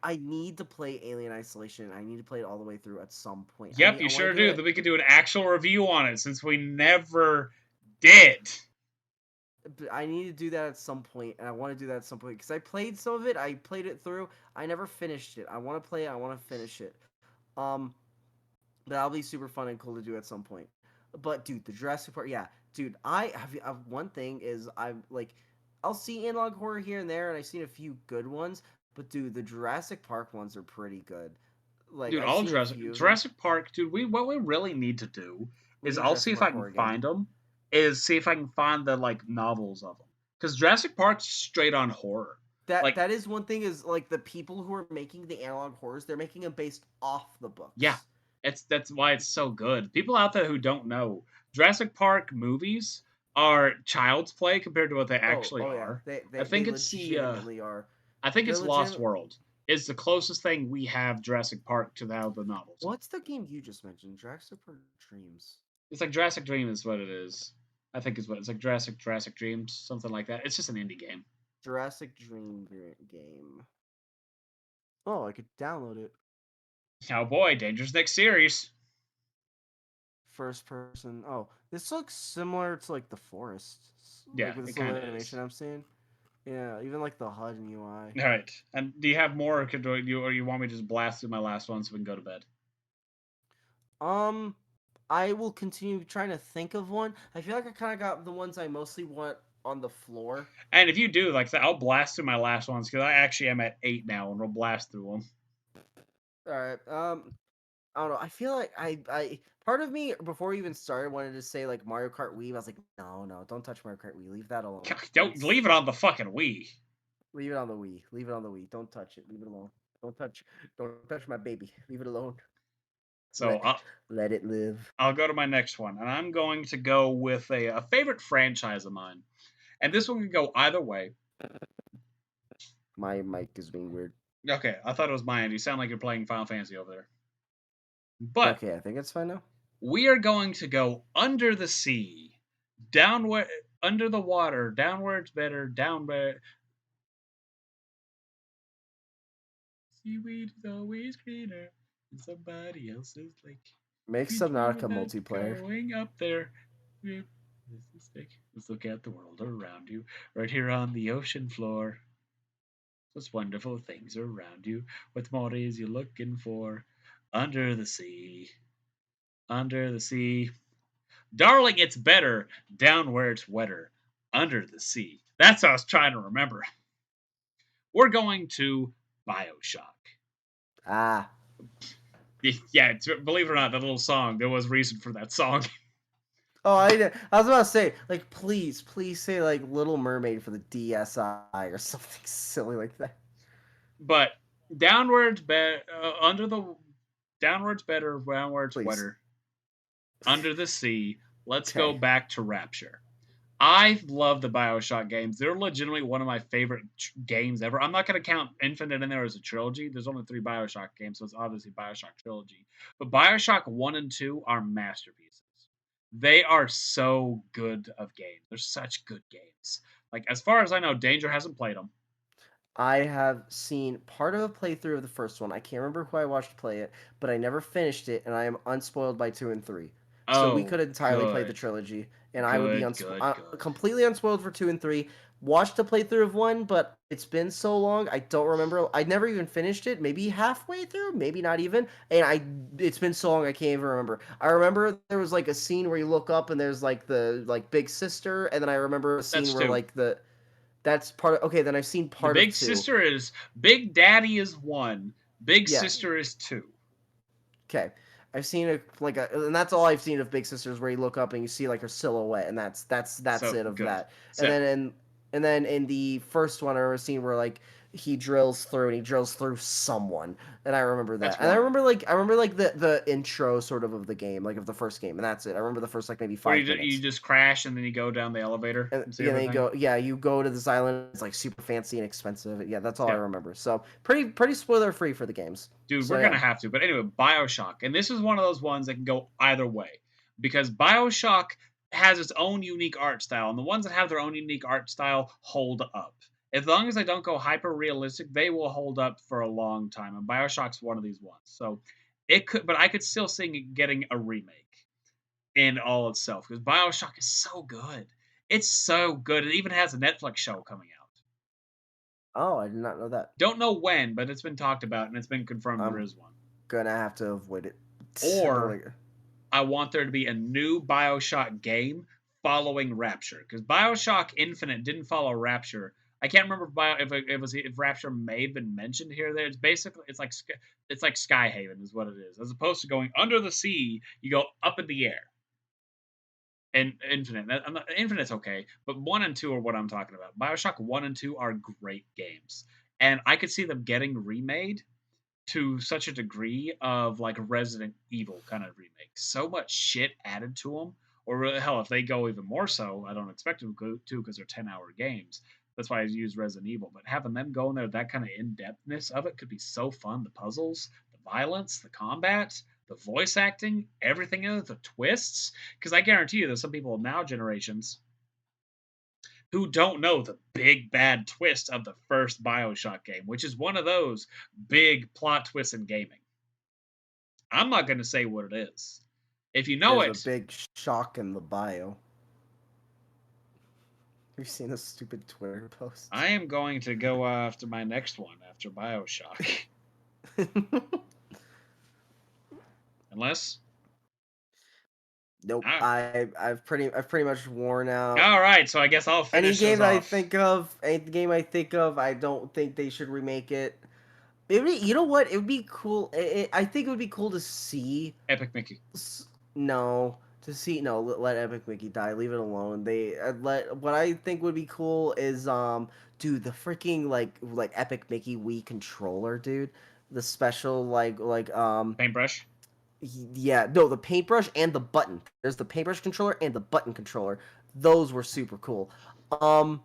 I need to play Alien Isolation. I need to play it all the way through at some point. Yep, I you want sure to do do. it. Then we could do an actual review on it since we never did. I need to do that at some point, and I want to do that at some point because I played some of it. I played it through. I never finished it. I want to play it. I want to finish it. Um, that'll be super fun and cool to do at some point. But dude, the Jurassic Park, yeah, dude. One thing is I'm like, I'll see analog horror here and there, and I've seen a few good ones. But dude, the Jurassic Park ones are pretty good. Like Dude, I've all seen a few of them. Jurassic Park, dude. What we really need to do We is need a I'll see Jurassic if I Park can horror game. find them. Is see if I can find the like novels of them because Jurassic Park's straight on horror. Like, That is one thing is like the people who are making the analog horrors, they're making them based off the yeah, books. that's why it's so good. People out there who don't know, Jurassic Park movies are child's play compared to what they actually Oh yeah, are. I they think it's the legitimately are. I think They're it's Lost legitimate. World is the closest thing we have Jurassic Park to how the novels are. What's the game you just mentioned? Jurassic Park Dreams. It's like Jurassic Dream is what it is. I think is what it's like Jurassic Dreams, something like that. It's just an indie game. Jurassic Dream game. Oh, I could download it. Oh boy, Danger's next series. First person. Oh, this looks similar to like the forest, Yeah, like with it this little kind of animation is. I'm seeing. Yeah, even like the HUD and UI. All right. And do you have more, or you want me to just blast through my last one so we can go to bed? Um, I will continue trying to think of one. I feel like I kind of got the ones I mostly want on the floor. And if you do, like I said, I'll blast through my last ones because I actually am at 8 now, and we'll blast through them. All right. I don't know. I feel like I part of me before we even started wanted to say like Mario Kart Wii. I was like, no, no, don't touch Mario Kart Wii. Leave that alone. Don't It's leave it on the fucking Wii. leave it on the Wii. Leave it on the Wii. Don't touch it. Leave it alone. Don't touch my baby. Leave it alone. So Let let it live. I'll go to my next one, and I'm going to go with a favorite franchise of mine. And this one can go either way. My mic is being weird. Okay, I thought it was my end. You sound like you're playing Final Fantasy over there. But Okay, I think it's fine now. we are going to go under the sea, down where under the water, down where it's better, down where seaweed is always greener in somebody else's lake. Make We dream Subnautica about multiplayer. going up there. This is big. Let's look at the world around you, right here on the ocean floor. Those wonderful things around you. What more is you looking for? Under the sea, under the sea. Darling, it's better down where it's wetter. Under the sea. That's what I was trying to remember. We're going to Bioshock. Ah. Yeah, believe it or not, that little song, there was reason for that song. Oh, I was about to say, like, please say like Little Mermaid for the DSi or something silly like that. But downwards, under the downwards better, downwards Please. wetter. Under the sea. Let's go Okay. back to Rapture. I love the Bioshock games. They're legitimately one of my favorite games ever. I'm not going to count Infinite in there as a trilogy. There's only 3 Bioshock games, so it's obviously Bioshock trilogy. But Bioshock 1 and 2 are masterpieces. They are so good of games. They're such good games. Like, as far as I know, Danger hasn't played them. I have seen part of a playthrough of the first one. I can't remember who I watched play it, but I never finished it, and I am unspoiled by 2 and 3. So we Oh, could entirely play the good. trilogy, and I would be Good, good, good. completely unspoiled for 2 and 3. Watched a playthrough of one, but it's been so long, I don't remember. I never even finished it. Maybe halfway through, maybe not even. And it's been so long, I can't even remember. I remember there was like a scene where you look up and there's like the like big sister, and then I remember a scene That's where two. like that's part of okay. Then I've seen The part of big two. sister is Big Daddy is one. Big Yeah. sister is two. Okay. I've seen and that's all I've seen of Big Sisters, where you look up and you see like her silhouette, and that's So it of good. that. And So then in the first one, I remember seeing where like he drills through someone, and I remember that. that's And one. I remember like the intro sort of the game, like of the first game, and that's it. I remember the first like maybe Where 5 minutes. you just crash and then you go down the elevator And and see yeah, then everything. you go to this island. It's like super fancy and expensive. Yeah, that's all I Yeah. remember. So pretty spoiler free for the games. Dude, So we're yeah. gonna have to. But anyway, Bioshock, and this is one of those ones that can go either way, because Bioshock has its own unique art style, and the ones that have their own unique art style hold up. As long as they don't go hyper realistic, they will hold up for a long time. And Bioshock's one of these ones. So it could, but I could still see it getting a remake in all itself because Bioshock is so good. It's so good. It even has a Netflix show coming out. Oh, I did not know that. Don't know when, but it's been talked about and it's been confirmed there I'm is one. gonna have to avoid it. Or Like, I want there to be a new Bioshock game following Rapture because Bioshock Infinite didn't follow Rapture. I can't remember if Rapture may have been mentioned here. There, it's basically it's like Skyhaven is what it is. As opposed to going under the sea, you go up in the air. And Infinite, Infinite's okay, but 1 and 2 are what I'm talking about. Bioshock 1 and 2 are great games, and I could see them getting remade to such a degree of like Resident Evil kind of remake. So much shit added to them, or hell, if they go even more so, I don't expect them to because they're 10-hour games. That's why I use Resident Evil. But having them go in there, that kind of in depthness of it could be so fun. The puzzles, the violence, the combat, the voice acting, everything in it, the twists. Because I guarantee you, there's some people now generations who don't know the big bad twist of the first Bioshock game, which is one of those big plot twists in gaming. I'm not going to say what it is. If you know there's a it, big shock in the bio. Have you seen the stupid Twitter posts? I am going to go after my next one after Bioshock. Unless. Nope. I, I've pretty much worn out. all right, so I guess I'll Any finish us game that I off. think of, any game I think of, I don't think they should remake it. You know what? It would be cool. I think it would be cool to see. Epic Mickey. No, to see. No, let Epic Mickey die. Leave it alone. They let. What I think would be cool is dude, the freaking like Epic Mickey Wii controller, dude. The special Paintbrush. yeah, no, the paintbrush and the button. There's the paintbrush controller and the button controller. Those were super cool. Um,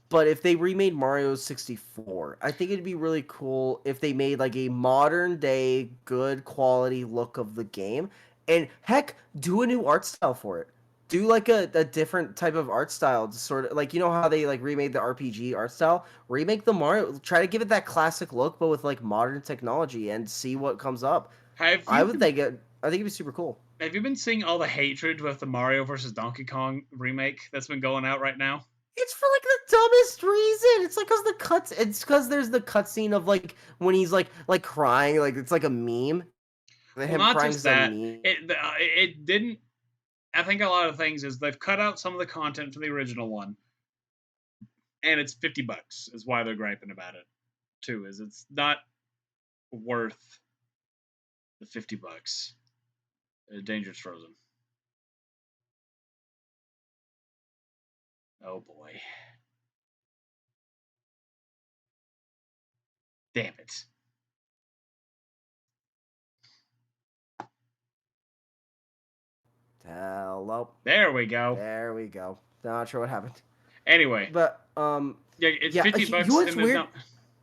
but if they remade Mario 64, I think it'd be really cool if they made like a modern day, good quality look of the game. And heck, do a new art style for it. Do like a different type of art style, to sort of like you know how they like remade the RPG art style. Remake the Mario. Try to give it that classic look, but with like modern technology, and see what comes up. Have I you would been think it. I think it'd be super cool. have you been seeing all the hatred with the Mario versus Donkey Kong remake that's been going out right now? It's for like the dumbest reason. It's like because the cuts. It's because there's the cutscene of like when he's like crying. Like it's like a meme. Well, Him not crying just is a that. meme. It didn't. I think a lot of things is they've cut out some of the content from the original one, and it's $50 is why they're griping about it too. Is it's not worth the $50. Danger's frozen. Oh boy, damn it! Hello. There we go. There we go. Not sure what happened, Anyway, but yeah, it's yeah. fifty You know bucks, what's and there's weird? no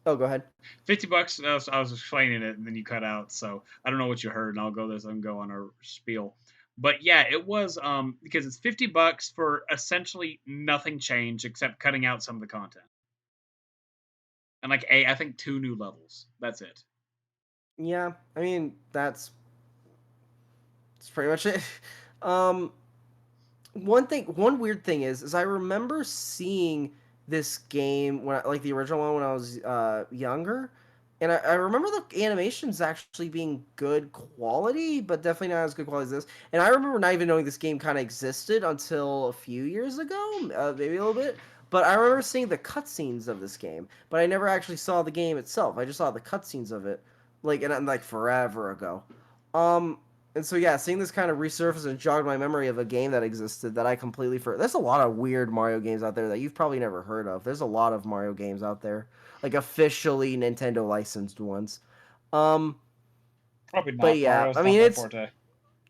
Oh, go ahead. $50. I was explaining it, and then you cut out, so I don't know what you heard, and I'll go this and go on our spiel. But yeah, it was because it's $50 for essentially nothing changed except cutting out some of the content and like I think two new levels. That's it. Yeah, I mean that's pretty much it. Um, one weird thing is I remember seeing this game when like the original one when I was younger, and I remember the animations actually being good quality, but definitely not as good quality as this. And I remember not even knowing this game kind of existed until a few years ago, maybe a little bit. But I remember seeing the cutscenes of this game, but I never actually saw the game itself. I just saw the cutscenes of it, like forever ago. Um, and so yeah, seeing this kind of resurface and jogged my memory of a game that existed that I completely forgot. There's a lot of weird Mario games out there that you've probably never heard of. There's a lot of Mario games out there, like officially Nintendo licensed ones. Um, Probably but not. yeah, Mario's I not mean my it's forte.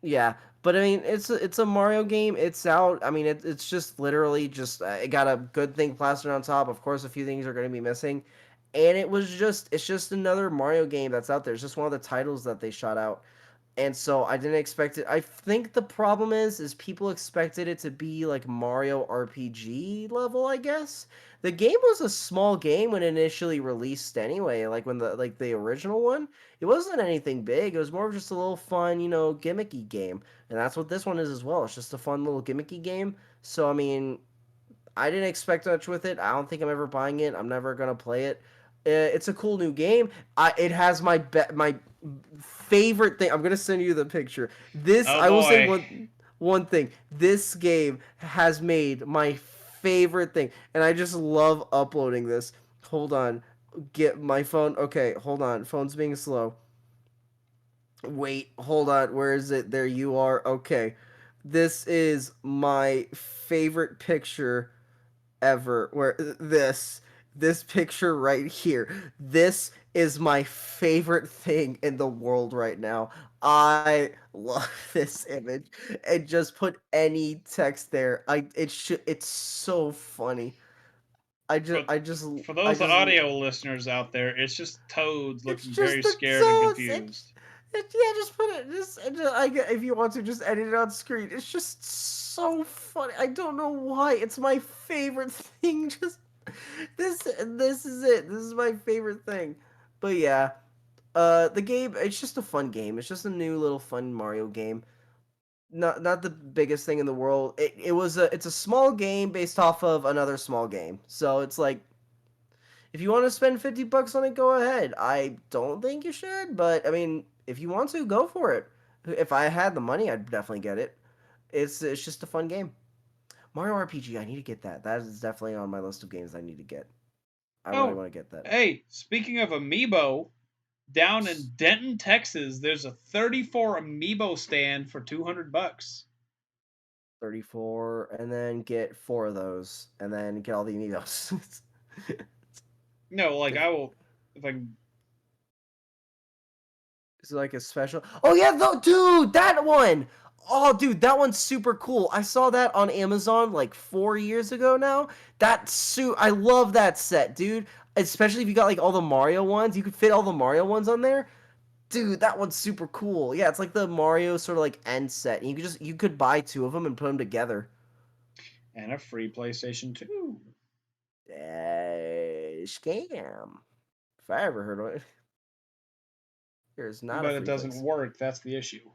yeah, but I mean it's a Mario game. It's out. I mean it's just literally just it got a good thing plastered on top. Of course, a few things are going to be missing, and it's just another Mario game that's out there. It's just one of the titles that they shot out, and so I didn't expect it. I think the problem is people expected it to be like Mario RPG level, I guess. The game was a small game when initially released anyway, like when the original one. It wasn't anything big. It was more of just a little fun, gimmicky game. And that's what this one is as well. It's just a fun little gimmicky game. So I mean, I didn't expect much with it. I don't think I'm ever buying it. I'm never gonna play it. It's a cool new game. It has my favorite thing. I'm gonna send you the picture. This Oh I will say boy. one thing. This game has made my favorite thing, and I just love uploading this. Hold on, get my phone. Okay, hold on. Phone's being slow. Wait, hold on. Where is it? There you are. Okay, this is my favorite picture ever where this picture right here, this is my favorite thing in the world right now. I love this image, and just put any text there. It's so funny. i For just i just for i those just audio listeners out there, it's just Toads it's looking just very the scared and tones. confused. Yeah, just put it. If you want to, just edit it on screen. It's just so funny. I don't know why. It's my favorite thing. Just this is it. This is my favorite thing. But yeah, the game. It's just a fun game. It's just a new little fun Mario game. Not the biggest thing in the world. It's a small game based off of another small game. So it's like if you want to spend $50 on it, go ahead. I don't think you should, but I mean, if you want to, go for it. If I had the money, I'd definitely get it. It's just a fun game. Mario RPG, I need to get that. That is definitely on my list of games I need to get. I really Oh, want to get that. hey, speaking of Amiibo, down in Denton, Texas, there's a 34 Amiibo stand for $200. 34, and then get 4 of those, and then get all the amiibos. No, like Get, I will if I can. is it like a special? Oh yeah, though, dude, that one. Oh, dude, that one's super cool. I saw that on Amazon like 4 years ago now. I love that set, dude. Especially if you got like all the Mario ones, you could fit all the Mario ones on there. Dude, that one's super cool. Yeah, it's like the Mario sort of like end set. And you could buy 2 of them and put them together. And a free PlayStation 2. Scam. If I ever heard of it, there's not a But it free doesn't place. work. That's the issue.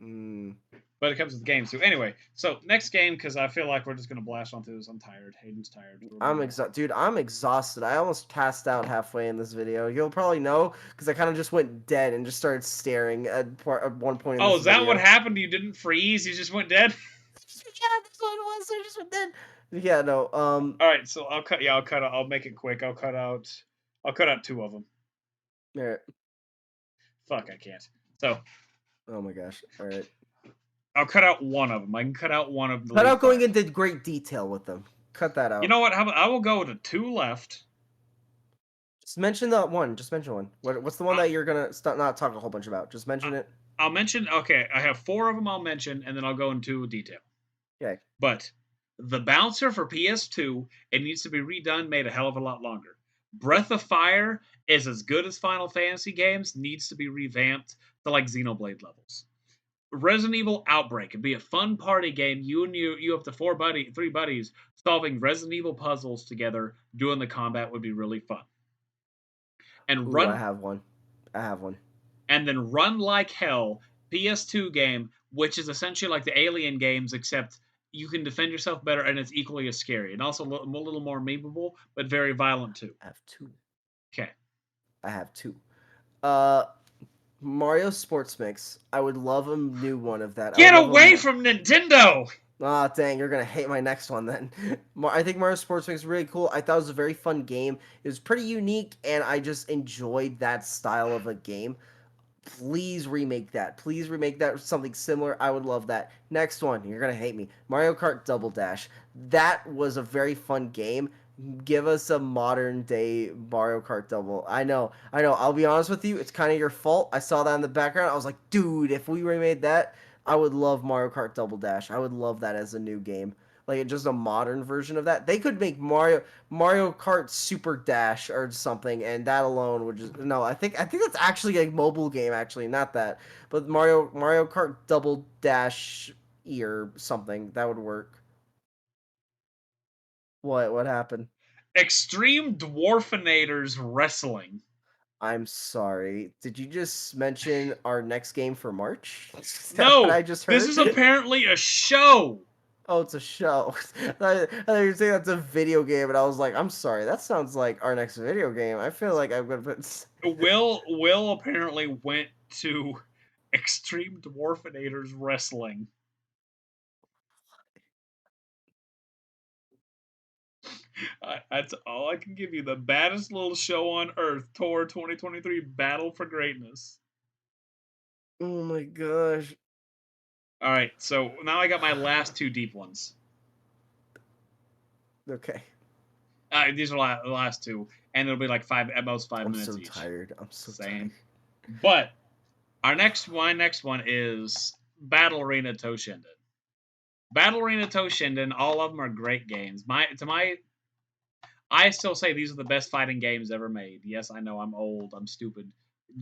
Mm, But it comes with games too. Anyway, so next game, because I feel like we're just gonna blast on through this. I'm tired. Hayden's tired. We're gonna go. Dude, I'm exhausted. I almost passed out halfway in this video. You'll probably know because I kind of just went dead and just started staring at one point in Oh, this is that what video. happened? You didn't freeze. You just went dead. Yeah, this one was. I just went dead. Yeah, no. All right, so I'll cut. Yeah, I'll cut. I'll make it quick. I'll cut out. I'll cut out 2 of them. All right. Fuck, I can't. So Oh my gosh. All right. I'll cut out 1 of them. I can cut out 1 of the Without leaf going fire. into great detail with them. Cut that You out. know what? How about I will go to 2 left. Just mention the one. Just mention one. What's the one I, that you're gonna not talk a whole bunch about? Just I, mention it. I'll mention. Okay, I have 4 of them. I'll mention, and then I'll go into detail. Okay. But the bouncer for PS2, it needs to be redone, made a hell of a lot longer. Breath of Fire is as good as Final Fantasy games, needs to be revamped to like Xenoblade levels. Resident Evil Outbreak could be a fun party game. You up to 3 buddies solving Resident Evil puzzles together, doing the combat would be really fun. And Ooh, I run have one. I have one. and then Run Like Hell, PS2 game, which is essentially like the Alien games, except you can defend yourself better and it's equally as scary and also a little more memeable, but very violent too. I have two. Okay. I have two. Uh, Mario Sports Mix. I would love a new one of that. I Get would love away from Nintendo! Ah, dang, you're gonna hate my next one then. I think Mario Sports Mix is really cool. I thought it was a very fun game. It was pretty unique, and I just enjoyed that style of a game. Please remake that. Please remake that with something similar. I would love that. Next one, you're gonna hate me. Mario Kart Double Dash. That was a very fun game. Give us a modern day Mario Kart Double. I know. I'll be honest with you. It's kind of your fault. I saw that in the background. I was like, dude, if we remade that, I would love Mario Kart Double Dash. I would love that as a new game. Like just a modern version of that. They could make Mario Kart Super Dash or something, and that alone would just no. I think that's actually a mobile game, actually, not that, but Mario Kart Double Dash or something that would work. What happened? Extreme Dwarfinators Wrestling. I'm sorry. Did you just mention our next game for March? Is that what No, I just this heard? is apparently a show. Oh, it's a show. I thought you were saying that's a video game, and I was like, I'm sorry. That sounds like our next video game. I feel like I'm gonna put. Will apparently went to Extreme Dwarfinators Wrestling. That's all I can give you. The baddest little show on earth, Tour 2023 Battle for Greatness. Oh my gosh. All right, so now I got my last 2 deep ones. Okay. These are the last 2, and it'll be like at most 5 minutes So each. tired. I'm so tired. Same. But my next one is Battle Arena Toshinden. Battle Arena Toshinden, all of them are great games. I still say these are the best fighting games ever made. Yes, I know I'm old, I'm stupid.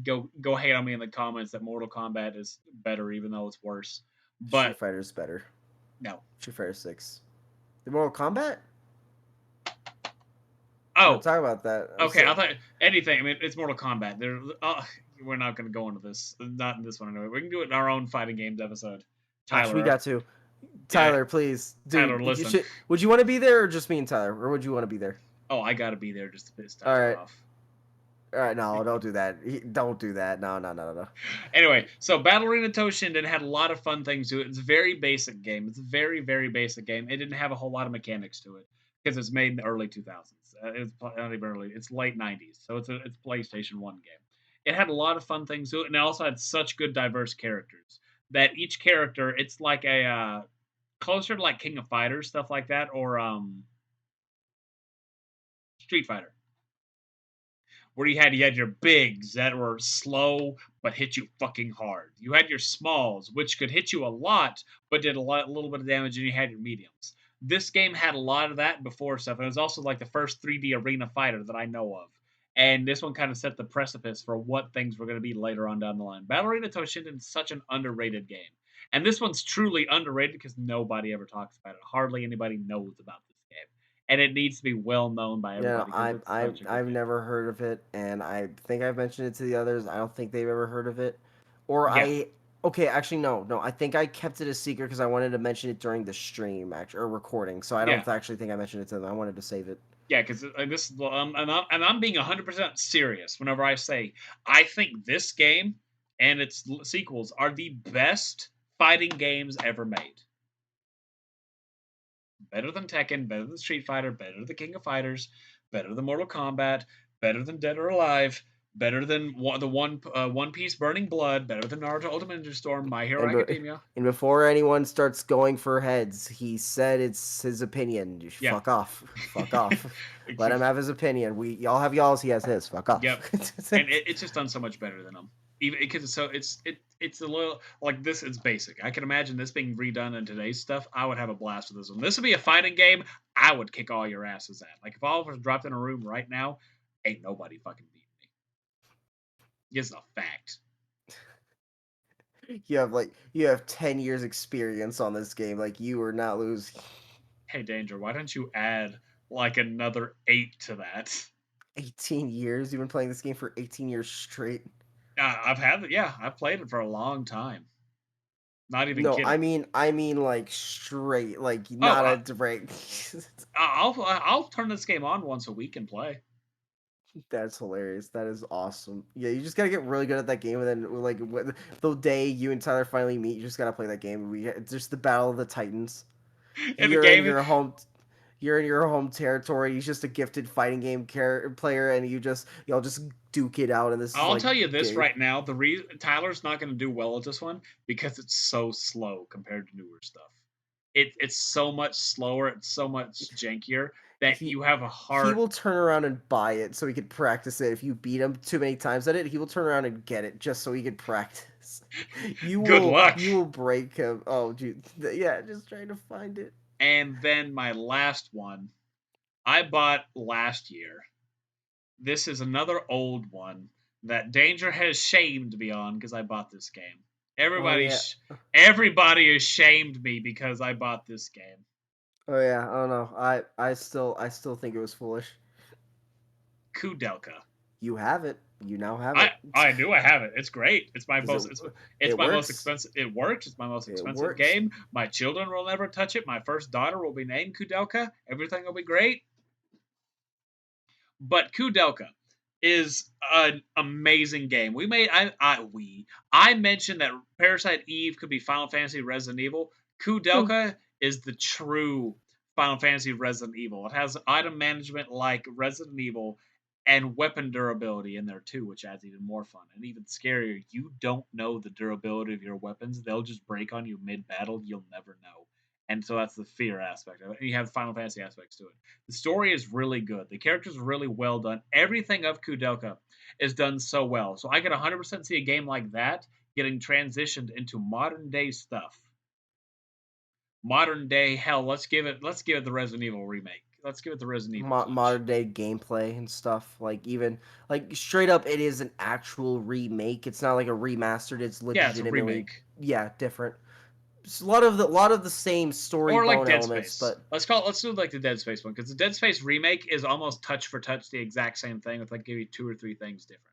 Go hate on me in the comments that Mortal Kombat is better, even though it's worse. Street But Fighter's better. no. Street Fighter 6. The Mortal Kombat? No, Oh, talk about that. okay. I thought anything. I mean, it's Mortal Kombat. We're not going to go into this. Not in this one anyway. We can do it in our own fighting games episode. Gosh, we Tyler, got to. yeah, Tyler, please, Tyler, dude. listen. Would you want to be there, or just me and Tyler, or would you want to be there? Oh, I got to be there just to piss All Tyler right. off. All right, no, don't do that. Don't do that. No. Anyway, so Battle Arena Toshinden had a lot of fun things to it. It's a very basic game. It's a very, very basic game. It didn't have a whole lot of mechanics to it. because it's made in the early 2000s. It's not even early; it's late 90s, so it's a PlayStation One game. It had a lot of fun things to it, and it also had such good diverse characters that each character, it's like a closer to like King of Fighters stuff like that, or Street Fighter, where you had your bigs that were slow but hit you fucking hard. You had your smalls, which could hit you a lot but did a little bit of damage, and you had your mediums. This game had a lot of that before stuff, and it was also like the first 3D arena fighter that I know of. And this one kind of set the precipice for what things were going to be later on down the line. Battle Arena Toshinden is such an underrated game. And this one's truly underrated because nobody ever talks about it. Hardly anybody knows about this game. And it needs to be well known by Yeah, everybody because it's such a good I've game. never heard of it, and I think I've mentioned it to the others. I don't think they've ever heard of it, or Yeah, I. Okay, actually, no. I think I kept it a secret because I wanted to mention it during the stream, actually, or recording. So I yeah, don't actually think I mentioned it to them. I wanted to save it. yeah. Because this is and I'm being 100% serious whenever I say I think this game and its sequels are the best fighting games ever made. Better than Tekken, better than Street Fighter, better than King of Fighters, better than Mortal Kombat, better than Dead or Alive, better than One Piece Burning Blood, better than Naruto Ultimate Ninja Storm, My Hero And Academia. and before anyone starts going for heads, he said it's his opinion. You Yeah. fuck off, fuck off. Let him have his opinion. We y'all have y'all's. He has his. Fuck off. Yep. And it's just done so much better than them. Even because it's a little like this. It's basic. I can imagine this being redone in today's stuff. I would have a blast with this one. This would be a fighting game. I would kick all your asses at. Like if all of us dropped in a room right now, ain't nobody fucking beating me. It's a fact. You have 10 years experience on this game. Like you are not losing. Hey Danger, why don't you add like another 8 to that? 18 years. You've been playing this game for 18 years straight. I've played it for a long time. Not even No, kidding. I mean like straight, like Oh, not a direct. I'll turn this game on once a week and play. That's hilarious. That is awesome. Yeah, you just gotta get really good at that game, and then like the day you and Tyler finally meet, you just gotta play that game. It's just the Battle of the Titans. And the You're in game, your home. You're in your home territory. He's just a gifted fighting game player, and y'all just duke it out in this I'll like tell you this game. right now: the reason Tyler's not going to do well at this one because it's so slow compared to newer stuff. It's so much slower. It's so much jankier that He you have a he hard. will turn around and buy it so he could practice it. If you beat him too many times at it, he will turn around and get it just so he could practice. Good luck. You will break him. Oh, dude, yeah, just trying to find it. And then my last one, I bought last year. This is another old one that Danger has shamed me on because I bought this game. Oh Everybody, yeah, everybody has shamed me because I bought this game. oh yeah. I don't know. I still think it was foolish. Kudelka. You have it. You now have I it. I do. I have it. It's great. Does it? It's It my most works. expensive. It works. It's my most It expensive works. game. My children will never touch it. My first daughter will be named Kudelka. Everything will be great. But Kudelka is an amazing game. I mentioned that Parasite Eve could be Final Fantasy Resident Evil. Kudelka is the true Final Fantasy Resident Evil. It has item management like Resident Evil and weapon durability in there too, which adds even more fun and even scarier. You don't know the durability of your weapons; they'll just break on you mid battle. You'll never know, and so that's the fear aspect of it. And you have Final Fantasy aspects to it. The story is really good. The characters are really well done. Everything of Kudelka is done so well. So I could 100% see a game like that getting transitioned into modern day stuff. Modern day hell. Let's give it the Resident Evil remake. Let's give it the Resident Evil touch. Modern day gameplay and stuff. Like even like straight up, it is an actual remake. It's not like a remastered. It's Yeah, it's a legitimately remake. different. It's a lot of the same story Or like bone Dead elements, Space. but Let's do like the Dead Space one because the Dead Space remake is almost touch for touch the exact same thing with like maybe two or three things different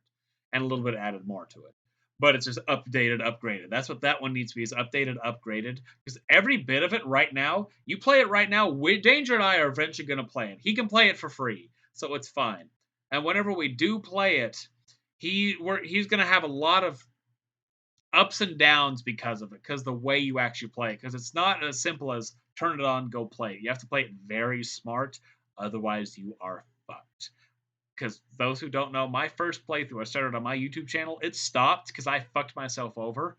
and a little bit added more to it. But it's just updated, upgraded. That's what that one needs to be is updated, upgraded. Because every bit of it right now, you play it right now. Danger and I are eventually going to play it. He can play it for free, so it's fine. And whenever we do play it, he's going to have a lot of ups and downs because of it, because the way you actually play it, because it's not as simple as turn it on, go play it. You have to play it very smart. Otherwise, you are fucked. Because those who don't know, my first playthrough I started on my YouTube channel, it stopped because I fucked myself over,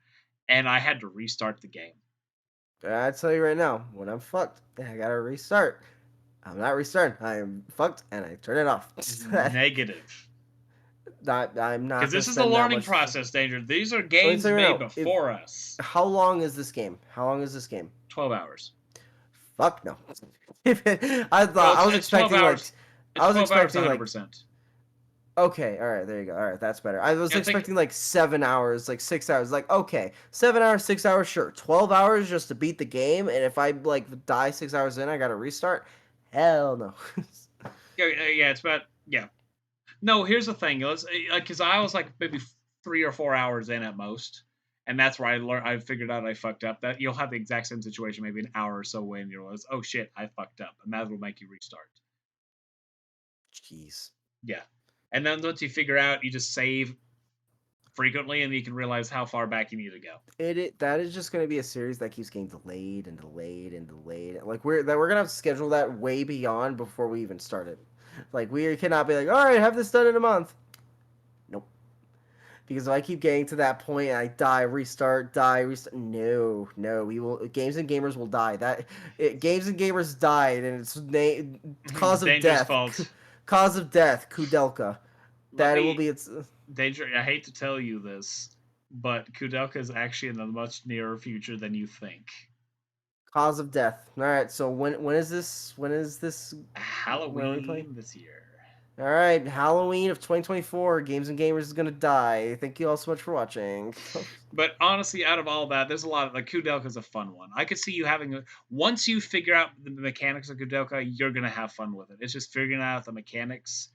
and I had to restart the game. I tell you right now, when I'm fucked, I gotta restart. I'm not restarting. I am fucked, and I turn it off. Negative. I'm not Because gonna this is a spend that learning much. process, Danger. These are Let me tell games you right made now. If before us. how long is this game? How long is this game? 12 hours. Fuck no. I Well, thought I was it's 12 expecting like hours. I It's was 12 hours, expecting like 100%. okay, all right, there you go. All right, that's better. I was And think, expecting like 7 hours, like 6 hours. Like okay, 7 hours, 6 hours, sure. 12 hours just to beat the game, and if I like die 6 hours in, I gotta restart. Hell no. yeah, it's about, yeah. No, here's the thing. Let's, because I was like maybe 3 or 4 hours in at most. And that's where I learned, I figured out I fucked up. That you'll have the exact same situation, maybe an hour or so in, you realize, oh shit, I fucked up. And that will make you restart. Jeez. Yeah. And then once you figure out, you just save frequently and you can realize how far back you need to go. That is just going to be a series that keeps getting delayed and delayed and delayed. Like we're gonna have to schedule that way beyond before we even start it. Like we cannot be like, all right, have this done in a month. Nope. Because if I keep getting to that point and I die, restart. No, no, we will. Games and gamers will die. Games and gamers died, and it's cause of Dangerous death. fault. Cause of death. Kudelka. Let That it will me, be its Danger, I hate to tell you this, but Kudelka is actually in a much nearer future than you think. cause of death. All right. So when is this? When is this? When are we playing? Halloween this year. All right, Halloween of 2024. Games and Gamers is gonna die. Thank you all so much for watching. But honestly, out of all that, there's a lot of like Kudelka is a fun one. I could see you having once you figure out the mechanics of Kudelka, you're gonna have fun with it. It's just figuring out the mechanics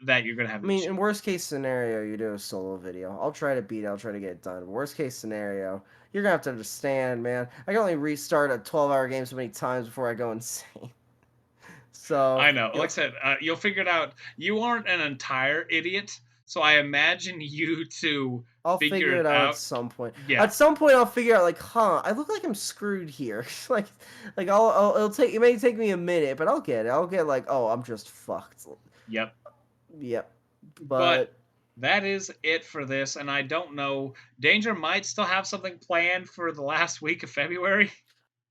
that you're gonna have I the mean, issue in with. worst case scenario, you do a solo video. I'll try to beat it. I'll try to get it done. Worst case scenario, you're gonna have to understand, man. I can only restart a 12-hour game so many times before I go insane. So I know. Like I you'll, said, you'll figure it out. You aren't an entire idiot, so I imagine you to I'll figure figure it it out at out. some point. Yeah. At some point, I'll figure out like, huh? I look like I'm screwed here. like it'll take it may take me a minute, but I'll get it. I'll get like, oh, I'm just fucked. Yep. Yep. But But that is it for this, and I don't know. Danger might still have something planned for the last week of February.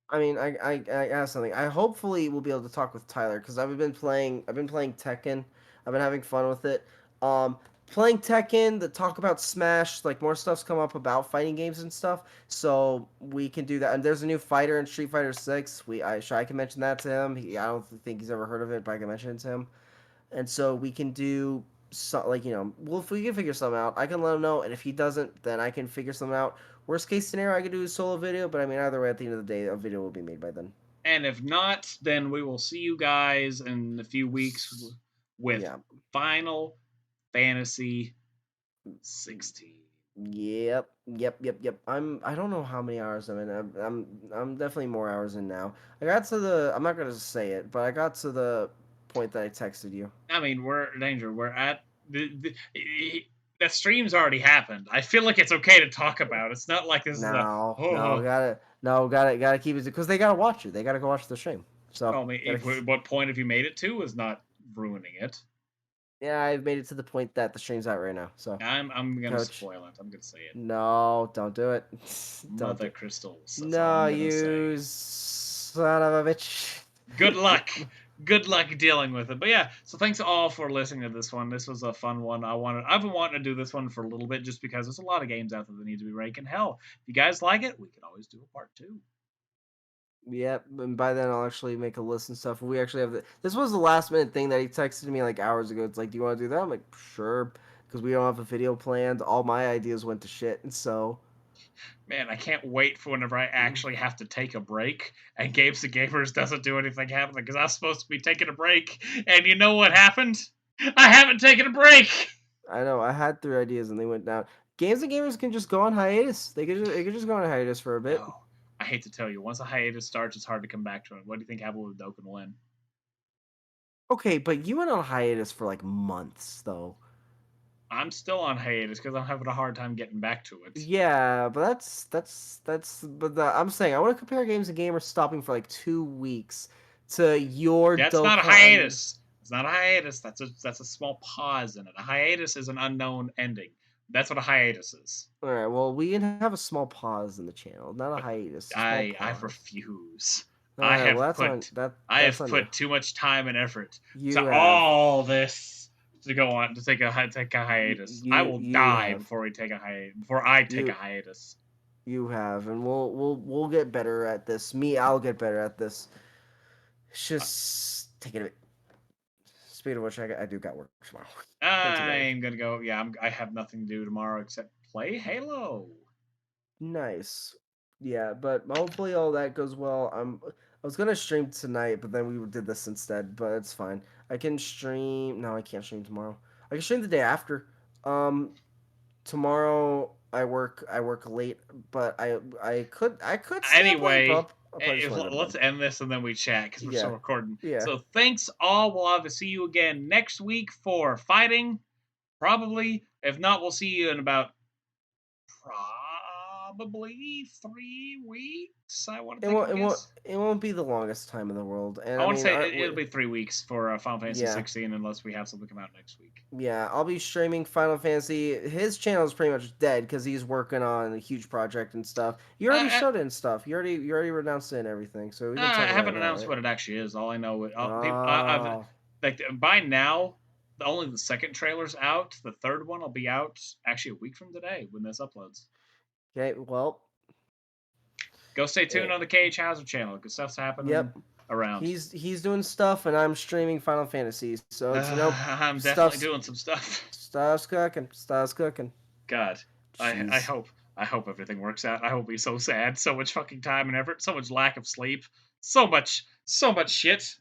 I mean, I asked something. I hopefully will be able to talk with Tyler because I've been playing. I've been playing Tekken. I've been having fun with it. Playing Tekken. The talk about Smash. Like more stuff's come up about fighting games and stuff. So we can do that. And there's a new fighter in Street Fighter Six. I can mention that to him. I don't think he's ever heard of it, but I can mention it to him. And so we can do so like well if we can figure something out, I can let him know, and if he doesn't, then I can figure something out. Worst case scenario, I could do a solo video, but I mean either way, at the end of the day, a video will be made by then. And if not, then we will see you guys in a few weeks with Yeah. Final Fantasy 16. Yep. I don't know how many hours I'm in. I'm definitely more hours in now. I got to the I'm not gonna say it, but I got to the point that I texted you. I mean, we're Danger. We're at that stream's already happened. I feel like it's okay to talk about. It's not like this is a No, no, oh. gotta no, gotta keep it because they gotta watch it. They gotta go watch the stream. So Well, I mean, gotta what point have you made it to is not ruining it. yeah, I've made it to the point that the stream's out right now. So, I'm gonna coach, spoil it. I'm gonna say it. no, don't do it. Don't do Mother it. crystals. That's all No, I'm gonna say. you son of a bitch. Good luck. Good luck dealing with it. But yeah, so thanks all for listening to this one. This was a fun one. I've been wanting to do this one for a little bit just because there's a lot of games out there that need to be ranking. Hell, if you guys like it, we can always do a part two. Yep, and by then I'll actually make a list and stuff. We actually have this was the last minute thing that he texted me like hours ago. It's like, do you want to do that? I'm like, sure, because we don't have a video planned. All my ideas went to shit, and so Man, I can't wait for whenever I actually have to take a break and Games and Gamers doesn't do anything happening because I was supposed to be taking a break, and you know what happened? I haven't taken a break. I know I had 3 ideas and they went down. Games and gamers can just go on hiatus. They could just go on hiatus for a bit. No, I hate to tell you, once a hiatus starts, it's hard to come back to it. What do you think happened with Dokkan Win? Okay, but you went on hiatus for like months though. I'm still on hiatus because I'm having a hard time getting back to it. Yeah, but I'm saying I want to compare games and gamers stopping for like 2 weeks to your That's not a Dokkan. hiatus. It's not a hiatus. That's a small pause in it. A hiatus is an unknown ending. That's what a hiatus is. All right. Well, we can have a small pause in the channel, not a But hiatus, a small I pause. refuse. All right. Well, that's on I that's have on you. put too much time and effort You to have all this to go on to take a you hiatus. I you will you die have before we take a hiatus. Before I take a you hiatus. you have, and we'll get better at this. I'll get better at this. It's Uh, just taking it. Speaking of which, I do got work tomorrow. Can't take that with I'm gonna go. Yeah, I have nothing to do tomorrow except play Halo. me. Nice. Yeah, but hopefully all that goes well. I was gonna stream tonight, but then we did this instead. But it's fine. I can stream. No, I can't stream tomorrow. I can stream the day after. Um, tomorrow I work late, but I could stay up late, Anyway, but I'll probably just want to go to let's bed. end this and then we chat because we're still Yeah, recording. yeah. So thanks all. We'll have to see you again next week for fighting. Probably. If not, we'll see you in about probably 3 weeks. I want to It take a won't it won't guess. it won't be the longest time in the world, and I I want to mean, say aren't we? it'll be 3 weeks for Final Fantasy Yeah, 16 unless we have something come out next week. yeah. I'll be streaming Final Fantasy. His channel is pretty much dead because he's working on a huge project and stuff. You already I, showed it and stuff. You already renounced it and everything, so we can I talk about it haven't now, announced right? what it actually is. All I know, I've Oh, like by now, only the second trailer's out. The third one will be out actually a week from today when this uploads. okay. Well, Go stay tuned it, on the KH Hauser channel because stuff's happening yep. around. He's doing stuff, and I'm streaming Final Fantasy. So it's I'm definitely stuff's doing some stuff. stuff's cooking. God, I Jeez. hope everything works out. I hope he's so sad. So much fucking time and effort. So much lack of sleep. So much shit.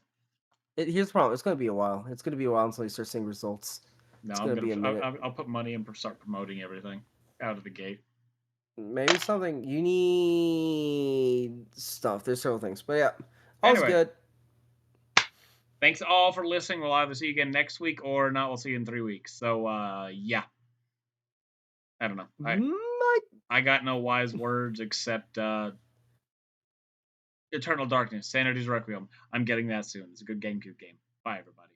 Here's the problem. It's gonna be a while. It's gonna be a while until you start seeing results. No, It's gonna be a minute. I'll put money and start promoting everything out of the gate. Maybe something you need stuff. There's several things, but yeah, all's Anyway, good. thanks all for listening. We'll either see you again next week or not. We'll see you in 3 weeks. So yeah, I don't know. My I got no wise words except Eternal Darkness, Sanity's Requiem. I'm getting that soon. It's a good GameCube game. Bye everybody.